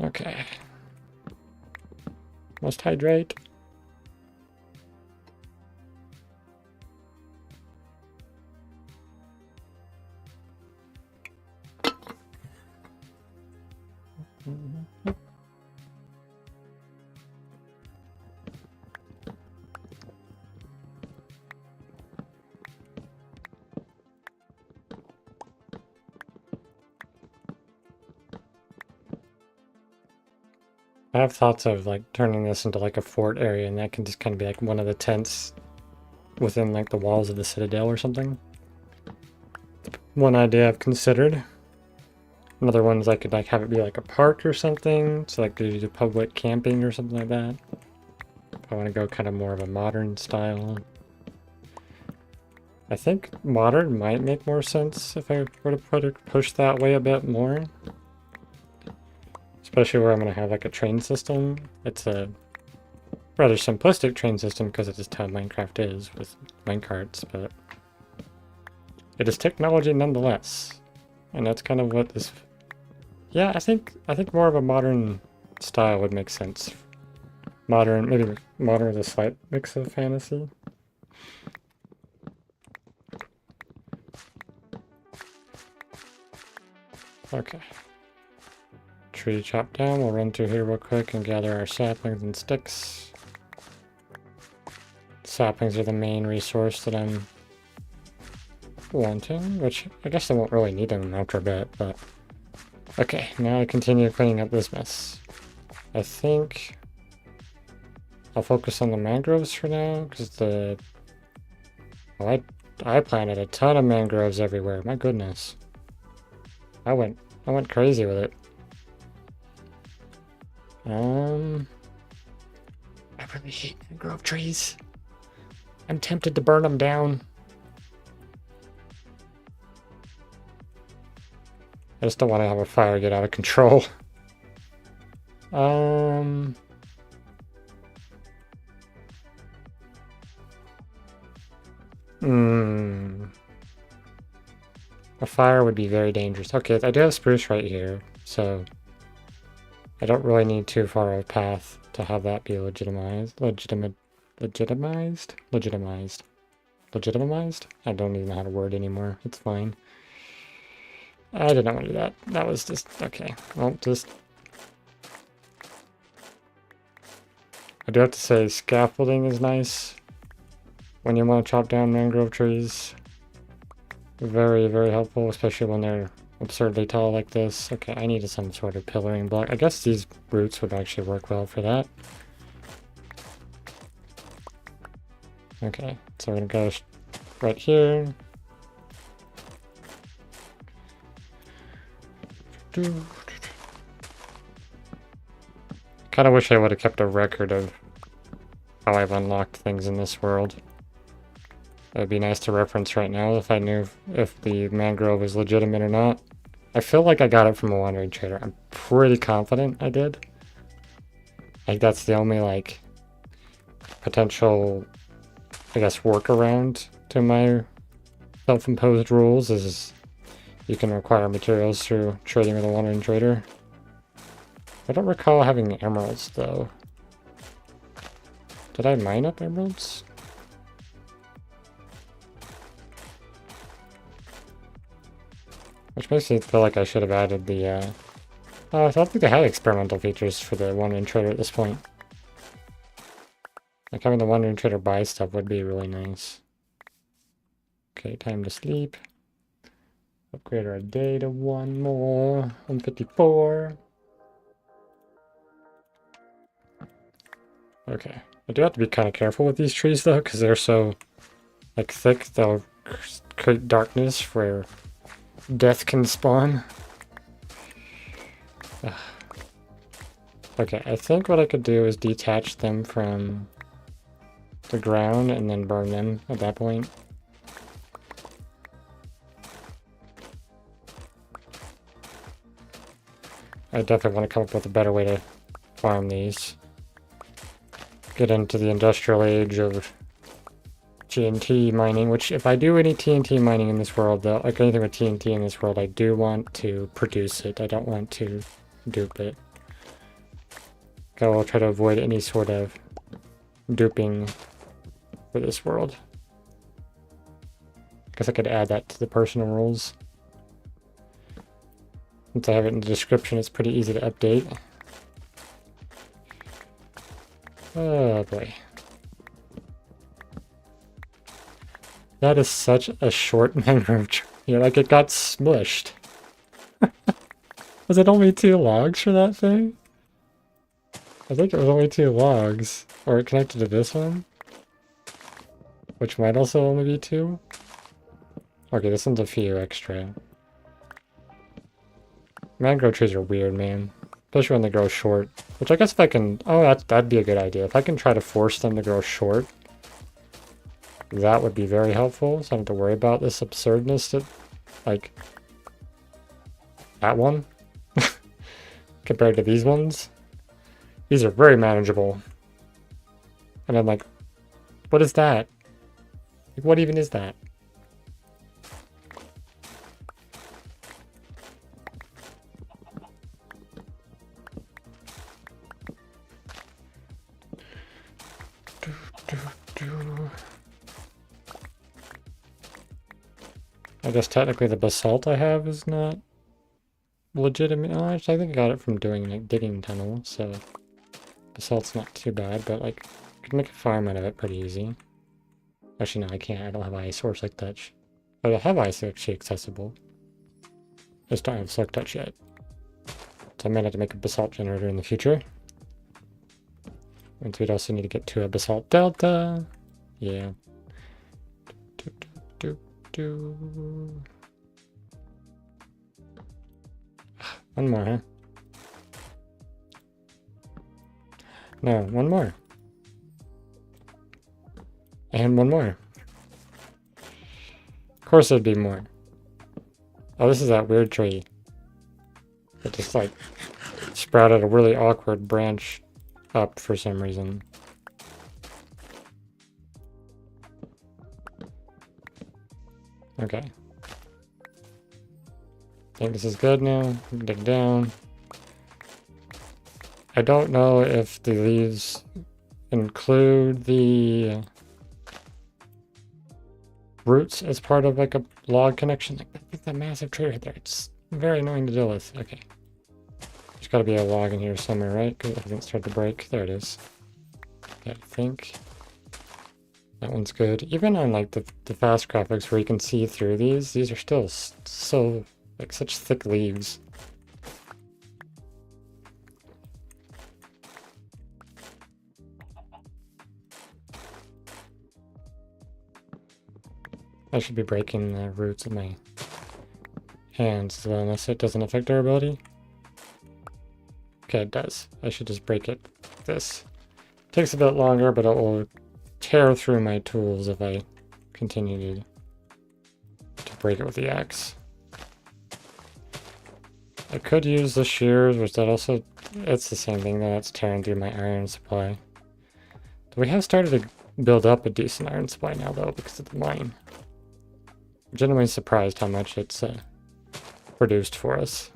Speaker 1: Okay. Must hydrate. I have thoughts of like turning this into like a fort area, and that can just kind of be like one of the tents within like the walls of the citadel or something. One idea I've considered. Another one is I could like have it be like a park or something, so like you do public camping or something like that. I want to go kind of more of a modern style. I think modern might make more sense if I were to push that way a bit more. Especially where I'm going to have like a train system. It's a rather simplistic train system because it is how Minecraft is with minecarts, but it is technology nonetheless. And that's kind of what this... Yeah, I think more of a modern style would make sense. Modern, maybe modern with a slight mix of fantasy. Okay. Tree chopped down. We'll run through here real quick and gather our saplings and sticks. Saplings are the main resource that I'm wanting, which I guess I won't really need them after a bit, but... Okay, now I continue cleaning up this mess. I think I'll focus on the mangroves for now, because the... Well, I planted a ton of mangroves everywhere, my goodness. I went crazy with it. I really hate mangrove trees. I'm tempted to burn them down. I just don't want to have a fire get out of control. A fire would be very dangerous. Okay, I do have spruce right here, so I don't really need too far of a path to have that be legitimized. Legitimized? I don't even know how to word anymore. It's fine. I did not want to do that. That was just... Okay. Well, just... I do have to say scaffolding is nice when you want to chop down mangrove trees. Very, very helpful, especially when they're absurdly tall like this. Okay, I needed some sort of pillaring block. I guess these roots would actually work well for that. Okay, so we're gonna go right here. Kind of wish I would have kept a record of how I've unlocked things in this world. It would be nice to reference right now if I knew if the mangrove was legitimate or not. I feel like I got it from a wandering trader. I'm pretty confident I did. Like that's the only like potential, I guess, workaround to my self-imposed rules is you can acquire materials through trading with a wandering trader. I don't recall having emeralds though. Did I mine up emeralds? Which makes me feel like I should have added the, oh, I don't think they had experimental features for the wandering trader at this point. Like having the wandering trader buy stuff would be really nice. Okay, time to sleep. Upgrade our day to one more. 154. Okay. I do have to be kind of careful with these trees though, because they're so like thick, they'll create darkness where death can spawn. Ugh. Okay, I think what I could do is detach them from the ground and then burn them at that point. I definitely want to come up with a better way to farm these. Get into the industrial age of TNT mining, which if I do any TNT mining in this world, though, like anything with TNT in this world, I do want to produce it. I don't want to dupe it. I will try to avoid any sort of duping for this world. Guess I could add that to the personal rules. Since I have it in the description, it's pretty easy to update. Oh boy. That is such a short mangrove tree. Yeah, like it got smushed. Was it only 2 logs for that thing? I think it was only 2 logs. Or it connected to this one. Which might also only be 2. Okay, this one's a few extra. Mangrove trees are weird, man. Especially when they grow short. Which I guess if I can... Oh, that'd be a good idea. If I can try to force them to grow short, that would be very helpful. So I don't have to worry about this absurdness that... Like... That one? Compared to these ones. These are very manageable. And I'm like... What is that? Like, what even is that? I guess technically the basalt I have is not legitimate. Oh, actually, I think I got it from doing like digging tunnels, so basalt's not too bad, but like I could make a farm out of it pretty easy. Actually, no, I can't. I don't have ice or select touch. But I have ice actually accessible. Just don't have select touch yet. So I might have to make a basalt generator in the future. And we'd also need to get to a basalt delta. Yeah. One more, huh? No, one more. And one more. Of course there'd be more. Oh, this is that weird tree. It just like sprouted a really awkward branch up for some reason. Okay. I think this is good now. Dig down. I don't know if the leaves include the roots as part of like a log connection. Like that massive tree right there. It's very annoying to deal with. Okay. There's got to be a log in here somewhere, right? Because it hasn't started to break. There it is. Okay, I think that one's good. Even on like the fast graphics where you can see through these are still so like such thick leaves. I should be breaking the roots of my hands as well, unless it doesn't affect durability. Okay, it does. I should just break it like this. Takes a bit longer, but it will tear through my tools if I continue to break it with the axe. I could use the shears, which that also, it's the same thing though, that's tearing through my iron supply. We have started to build up a decent iron supply now though, because of the mine. I'm genuinely surprised how much it's produced for us.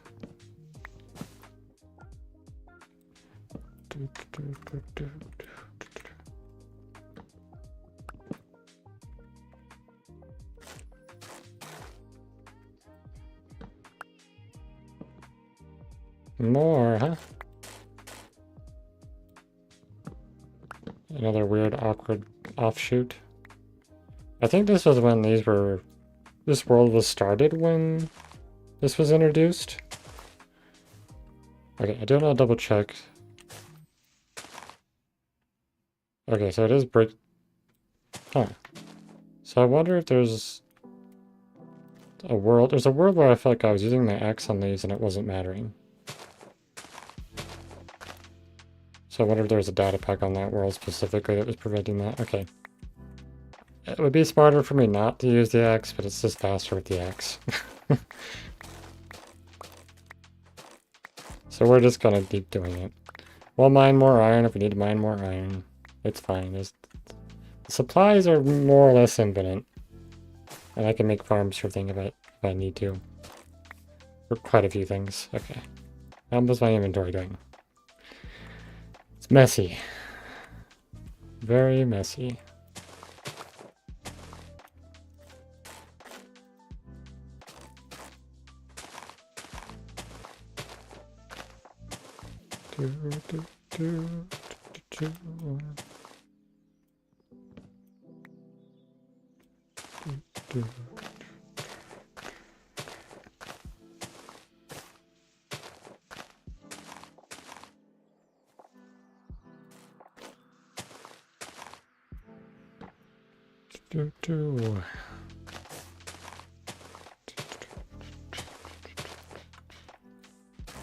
Speaker 1: More, huh? Another weird, awkward offshoot. I think this was when this world was started when this was introduced. Okay, I do want to double check. Okay, so it is brick. Huh. So I wonder if there's a world. There's a world where I felt like I was using my axe on these and it wasn't mattering. So I wonder if there's a data pack on that world specifically that was preventing that. Okay. It would be smarter for me not to use the axe, but it's just faster with the axe. So we're just gonna keep doing it. We'll mine more iron if we need to mine more iron. It's fine. The supplies are more or less infinite. And I can make farms for things if I need to. For quite a few things. Okay. How was my inventory doing? It's messy. Very messy.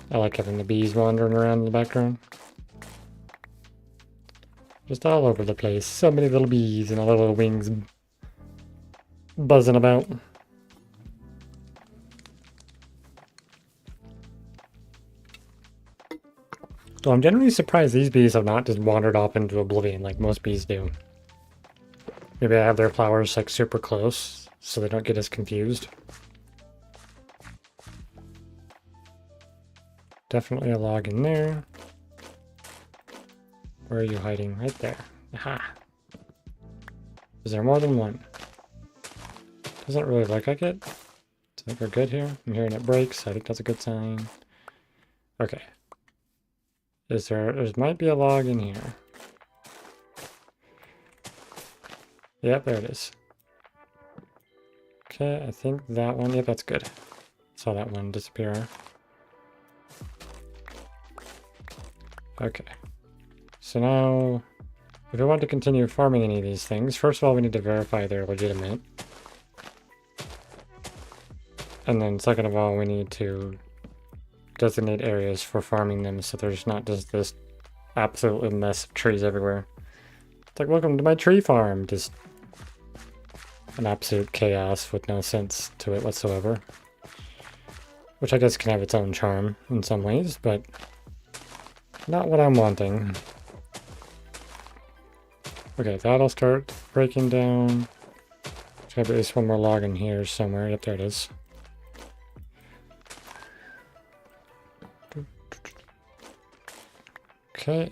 Speaker 1: I like having the bees wandering around in the background. Just all over the place. So many little bees and all their little wings buzzing about. So I'm generally surprised these bees have not just wandered off into oblivion like most bees do. Maybe I have their flowers like super close so they don't get as confused. Definitely a log in there. Where are you hiding? Right there. Aha! Is there more than one? Doesn't really look like it. I think we're good here. I'm hearing it breaks. I think that's a good sign. Okay. There might be a log in here. Yep, there it is. Okay, I think that one, yep, that's good. Saw that one disappear. Okay. So now, if we want to continue farming any of these things, first of all, we need to verify they're legitimate. And then second of all, we need to designate areas for farming them so there's not just this absolute mess of trees everywhere. It's like, welcome to my tree farm. Just an absolute chaos with no sense to it whatsoever. Which I guess can have its own charm in some ways, but not what I'm wanting. Okay, that'll start breaking down. There's gotta be at least one more log in here somewhere. Yep, there it is. Okay.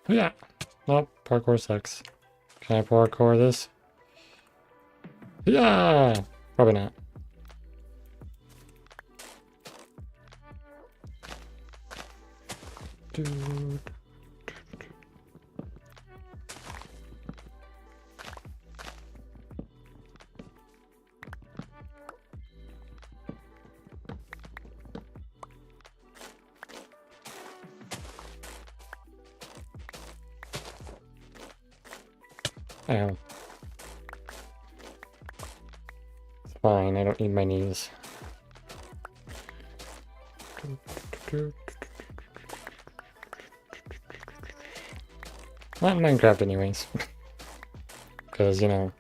Speaker 1: Oh yeah. Nope, parkour sucks. Can I parkour this? Yeah! Probably not. Dude. Ow. It's fine, I don't need my knees. Not in Minecraft anyways. Because, you know,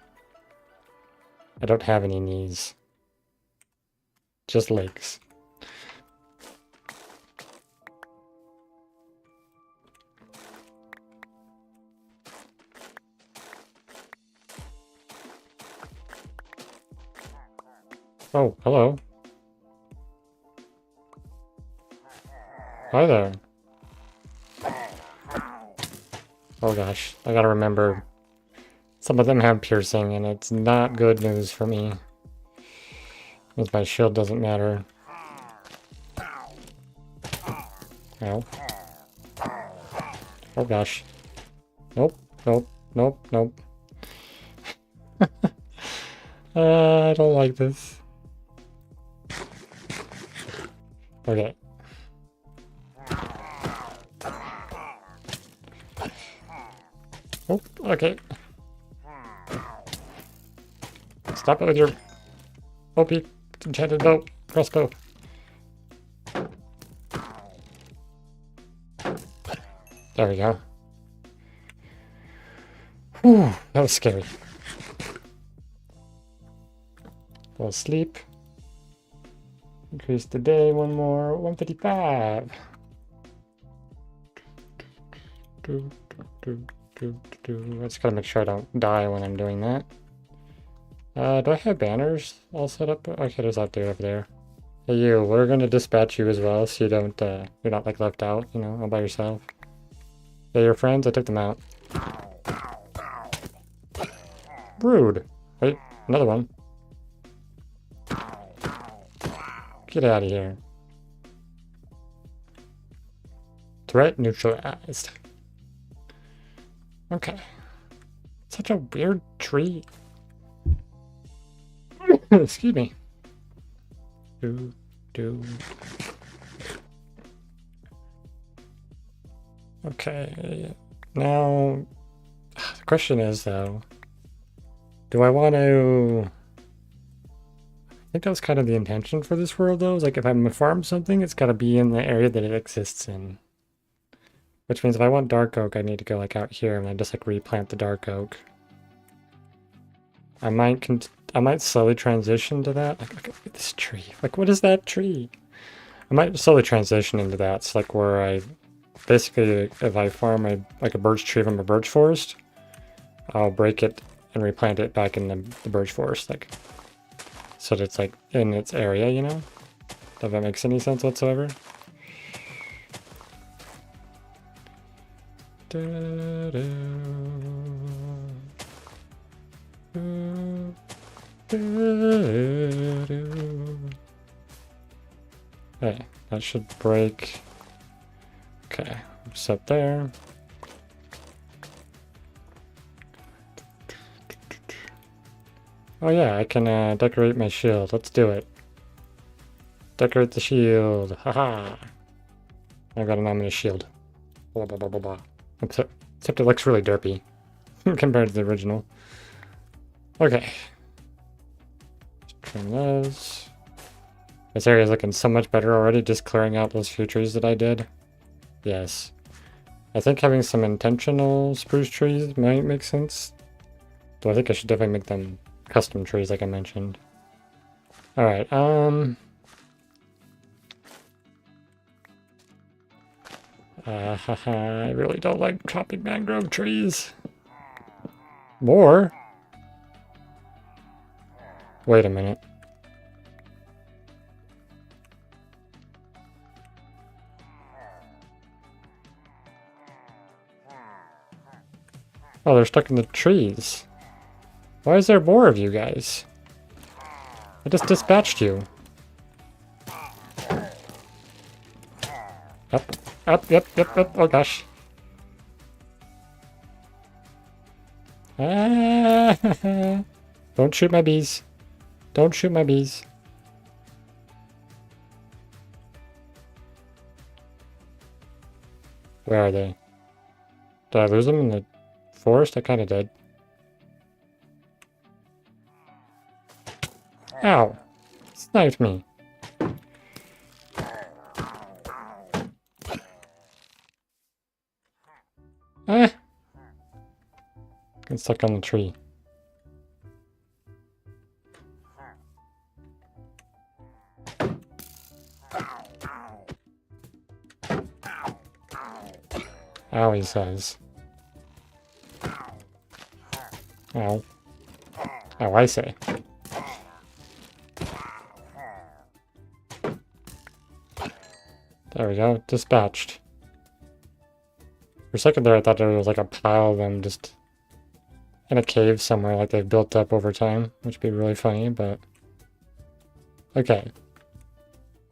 Speaker 1: I don't have any knees. Just legs. Oh, hello. Hi there. Oh gosh, I gotta remember. Some of them have piercing, and it's not good news for me. Because my shield doesn't matter. Ow. Oh gosh. Nope, nope, nope, nope. I don't like this. Okay. Oh, okay. Stop it with your OP enchanted bow. Crossbow. There we go. Whew, that was scary. Fall asleep. Increase the day one more. 155. I just gotta make sure I don't die when I'm doing that. Do I have banners all set up? Okay, there's that dude over there. Hey you, we're gonna dispatch you as well so you don't, you're not like left out, you know, all by yourself. Yeah, your friends, I took them out. Rude. Wait, another one. Get out of here. Threat neutralized. Okay. Such a weird tree. Excuse me. Okay. Now, the question is though, do I want to... I think that was kind of the intention for this world though, is like if I'm gonna farm something, it's gotta be in the area that it exists in. Which means if I want dark oak, I need to go like out here and I just like replant the dark oak. I might slowly transition to that. Like, look at this tree. Like, what is that tree? I might slowly transition into that. It's like where I basically, if I farm like a birch tree from a birch forest, I'll break it and replant it back in the birch forest, like so that it's like in its area, you know? If that makes any sense whatsoever. Okay, that should break. Okay, set there. Oh yeah, I can decorate my shield. Let's do it. Decorate the shield. Haha. I got an ominous shield. Blah blah blah blah blah. Except it looks really derpy compared to the original. Okay. Let's trim those. This area is looking so much better already, just clearing out those few trees that I did. Yes. I think having some intentional spruce trees might make sense. Though I think I should definitely make them custom trees like I mentioned. Alright, I really don't like chopping mangrove trees. More? Wait a minute. Oh, they're stuck in the trees. Why is there more of you guys? I just dispatched you. Yep. Oh gosh. Ah, don't shoot my bees. Don't shoot my bees. Where are they? Did I lose them in the forest? I kind of did. Ow! Sniped me. Ah! Get stuck on the tree. Ow, he says. Ow. Ow, I say. There we go, dispatched. For a second there I thought there was like a pile of them just in a cave somewhere, like they've built up over time, which would be really funny, but... Okay.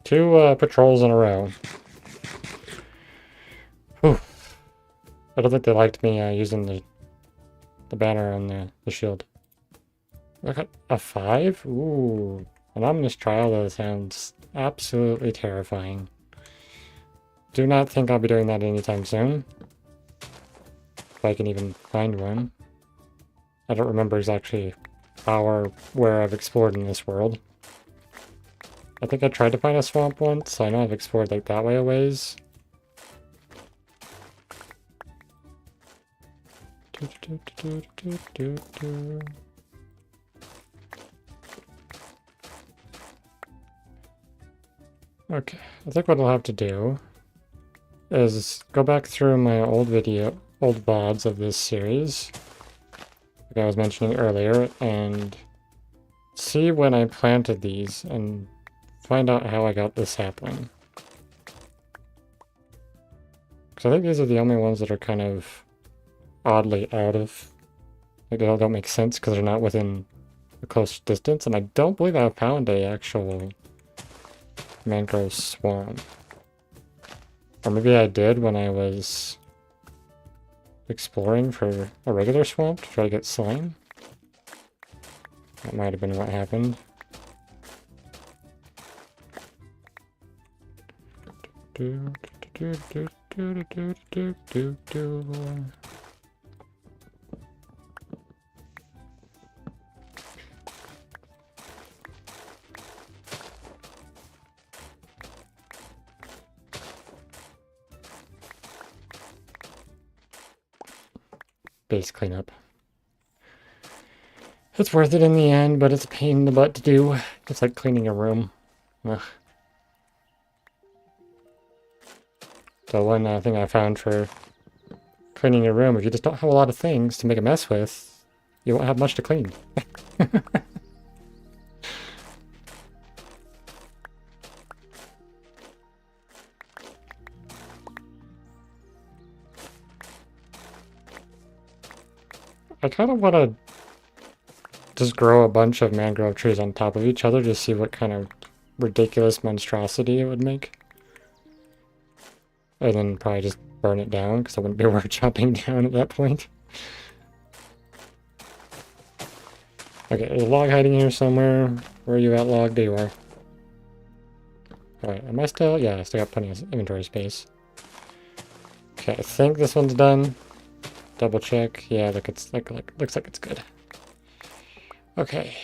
Speaker 1: 2 patrols in a row. Whew. I don't think they liked me using the banner on the shield. Look at a 5? Ooh. An ominous trial though sounds absolutely terrifying. Do not think I'll be doing that anytime soon. If I can even find one. I don't remember exactly are where I've explored in this world. I think I tried to find a swamp once, so I know I've explored like that way a ways. Okay, I think what I'll have to do is go back through my old VODs of this series, like I was mentioning earlier, and see when I planted these and find out how I got the sapling. Because I think these are the only ones that are kind of oddly out of, like, they don't make sense because they're not within a close distance, and I don't believe I found a actual mangrove swamp. Or maybe I did when I was exploring for a regular swamp to try to get slime. That might have been what happened. Base cleanup. It's worth it in the end, but it's a pain in the butt to do. It's like cleaning a room. Ugh. So one thing I found for cleaning a room, if you just don't have a lot of things to make a mess with, you won't have much to clean. I kind of want to just grow a bunch of mangrove trees on top of each other to see what kind of ridiculous monstrosity it would make. And then probably just burn it down, because I wouldn't be worth chopping down at that point. Okay, there's a log hiding here somewhere. Where are you at, log? There you are. Alright, am I still? Yeah, I still got plenty of inventory space. Okay, I think this one's done. Double check. Yeah, look, it's looks like it's good. Okay.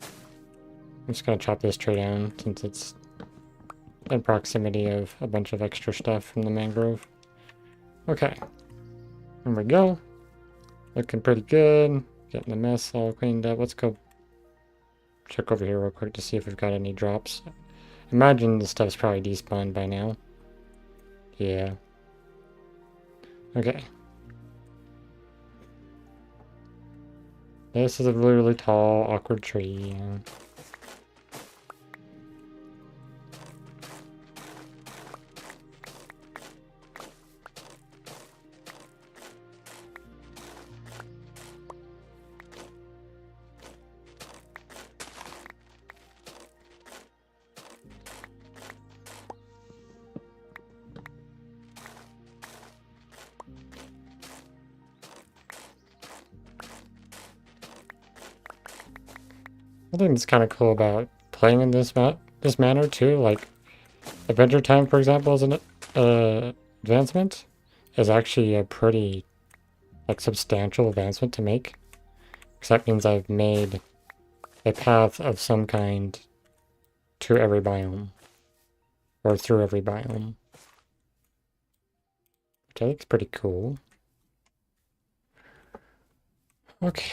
Speaker 1: I'm just gonna chop this tree down since it's in proximity of a bunch of extra stuff from the mangrove. Okay. There we go. Looking pretty good. Getting the mess all cleaned up. Let's go check over here real quick to see if we've got any drops. Imagine the stuff's probably despawned by now. Yeah. Okay. This is a really, really tall, awkward tree. I think it's kind of cool about playing in this manner too. Like Adventure Time, for example, as an advancement, is actually a pretty substantial advancement to make. Because that means I've made a path of some kind to every biome, or through every biome, which I think is pretty cool. Okay.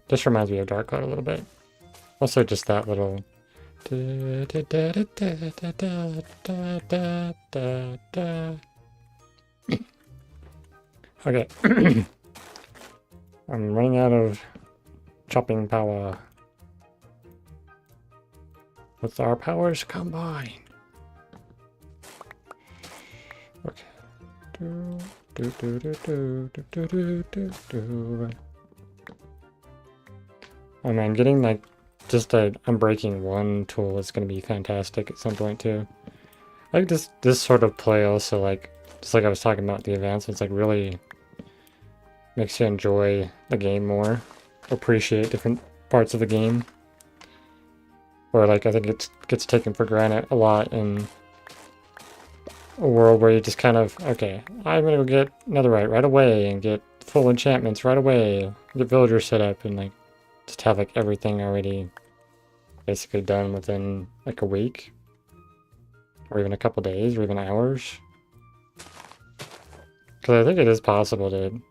Speaker 1: This reminds me of Dark Cloud a little bit. Also just that little... Okay. I'm running out of chopping power. With our powers combined. Okay. Oh man, getting just a unbreaking one tool is going to be fantastic at some point too. I like this sort of play also, just like I was talking about the advancements, really makes you enjoy the game more, appreciate different parts of the game. Or I think it gets taken for granted a lot in a world where you just kind of, okay, I'm gonna go get netherite right away and get full enchantments right away, get villagers set up, and like just have like everything already basically done within like a week, or even a couple days, or even hours. Because I think it is possible to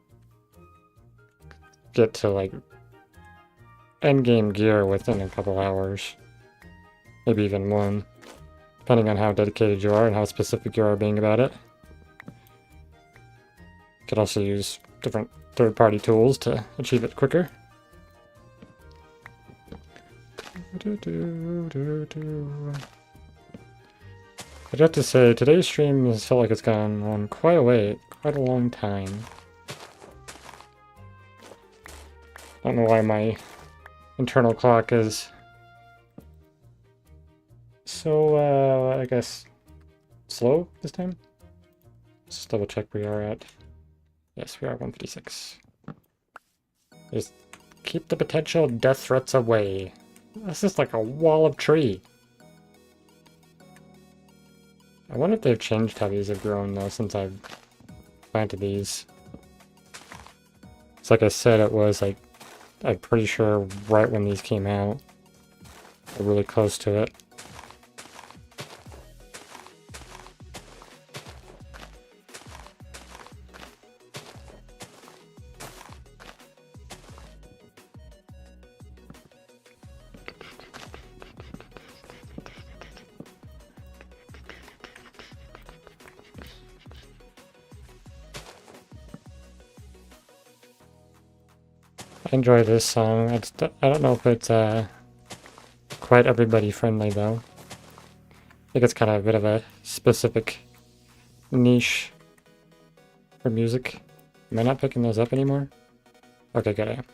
Speaker 1: get to like endgame gear within a couple hours, maybe even one, depending on how dedicated you are and how specific you are being about it. You could also use different third-party tools to achieve it quicker. I'd have to say, today's stream has felt like it's gone on quite a long time. I don't know why my internal clock is so, I guess, slow this time. Let's just double check we are at. Yes, we are 156. Just keep the potential death threats away. That's just like a wall of tree. I wonder if they've changed how these have grown though since I've planted these. It's like I said, it was like, I'm pretty sure right when these came out. Or really close to it. I enjoy this song. I don't know if it's quite everybody friendly though. I think it's kind of a bit of a specific niche for music. Am I not picking those up anymore? Okay, good.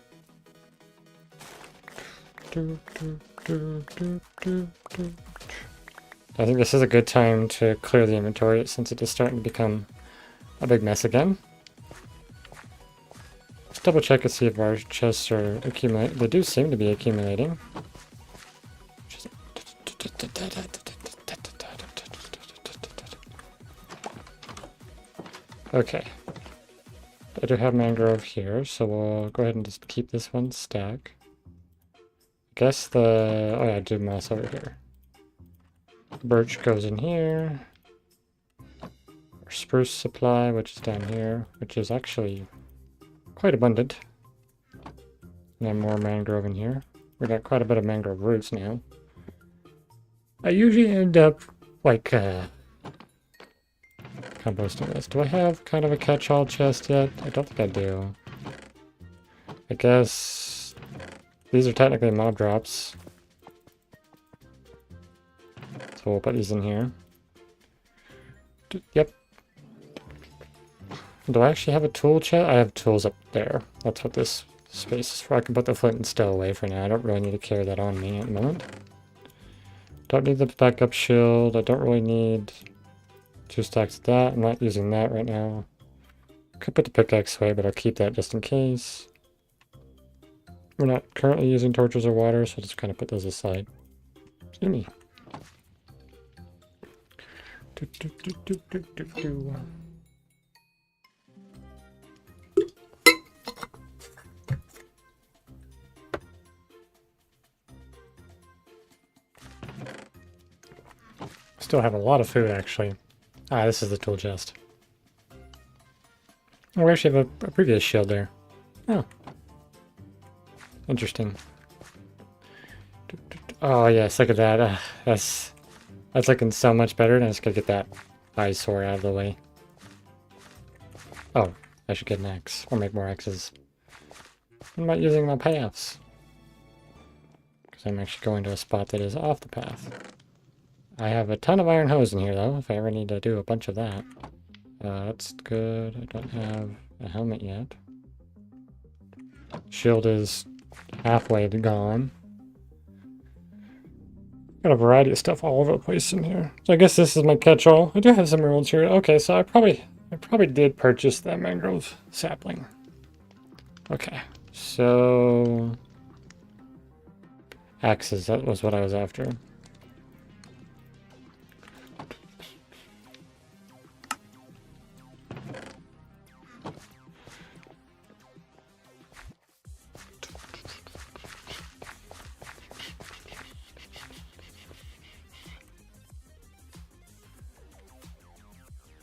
Speaker 1: I think this is a good time to clear the inventory since it is starting to become a big mess again. Let's double check and see if our chests are accumulating. They do seem to be accumulating. Okay. I do have mangrove here, so we'll go ahead and just keep this one stack. I guess oh yeah, I do moss over here. Birch goes in here. Our spruce supply, which is down here, which is actually quite abundant. And then more mangrove in here. We got quite a bit of mangrove roots now. I usually end up like composting this. Do I have kind of a catch-all chest yet? I don't think I do. I guess these are technically mob drops. So we'll put these in here. Yep. Do I actually have a tool chest? I have tools up there. That's what this space is for. I can put the flint and steel away for now. I don't really need to carry that on me at the moment. Don't need the backup shield. I don't really need 2 stacks of that. I'm not using that right now. Could put the pickaxe away, but I'll keep that just in case. We're not currently using torches or water, so I'll just kind of put those aside. Excuse me. Still have a lot of food, actually. Ah, this is the tool chest. Oh, we actually have a previous shield there. Oh. Interesting. Oh, yes, look at that. That's looking so much better, and I just gotta get that eyesore out of the way. Oh, I should get an axe, or make more axes. I'm not using my paths. Because I'm actually going to a spot that is off the path. I have a ton of iron hose in here, though, if I ever need to do a bunch of that. That's good. I don't have a helmet yet. Shield is halfway gone. Got a variety of stuff all over the place in here. So I guess this is my catch-all. I do have some emeralds here. Okay, so I probably did purchase that mangrove sapling. Okay, so axes, that was what I was after.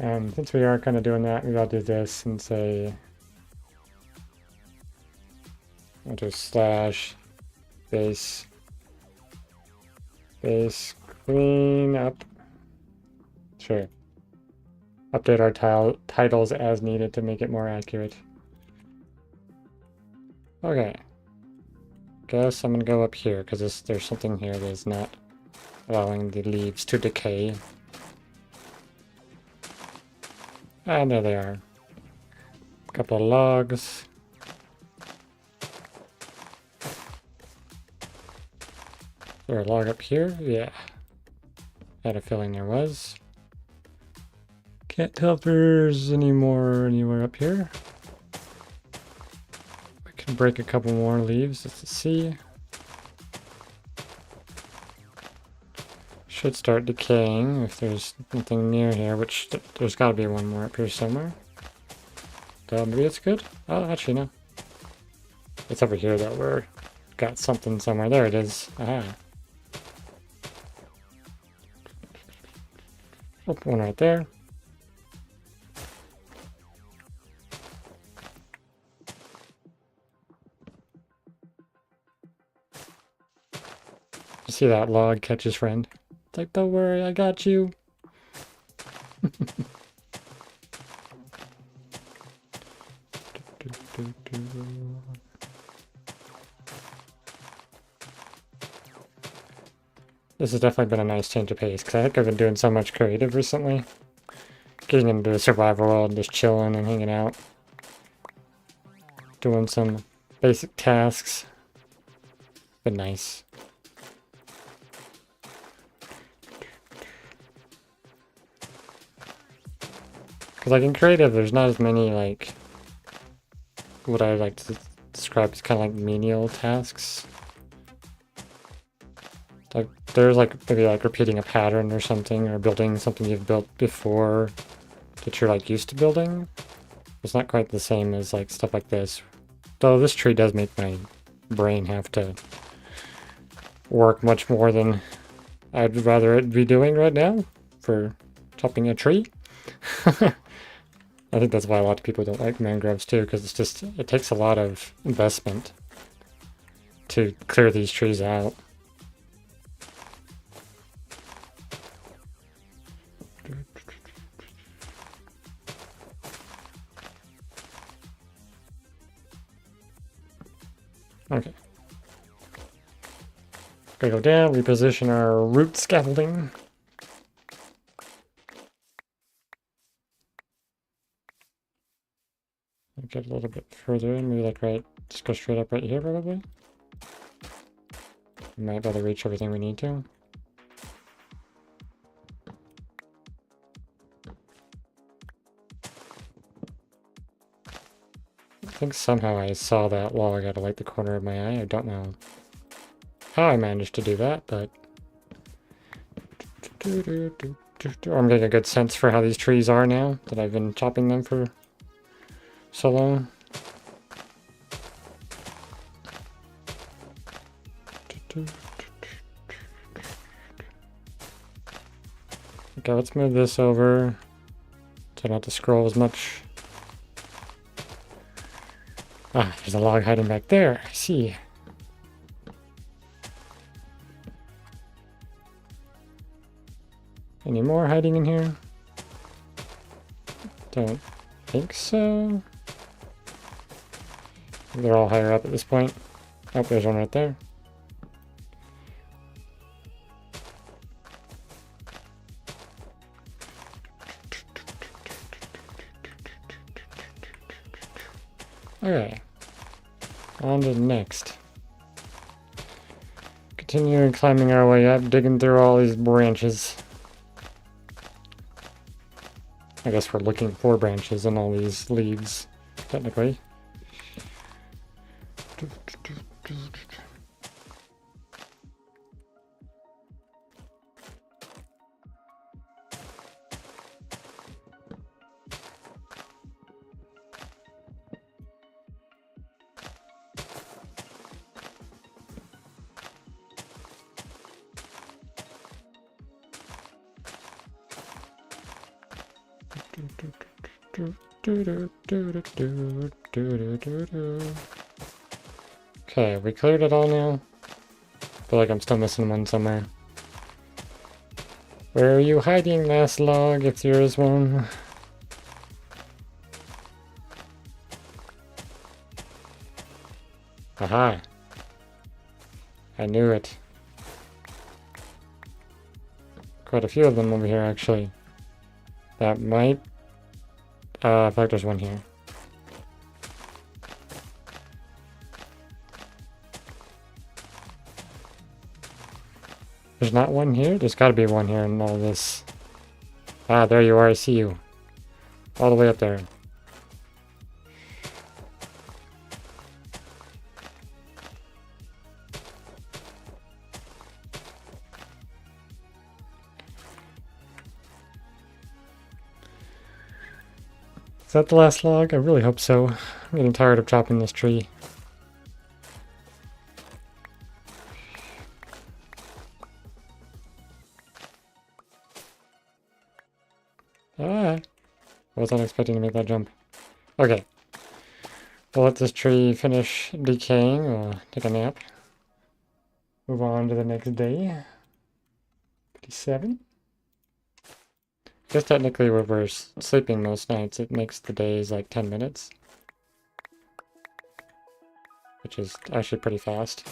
Speaker 1: Since we are kind of doing that, maybe I'll do this and say, I'll do slash base clean up. Sure. Update our titles as needed to make it more accurate. Okay. Guess I'm gonna go up here because there's something here that is not allowing the leaves to decay. And there they are. A couple of logs. Is there a log up here? Yeah. Had a feeling there was. Can't tell if there's anywhere up here. We can break a couple more leaves just to see. Should start decaying if there's nothing near here, which there's got to be one more up here somewhere. So maybe it's good. Oh, actually no. It's over here though. We're got something somewhere. There it is. Aha. Oh, one right there. You see that log catch his friend? It's like, don't worry, I got you. This has definitely been a nice change of pace, because I think I've been doing so much creative recently. Getting into the survival world, just chilling and hanging out. Doing some basic tasks. Been nice. Because like in creative, there's not as many like what I like to describe as kind of like menial tasks. Like there's like maybe like repeating a pattern or something, or building something you've built before that you're like used to building. It's not quite the same as like stuff like this. Though this tree does make my brain have to work much more than I'd rather it be doing right now for chopping a tree. I think that's why a lot of people don't like mangroves too, because it takes a lot of investment to clear these trees out. Okay. Gotta go down, reposition our root scaffolding. Get a little bit further in, maybe like just go straight up right here probably. We might be able to reach everything we need to. I think somehow I saw that log out of like the corner of my eye. I don't know how I managed to do that, but I'm getting a good sense for how these trees are now that I've been chopping them for so long. Okay, let's move this over so I don't have to scroll as much. Ah, there's a log hiding back there. I see. Any more hiding in here? Don't think so. They're all higher up at this point. Oh, there's one right there. Okay. On to the next. Continuing climbing our way up, digging through all these branches. I guess we're looking for branches in all these leaves, technically. Okay, we cleared it all now. Feel like I'm still missing one somewhere. Where are you hiding, last log, if there is one? Aha! I knew it. Quite a few of them over here, actually. That might... in fact, there's one here. There's not one here? There's gotta be one here in all this. Ah, there you are, I see you. All the way up there. Is that the last log? I really hope so. I'm getting tired of chopping this tree. Ah! I was not expecting to make that jump. Okay. We'll let this tree finish decaying. We'll take a nap. Move on to the next day. 57. I guess technically when we're sleeping most nights, it makes the days like 10 minutes. Which is actually pretty fast.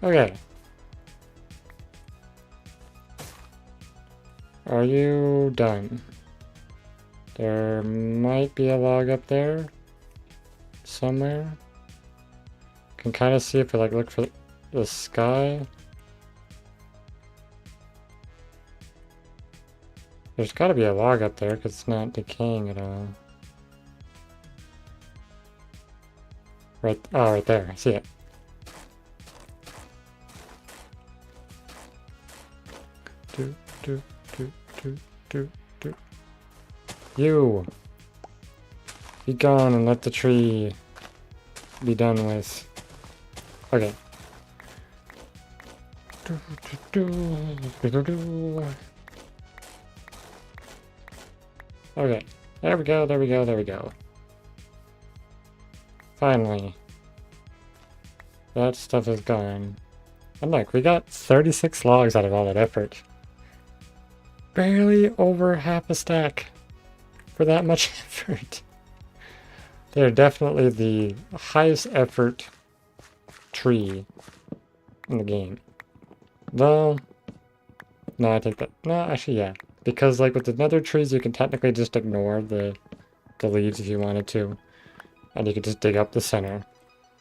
Speaker 1: Okay. Are you done? There might be a log up there. Somewhere. Can kind of see if I like look for the sky. There's got to be a log up there because it's not decaying at all. Right, oh, right there. I see it. Do. You! Be gone and let the tree be done with. Okay. Okay. There we go, there we go, there we go. Finally. That stuff is gone. And look, we got 36 logs out of all that effort. Barely over half a stack for that much effort. They're definitely the highest effort tree in the game. Well, no, I take that. No, actually, yeah. Because, like, with the nether trees, you can technically just ignore the leaves if you wanted to. And you can just dig up the center.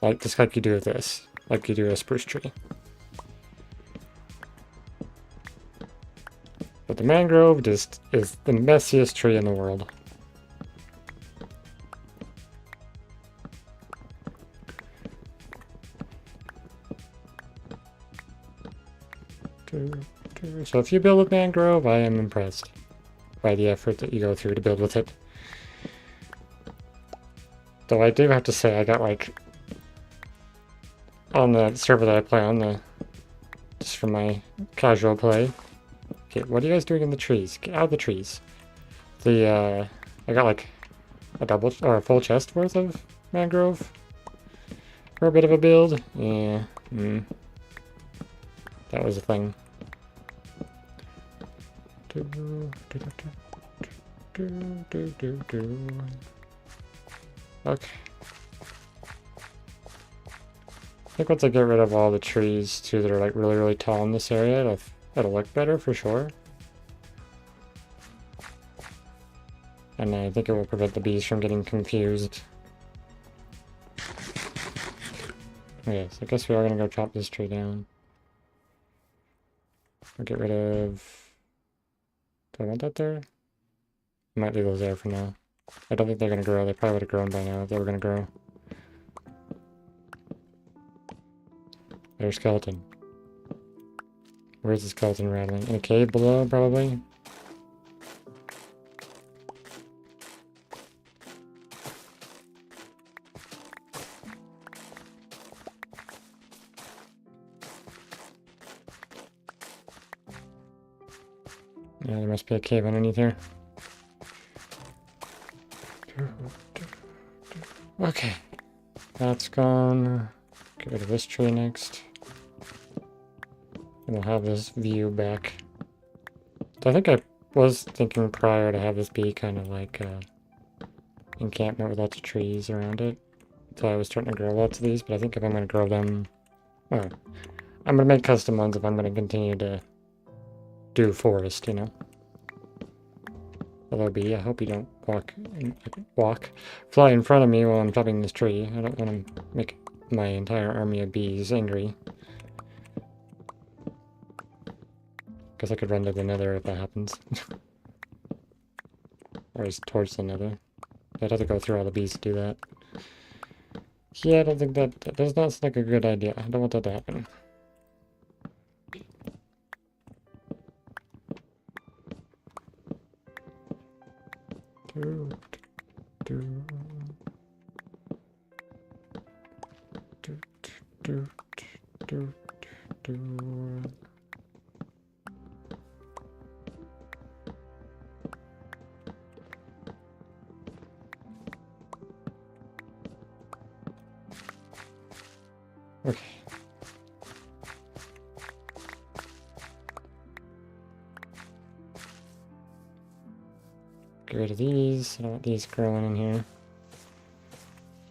Speaker 1: Like, just like you do with this. Like you do a spruce tree. But the mangrove just is the messiest tree in the world. So if you build with mangrove, I am impressed by the effort that you go through to build with it. Though I do have to say, I got like, on the server that I play on, just for my casual play. Okay, what are you guys doing in the trees? Get out of the trees. I got like a double or a full chest worth of mangrove for a bit of a build. Yeah, that was a thing. Okay. I think once I get rid of all the trees too that are like really, really tall in this area, it'll look better for sure. And I think it will prevent the bees from getting confused. Yes, I guess we are gonna go chop this tree down. We'll get rid of... Do I want that there? I might leave those there for now. I don't think they're gonna grow. They probably would have grown by now if they were gonna grow. There's skeleton. Where's the skeleton rattling? In a cave below, probably? Yeah, there must be a cave underneath here. Okay, that's gone. Get rid of this tree next. And we'll have this view back. So I think I was thinking prior to have this be kind of like encampment with lots of trees around it. So I was starting to grow lots of these, but I think if I'm going to grow them, well, I'm going to make custom ones if I'm going to continue to do forest, you know. Hello bee, I hope you don't fly in front of me while I'm chopping this tree. I don't want to make my entire army of bees angry. Guess I could run to the nether if that happens. Or just towards the nether. I'd have to go through all the bees to do that. Yeah, I don't think that does not sound like a good idea. I don't want that to happen. Okay. Get rid of these. I don't want these growing in here.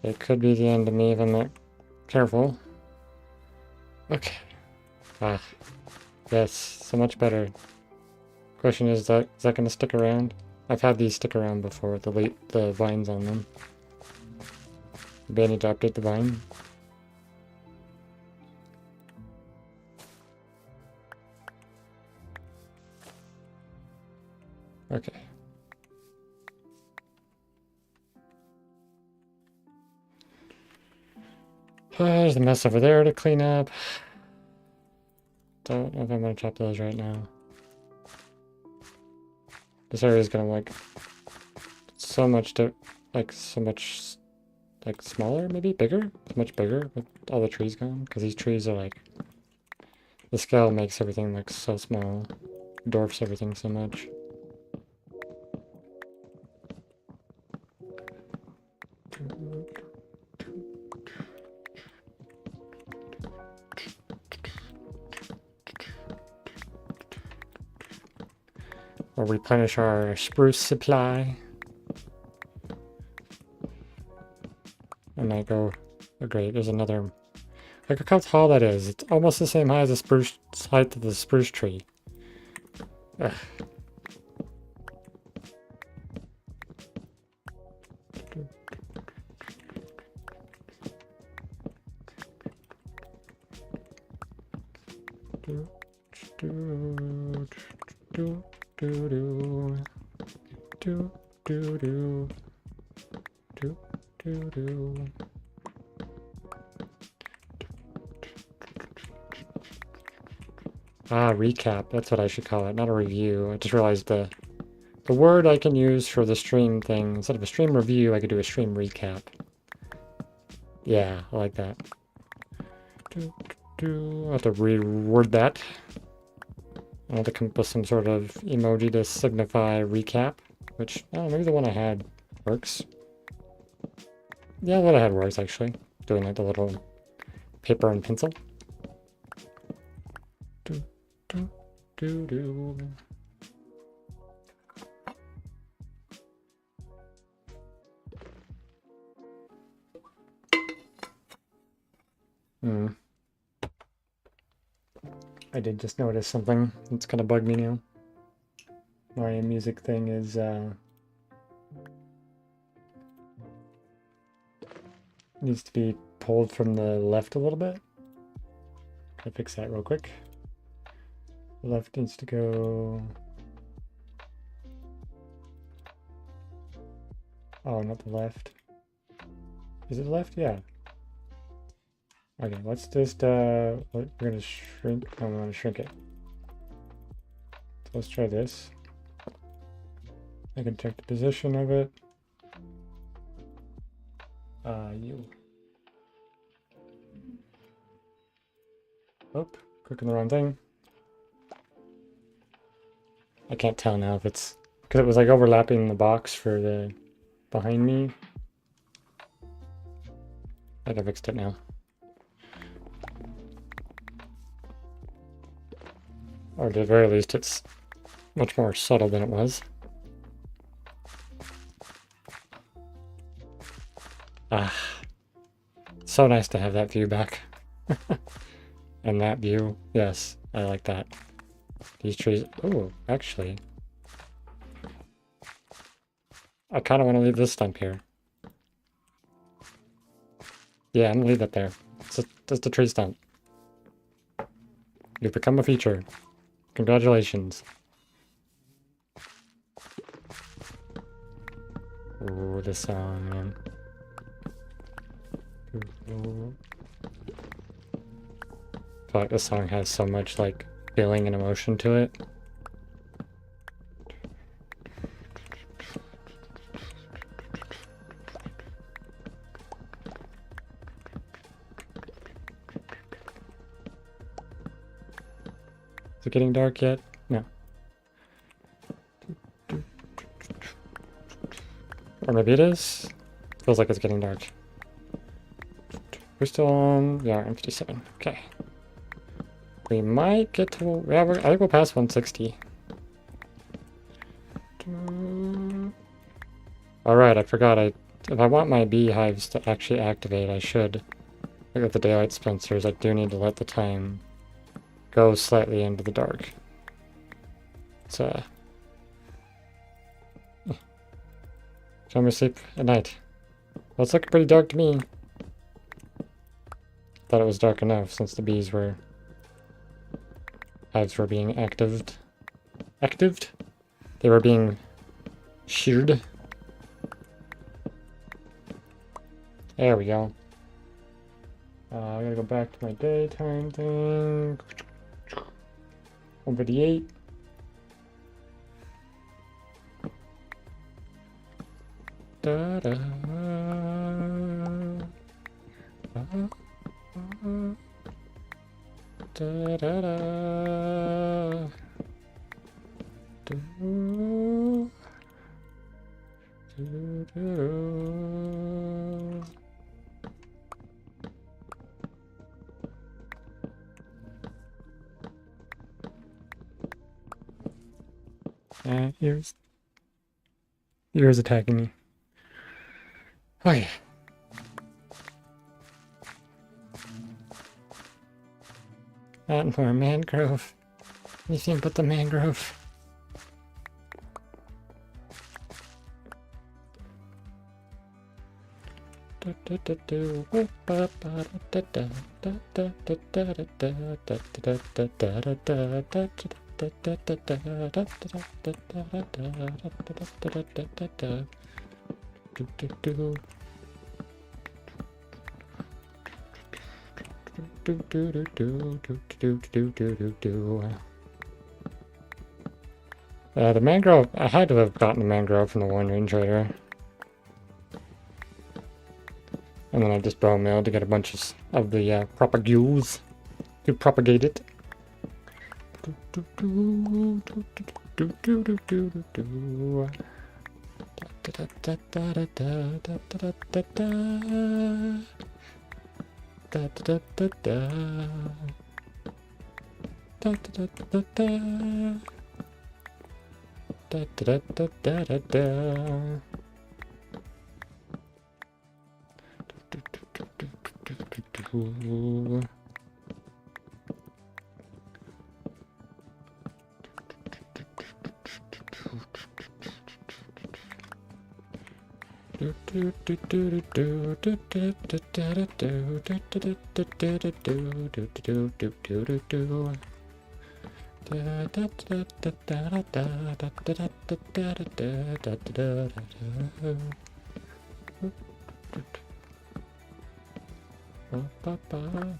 Speaker 1: It could be the end of me if I'm not careful. Okay. Ah. Yes, so much better. Question is that going to stick around? I've had these stick around before, the vines on them. Maybe I need to update the vine. Okay. There's a mess over there to clean up. Don't know if I'm going to chop those right now. This area is going to like so much smaller, maybe bigger. It's much bigger with all the trees gone, because these trees are like, the scale makes everything look so small, dwarfs everything so much. We'll replenish our spruce supply. And I go, oh great, there's another. Look how tall that is. It's almost the same height as the spruce height of the spruce tree. Ugh. Ah, recap. That's what I should call it, not a review. I just realized the word I can use for the stream thing, instead of a stream review, I could do a stream recap. Yeah, I like that. I have to reword that. I'll have to come up with some sort of emoji to signify recap, which, oh, maybe the one I had works. Yeah, what I had works, actually. Doing like the little paper and pencil. I did just notice something that's gonna bug me now. My music thing is needs to be pulled from the left a little bit. Gotta fix that real quick. The left needs to go. Oh, not the left. Is it left? Yeah. Okay, let's just we're gonna shrink. I'm gonna shrink it. So let's try this. I can check the position of it. Oh, clicking the wrong thing. I can't tell now if it's because it was like overlapping the box for the behind me. I think I fixed it now. Or at the very least, it's much more subtle than it was. Ah, so nice to have that view back. And that view, yes, I like that. These trees, oh, actually, I kind of want to leave this stump here. Yeah, I'm gonna leave that there. It's just a tree stump. You've become a feature. Congratulations. Ooh, this song, man. Ooh. I feel like this song has so much, like, feeling and emotion to it. Is it getting dark yet? No. Or maybe it is? Feels like it's getting dark. We're still on... Yeah, we're on 57. Okay. We might get to... Yeah, I think we'll pass 160. Alright, I forgot. If I want my beehives to actually activate, I should. Look at the daylight dispensers. I do need to let the time go slightly into the dark. It's Show me sleep at night. Well, it's looking pretty dark to me. Thought it was dark enough since the hives were being actived. They were being sheared. There we go. I gotta go back to my daytime thing. 158. Da da. Da da da. Do. Do do. Ears attacking me. Okay. Not for a mangrove. Anything but the mangrove. The mangrove, I had to have gotten the mangrove from the one range trader. And then I just bone milled to get a bunch of the propagules to propagate it.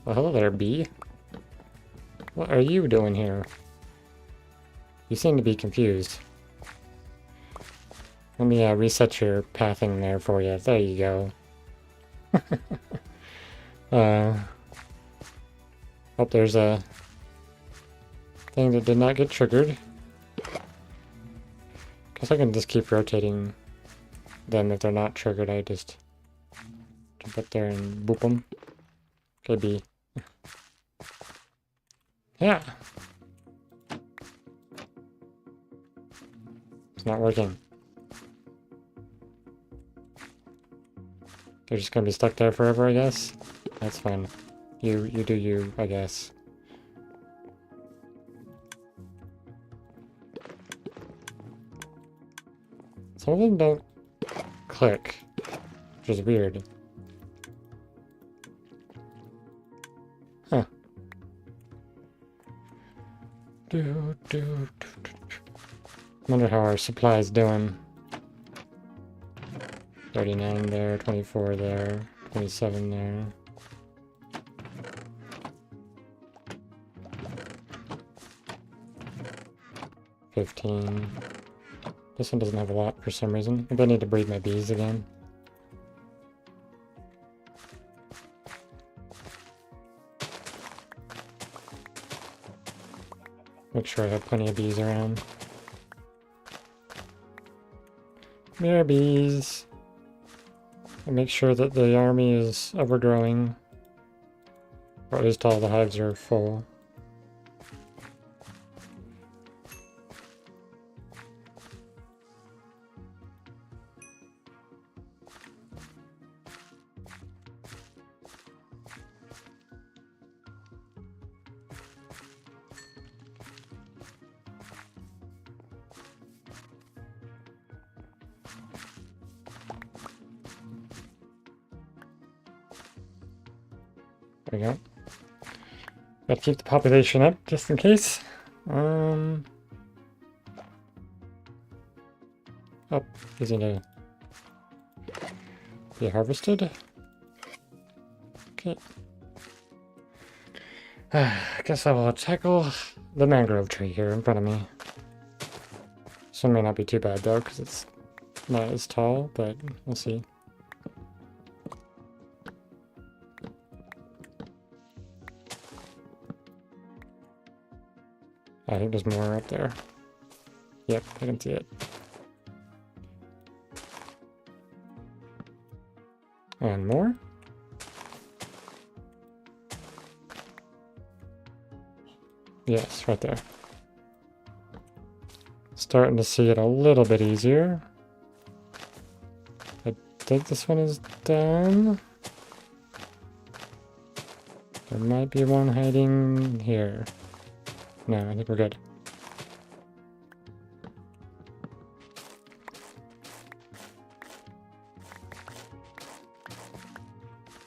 Speaker 1: Well, hello there, bee. What are you doing here? You seem to be confused. Let me reset your pathing there for you. There you go. Hope there's a thing that did not get triggered. Guess I can just keep rotating them if they're not triggered. I just jump up there and boop them. Okay, B. Yeah! It's not working. They're just gonna be stuck there forever, I guess? That's fine. You do you, I guess. Some of them don't click, which is weird. Huh. Wonder how our supply is doing. 39 there, 24 there, 27 there. $15. This one doesn't have a lot for some reason. Maybe I need to breed my bees again. Make sure I have plenty of bees around. More bees. And make sure that the army is overgrowing. Or at least all the hives are full. There we go. Gotta keep the population up just in case. Oh, these need to be harvested. Okay. I guess I will tackle the mangrove tree here in front of me. This one may not be too bad though, because it's not as tall, but we'll see. I think there's more up there. Yep, I can see it. And more? Yes, right there. Starting to see it a little bit easier. I think this one is done. There might be one hiding here. No, I think we're good.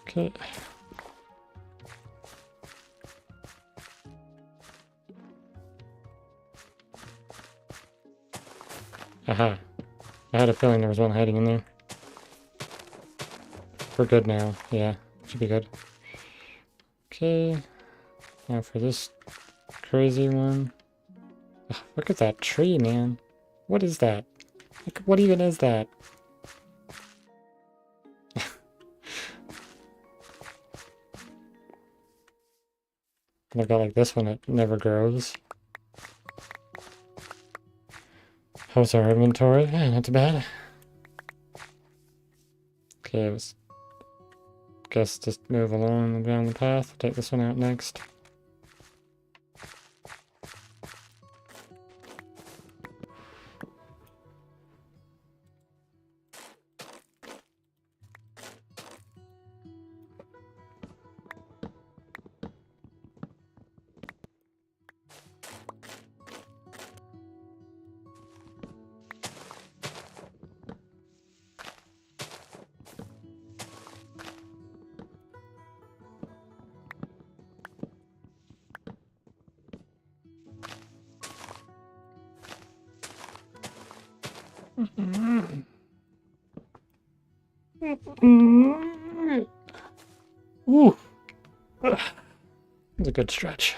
Speaker 1: Okay. Aha. I had a feeling there was one hiding in there. We're good now. Yeah, should be good. Okay. Now for this crazy one. Ugh, look at that tree, man. What is that? Like, what even is that? And I've got like this one that never grows. How's our inventory? Yeah, not too bad. Okay, let's guess just move along down the path. Take this one out next. Ooh. It's a good stretch.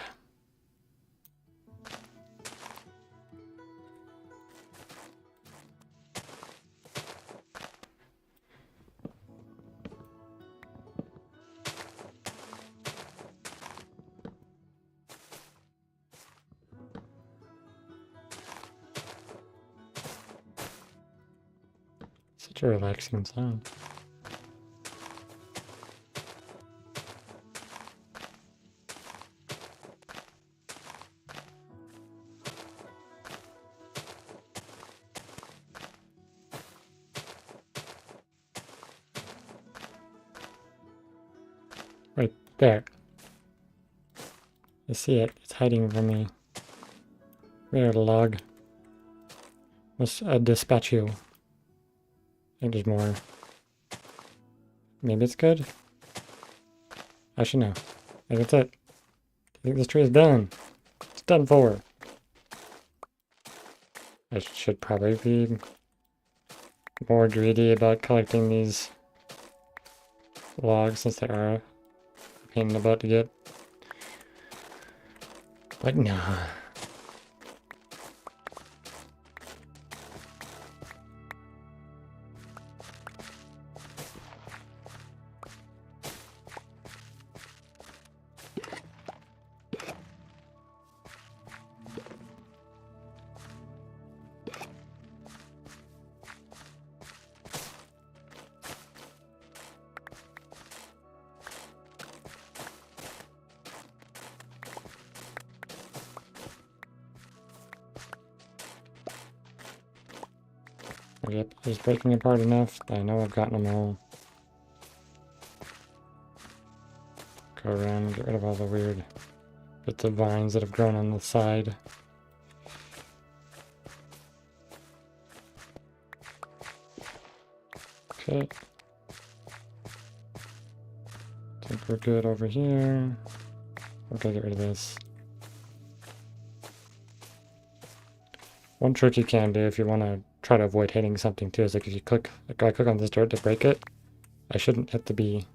Speaker 1: It's a relaxing sound. Right there. I see it. It's hiding from me. There, the log. Let's dispatch you. I think there's more. Maybe it's good? Actually, no. I think that's it. I think this tree is done. It's done for. I should probably be more greedy about collecting these logs since they are a pain in the butt to get. But nah. Yep, just breaking apart enough. I know I've gotten them all. Go around and get rid of all the weird bits of vines that have grown on the side. Okay. Think we're good over here. I'm gonna get rid of this. One trick you can do if you want to try to avoid hitting something too is like if you click, like I click on this dirt to break it, I shouldn't hit the B,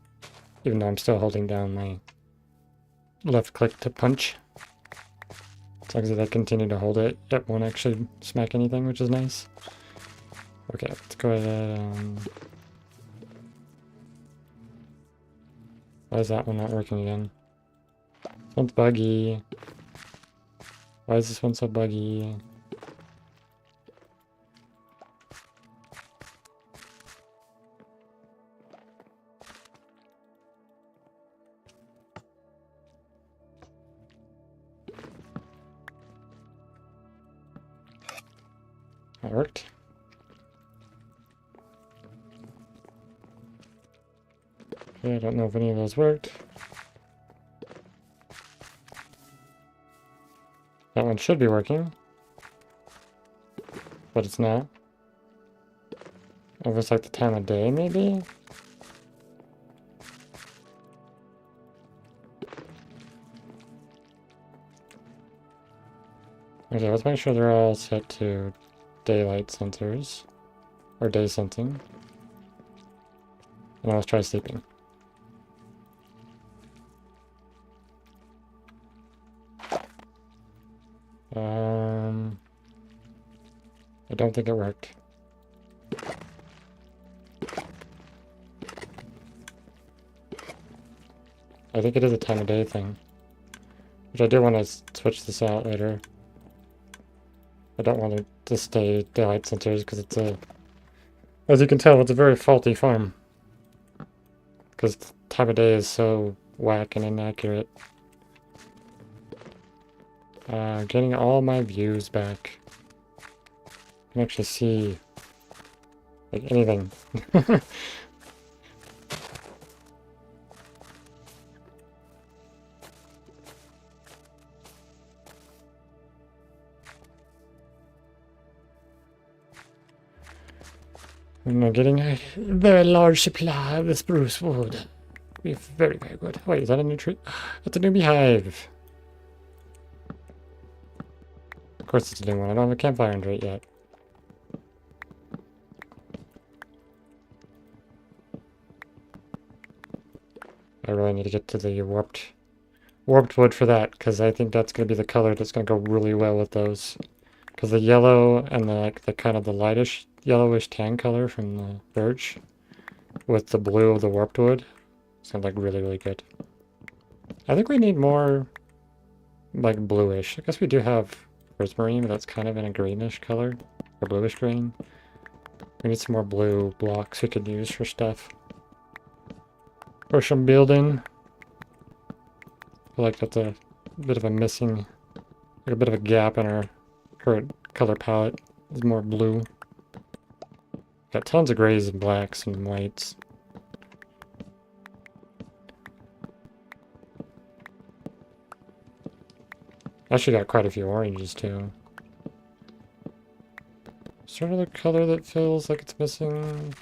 Speaker 1: even though I'm still holding down my left click to punch. As long as I continue to hold it, it won't actually smack anything, which is nice. Okay, let's go ahead. Why is that one not working again? This one's buggy. Why is this one so buggy? That worked. Okay, I don't know if any of those worked. That one should be working, but it's not. Or it's like the time of day, maybe? Okay, let's make sure they're all set to daylight sensors, or day sensing. And let's try sleeping. I don't think it worked. I think it is a time of day thing. Which I do want to switch this out later. I don't want it to stay daylight sensors because it's a... As you can tell, it's a very faulty farm. Because time of day is so whack and inaccurate. Getting all my views back. I can actually see like anything. I'm getting a very large supply of the spruce wood. Be very, very good. Wait, is that a new tree? That's a new beehive. Of course it's a new one. I don't have a campfire under it yet. I really need to get to the warped wood for that, because I think that's going to be the color that's going to go really well with those. Because the yellow and the kind of the lightish yellowish tan color from the birch with the blue of the warped wood sounds like really, really good. I think we need more like bluish. I guess we do have prismarine, but that's kind of in a greenish color, or bluish green. We need some more blue blocks we could use for stuff. Or some building. I feel like that's a bit of a missing, like a bit of a gap in our current color palette. There's more blue. Got tons of grays and blacks and whites. Actually got quite a few oranges too. Sort of the color that feels like it's missing.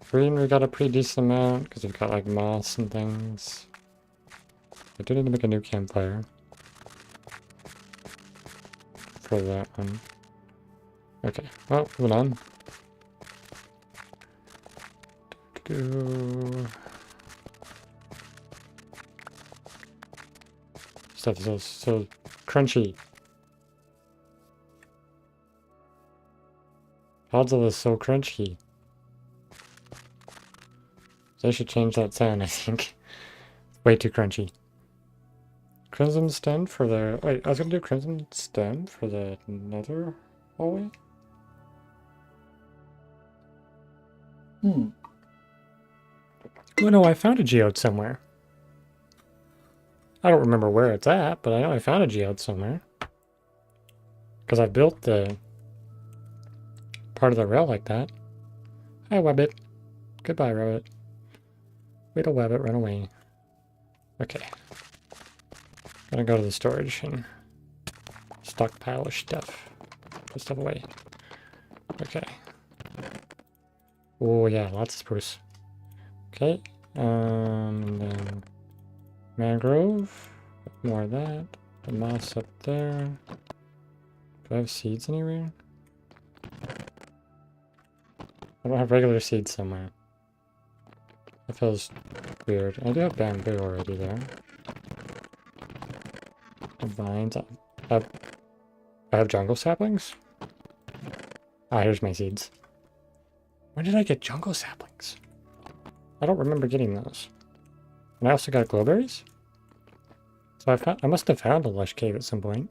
Speaker 1: Green we got a pretty decent amount because we've got like moss and things. I do need to make a new campfire for that one. Okay, well, moving on. Stuff is so crunchy. Podzol is so crunchy. So I should change that sound, I think. Way too crunchy. Crimson stem for the... Wait, I was gonna do crimson stem for the nether hallway? Oh no, I found a geode somewhere. I don't remember where it's at, but I know I found a geode somewhere. Because I built the part of the rail like that. Hi, Webbit. Goodbye, Rabbit. Wait till Webbit run away. Okay. Gonna go to the storage and stockpile stuff. Put stuff away. Okay. Oh yeah, lots of spruce. Okay. And then mangrove. More of that. The moss up there. Do I have seeds anywhere? I don't have regular seeds somewhere. That feels weird. I do have bamboo already there. And vines. I have jungle saplings? Ah, here's my seeds. When did I get jungle saplings? I don't remember getting those. And I also got glowberries? So I must have found a lush cave at some point.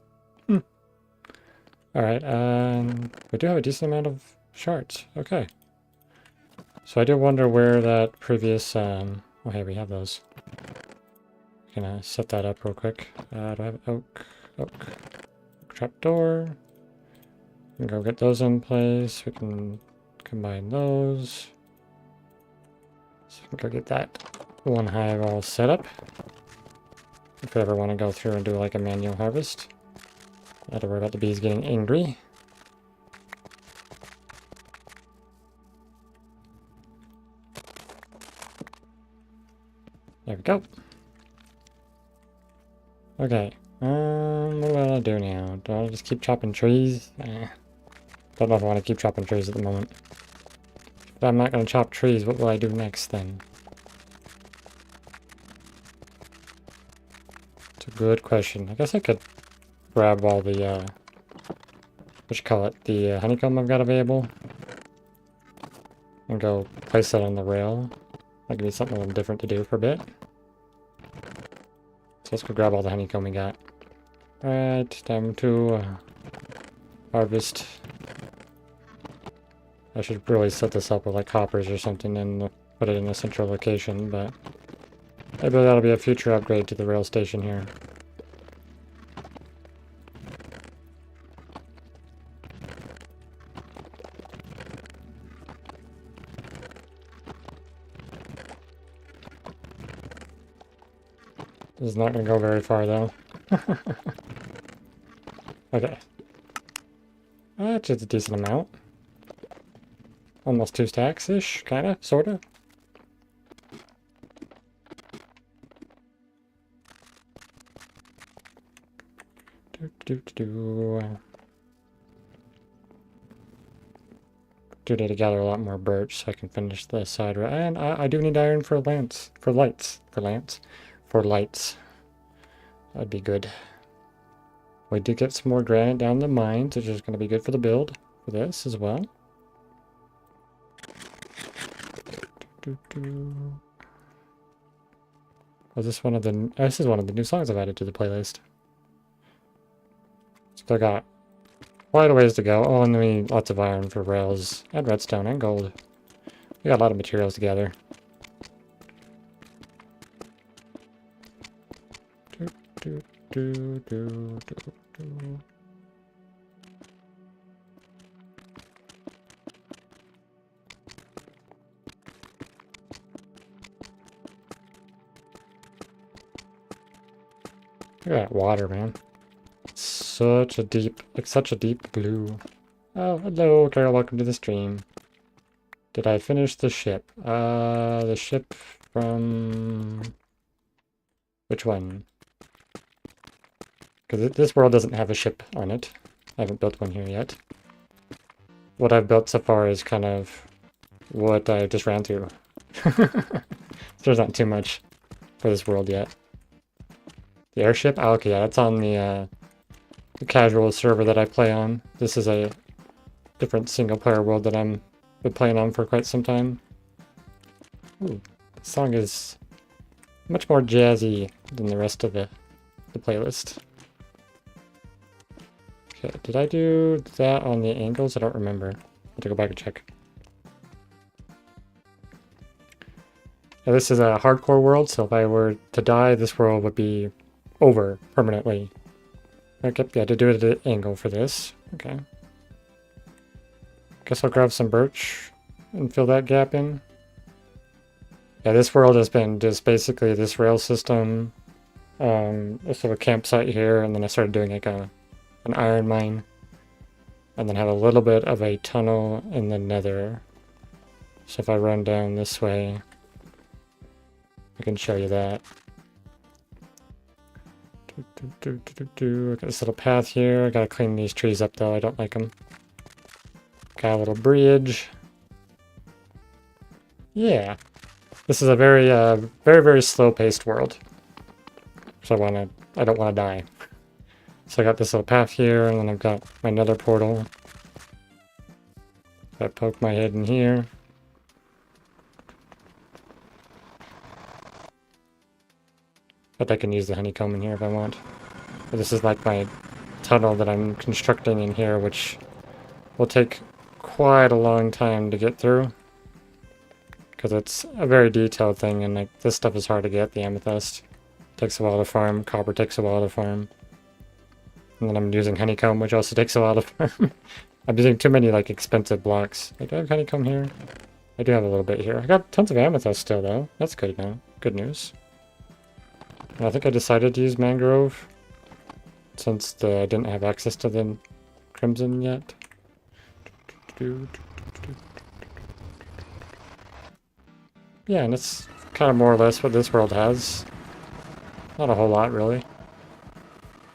Speaker 1: Alright, we do have a decent amount of shards. Okay. So I do wonder where that previous, oh hey, we have those. Gonna set that up real quick. Do I have oak trapdoor? We can go get those in place. We can combine those. So we can go get that one hive all set up. If we ever want to go through and do like a manual harvest. Not to worry about the bees getting angry. There we go. Okay. What do I do now? Do I just keep chopping trees? Don't know if I want to keep chopping trees at the moment. If I'm not going to chop trees, what will I do next then? It's a good question. I guess I could grab all the, what you call it, the honeycomb I've got available. And go place that on the rail. That could be something a little different to do for a bit. So let's go grab all the honeycomb we got. Alright, time to harvest. I should really set this up with like hoppers or something and put it in a central location, but maybe that'll be a future upgrade to the rail station here. This is not going to go very far, though. Okay. That's just a decent amount. Almost 2 stacks-ish, kinda, sorta. Do need to gather a lot more birch so I can finish the side road. And I do need iron for lights. That'd be good. We did get some more granite down the mines, which is going to be good for the build for this as well. Was this one of the? This is one of the new songs I've added to the playlist. Still got quite a ways to go. Oh, and then we need lots of iron for rails, and redstone, and gold. We got a lot of materials together. Do, do, do, do, do. Look at that water, man. Such a deep, like such a deep blue. Oh, hello, Carol. Welcome to the stream. Did I finish the ship? The ship from... Which one? Because this world doesn't have a ship on it. I haven't built one here yet. What I've built so far is kind of what I just ran through. There's not too much for this world yet. The airship? Oh, okay, yeah, that's on the casual server that I play on. This is a different single-player world that I'm been playing on for quite some time. Ooh, the song is much more jazzy than the rest of the playlist. Okay, did I do that on the angles? I don't remember. I have to go back and check. Now, this is a hardcore world, so if I were to die, this world would be over permanently. Okay, yeah, to do it at an angle for this. Okay. Guess I'll grab some birch and fill that gap in. Yeah, this world has been just basically this rail system, a sort of campsite here, and then I started doing like an iron mine, and then have a little bit of a tunnel in the nether. So if I run down this way, I can show you that. I got this little path here. I gotta clean these trees up though, I don't like them. Got a little bridge. Yeah. This is a very, very slow-paced world. So I don't wanna die. So I got this little path here, and then I've got my nether portal. I poke my head in here. But I can use the honeycomb in here if I want. But this is like my tunnel that I'm constructing in here, which will take quite a long time to get through. Because it's a very detailed thing, and like this stuff is hard to get, the amethyst. Takes a while to farm, copper takes a while to farm. And then I'm using honeycomb, which also takes a while to farm. I'm using too many like expensive blocks. Like, do I have honeycomb here? I do have a little bit here. I got tons of amethyst still though. That's good now. Good news. And I think I decided to use mangrove since I didn't have access to the crimson yet. Yeah, and it's kind of more or less what this world has. Not a whole lot, really.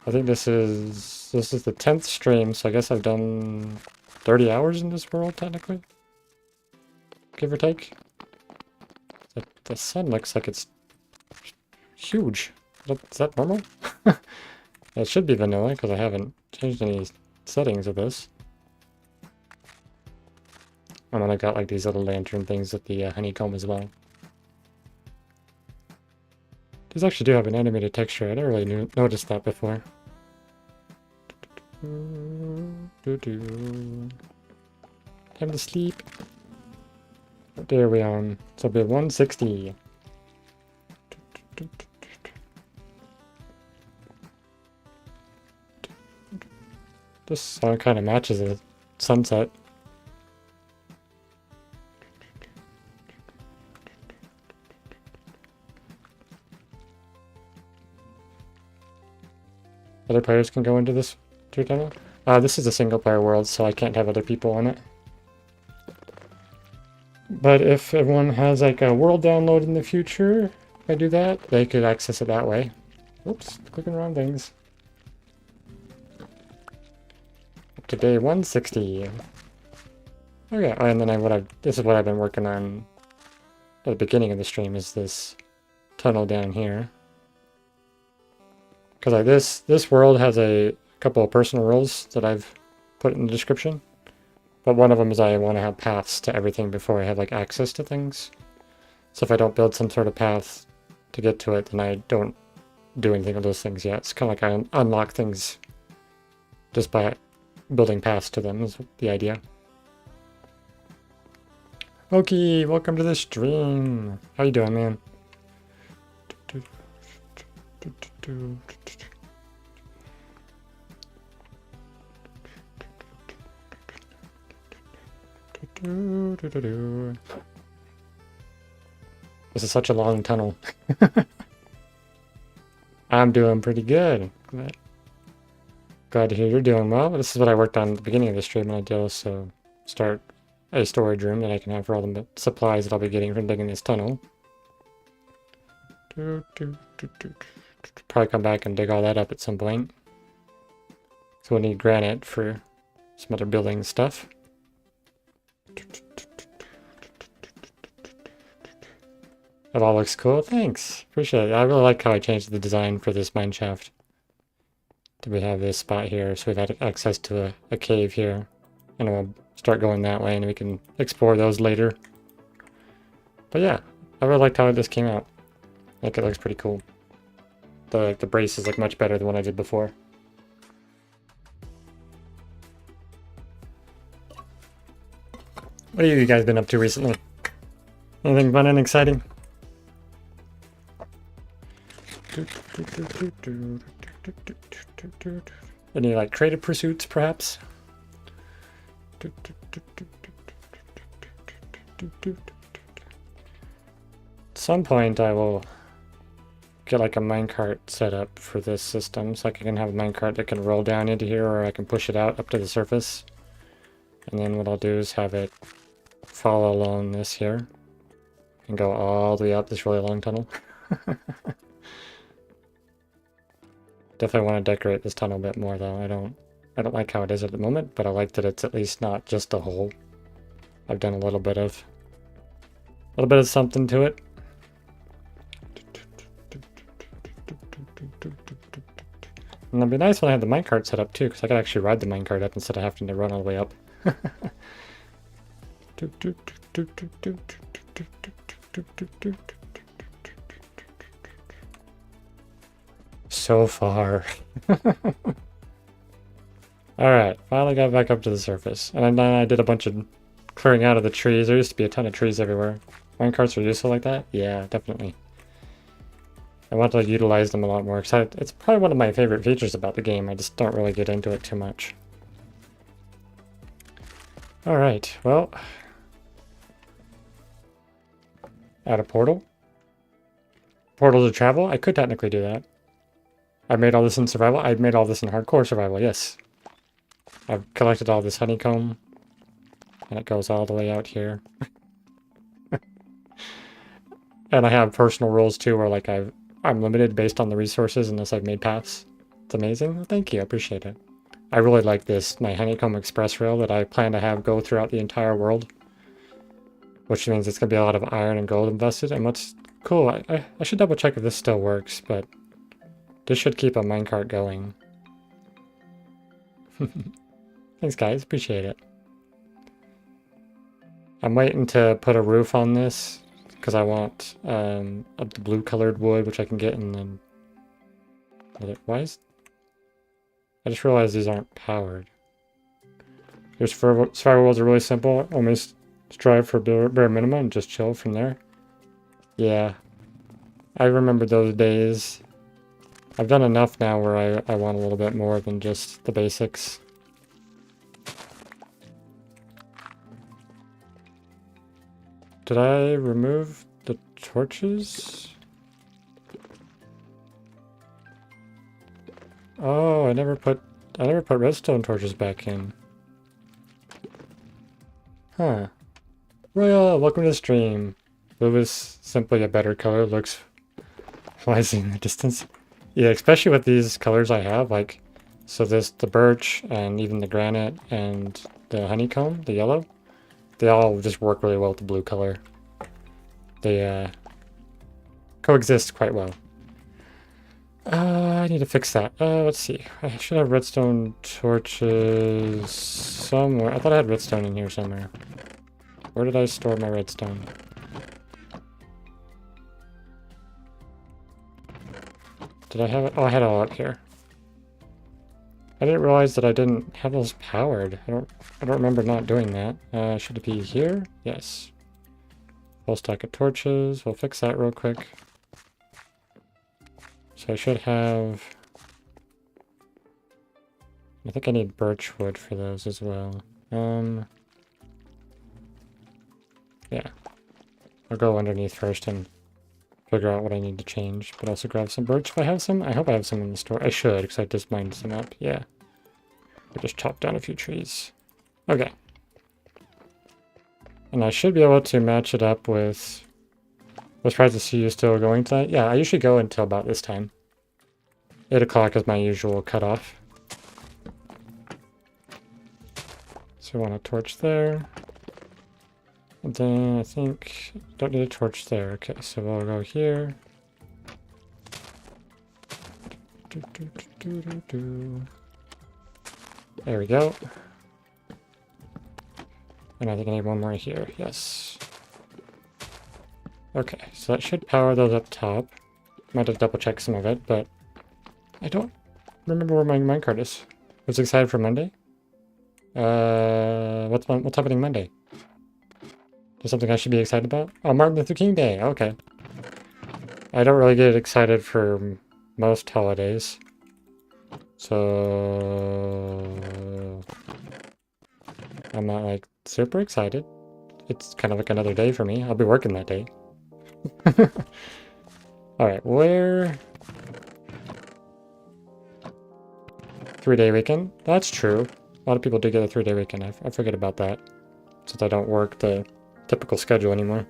Speaker 1: I think this is the 10th stream, so I guess I've done 30 hours in this world, technically. Give or take. The sun looks like it's huge. Is that normal? It should be vanilla, because I haven't changed any settings of this. And then I got like these little lantern things with the honeycomb as well. These actually do have an animated texture. I never really noticed that before. Time to sleep. There we are. So it'll be 160. This song kind of matches the sunset. Other players can go into this tunnel. This is a single player world, so I can't have other people on it. But if everyone has like a world download in the future, if I do that, they could access it that way. Oops, clicking around things. Up to day 160. Okay, and then this is what I've been working on at the beginning of the stream, is this tunnel down here. Because like this world has a couple of personal rules that I've put in the description. But one of them is I want to have paths to everything before I have like access to things. So if I don't build some sort of path to get to it, then I don't do anything with those things yet. It's kind of like I unlock things just by building paths to them is the idea. Okie, welcome to the stream. How you doing, man? This is such a long tunnel. I'm doing pretty good. Glad to hear you're doing well. This is what I worked on at the beginning of the stream, and I did also start a storage room that I can have for all the supplies that I'll be getting from digging this tunnel. Probably come back and dig all that up at some point. So we'll need granite for some other building stuff. It all looks cool. Thanks. Appreciate it. I really like how I changed the design for this mineshaft. We have this spot here, so we've had access to a cave here. And we'll start going that way, and we can explore those later. But yeah, I really liked how this came out. I think it looks pretty cool. The braces look much better than what I did before. What have you guys been up to recently? Anything fun and exciting? Any like creative pursuits, perhaps? At some point I will get like a minecart set up for this system, so I can have a minecart that can roll down into here, or I can push it out up to the surface. And then what I'll do is have it follow along this here and go all the way up this really long tunnel. Definitely want to decorate this tunnel a bit more though. I don't like how it is at the moment, but I like that it's at least not just a hole. I've done a little bit of something to it. And it'd be nice when I had the minecart set up too, because I could actually ride the minecart up instead of having to run all the way up. So far. Alright, finally got back up to the surface. And then I did a bunch of clearing out of the trees. There used to be a ton of trees everywhere. Minecarts are useful like that? Yeah, definitely. I want to utilize them a lot more, because it's probably one of my favorite features about the game. I just don't really get into it too much. Alright, well. Add a portal. Portal to travel? I could technically do that. I made all this in survival? I made all this in hardcore survival, yes. I've collected all this honeycomb. And it goes all the way out here. And I have personal rules too, where like I'm limited based on the resources unless I've made paths. It's amazing. Well, thank you, I appreciate it. I really like this, my honeycomb express rail that I plan to have go throughout the entire world. Which means it's going to be a lot of iron and gold invested. And what's cool, I should double check if this still works, but this should keep a minecart going. Thanks guys, appreciate it. I'm waiting to put a roof on this because I want the blue colored wood, which I can get in the... Why is... I just realized these aren't powered. Your survival worlds are really simple. Almost strive for bare minimum and just chill from there. Yeah. I remember those days. I've done enough now where I want a little bit more than just the basics. Did I remove the torches? Oh, I never put redstone torches back in. Huh. Royal, welcome to the stream. Blue is simply a better color, looks wise in the distance. Yeah, especially with these colors I have, like, so the birch and even the granite and the honeycomb, the yellow, they all just work really well with the blue color. They coexist quite well. I need to fix that. Let's see. I should have redstone torches somewhere. I thought I had redstone in here somewhere. Where did I store my redstone? Did I have it? Oh, I had it all up here. I didn't realize that I didn't have those powered. I don't remember not doing that. Should it be here? Yes. Full stack of torches. We'll fix that real quick. So I should have... I think I need birch wood for those as well. Yeah. I'll go underneath first and figure out what I need to change, but also grab some birch if I have some. I hope I have some in the store. I should, because I just mined some up. Yeah. I just chopped down a few trees. Okay. And I should be able to match it up with... I was surprised to see you still going tonight. Yeah, I usually go until about this time. 8 o'clock is my usual cutoff. So I want a torch there. And then I think... don't need a torch there. Okay, so we'll go here. There we go. And I think I need one more here. Yes. Okay, so that should power those up top. Might have to double check some of it, but I don't remember where my minecart is. Was excited for Monday? What's happening Monday? There's something I should be excited about? Oh, Martin Luther King Day. Okay. I don't really get excited for most holidays. So... I'm not, like, super excited. It's kind of like another day for me. I'll be working that day. Alright, where... 3-day weekend? That's true. A lot of people do get a 3-day weekend. I forget about that. Since I don't work the typical schedule anymore.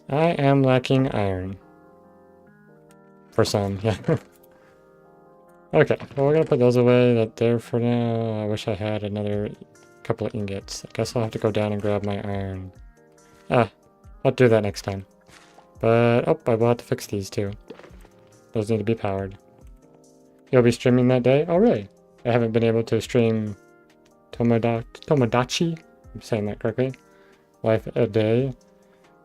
Speaker 1: I am lacking iron. For some, yeah. Okay, well we're gonna put those away. That there for now. I wish I had another couple of ingots. I guess I'll have to go down and grab my iron. Ah, I'll do that next time. But, oh, I will have to fix these too. Those need to be powered. You'll be streaming that day? Oh, really? I haven't been able to stream Tomodachi, I'm saying that correctly, Life a Day,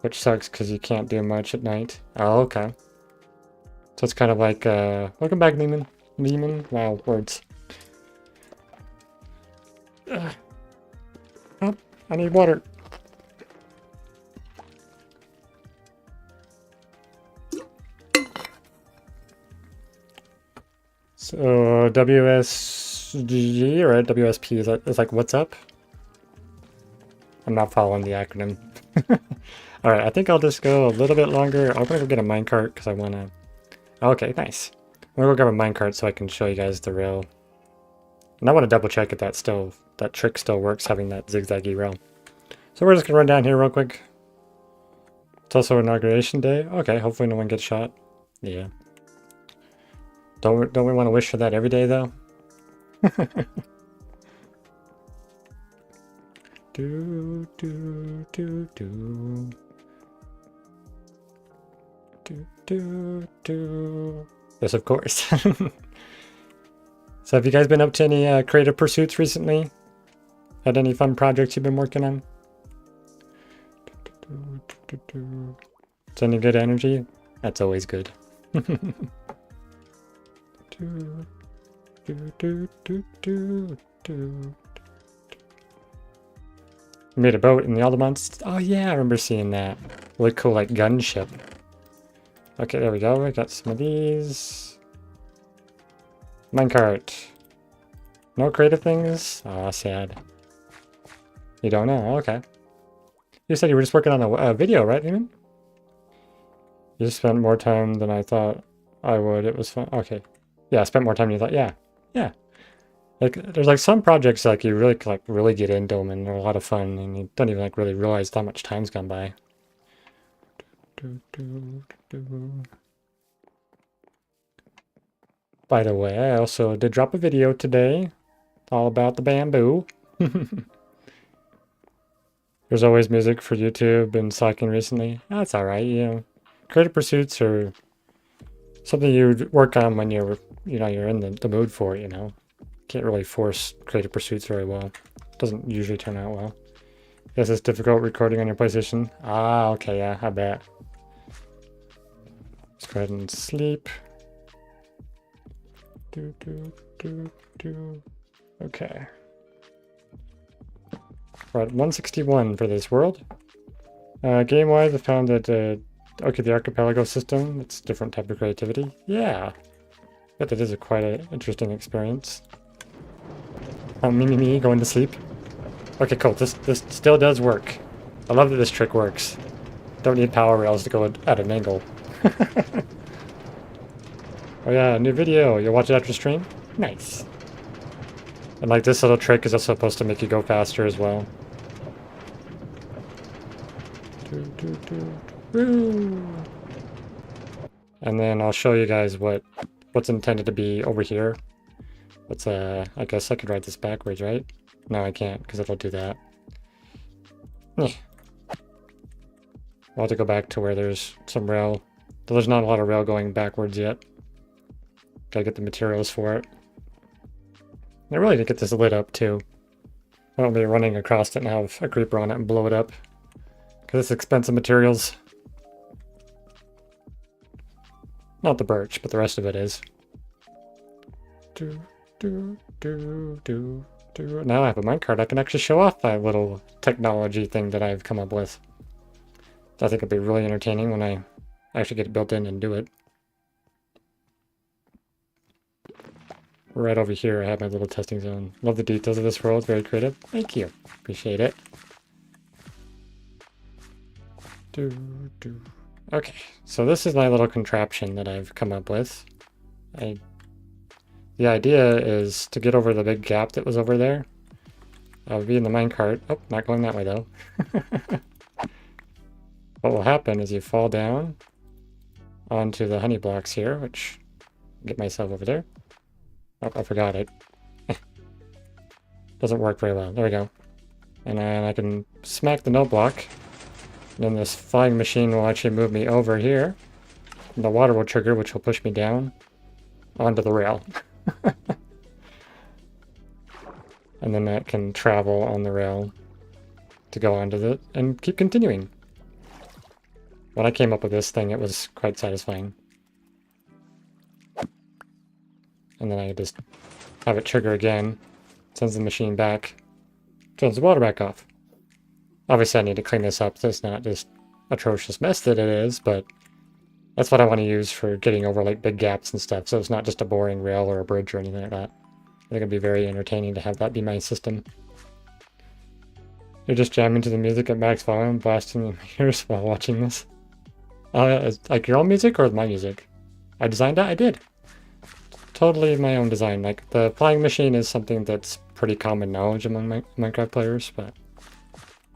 Speaker 1: which sucks because you can't do much at night. Oh, okay. So it's kind of like, welcome back, Lehman. Wow, words. Oh, I need water. So WSG or WSP is like what's up? I'm not following the acronym. All right, I think I'll just go a little bit longer. I'm gonna go get a minecart because I wanna. Okay, nice. I'm gonna go grab a minecart so I can show you guys the rail. And I want to double check if that trick still works, having that zigzaggy rail. So we're just gonna run down here real quick. It's also inauguration day. Okay, hopefully no one gets shot. Yeah. Don't we want to wish for that every day though? Do do do do do do do. Yes, of course. So have you guys been up to any creative pursuits recently? Had any fun projects you've been working on? It's any good energy? That's always good. Made a boat in the Aldermont. Oh yeah, I remember seeing that. Really cool, like gunship. Okay, there we go. We got some of these. Minecart. No creative things? Ah, sad. You don't know? Okay. You said you were just working on a video, right, Eamon? You just spent more time than I thought I would. It was fun. Okay. Yeah, I spent more time than you thought. Yeah. Yeah. Like, there's like some projects like you really get into them and they're a lot of fun and you don't even like really realize how much time's gone by. By the way, I also did drop a video today all about the bamboo. There's always music for YouTube and slacking recently. That's alright, you know. Creative pursuits are something you work on when you're in the mood for it, you know. Can't really force creative pursuits very well. Doesn't usually turn out well. Guess it's difficult recording on your PlayStation. Ah, okay, yeah, I bet. Let's go ahead and sleep. Okay. We're at 161 for this world. Game-wise, I found that, okay, the archipelago system, it's a different type of creativity. Yeah. But it is quite an interesting experience. Oh, me, going to sleep. Okay, cool. This still does work. I love that this trick works. Don't need power rails to go at an angle. Oh yeah, new video. You'll watch it after stream? Nice. And like this little trick is also supposed to make you go faster as well. And then I'll show you guys what's intended to be over here. Let's I guess I could write this backwards, right? No, I can't, because it'll do that. I'll have to go back to where there's some rail. There's not a lot of rail going backwards yet. Gotta get the materials for it. I really need to get this lit up too. I don't be running across it and have a creeper on it and blow it up. Because it's expensive materials. Not the birch, but the rest of it is. Now I have a minecart. I can actually show off that little technology thing that I've come up with. I think it'll be really entertaining when I actually get it built in and do it. Right over here I have my little testing zone. Love the details of this world. Very creative. Thank you. Appreciate it. Okay, so this is my little contraption that I've come up with. The idea is to get over the big gap that was over there. I'll be in the minecart. Oh, not going that way though. What will happen is you fall down onto the honey blocks here, which get myself over there. Oh, I forgot it. Doesn't work very well. There we go. And then I can smack the note block. And then this flying machine will actually move me over here. And the water will trigger, which will push me down onto the rail. And then that can travel on the rail to go onto the and keep continuing. When I came up with this thing, it was quite satisfying. And then I just have it trigger again, sends the machine back, turns the water back off. Obviously I need to clean this up so it's not just atrocious mess that it is, but that's what I want to use for getting over like big gaps and stuff, so it's not just a boring rail or a bridge or anything like that. I think it'd be very entertaining to have that be my system. You're just jamming to the music at max volume, blasting in my ears while watching this. Like your own music or my music? I designed that? I did. Totally my own design. Like the flying machine is something that's pretty common knowledge among Minecraft players, but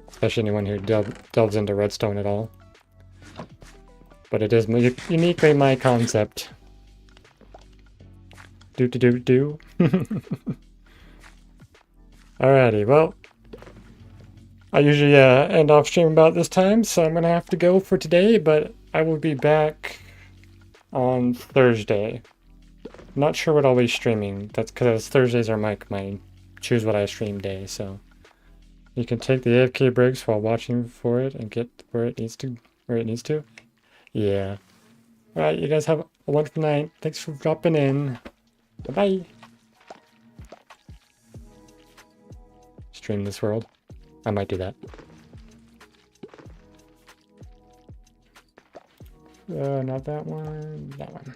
Speaker 1: especially anyone who delves into redstone at all. But it is uniquely my concept. Do. Alrighty, well, I usually end off stream about this time, so I'm gonna have to go for today, but I will be back on Thursday. I'm not sure what I'll be streaming. That's because Thursdays are my choose what I stream day, so you can take the AFK breaks while watching for it and get where it needs to. Yeah. Alright, you guys have a wonderful night. Thanks for dropping in. Bye-bye. Stream this world. I might do that. Not that one. That one.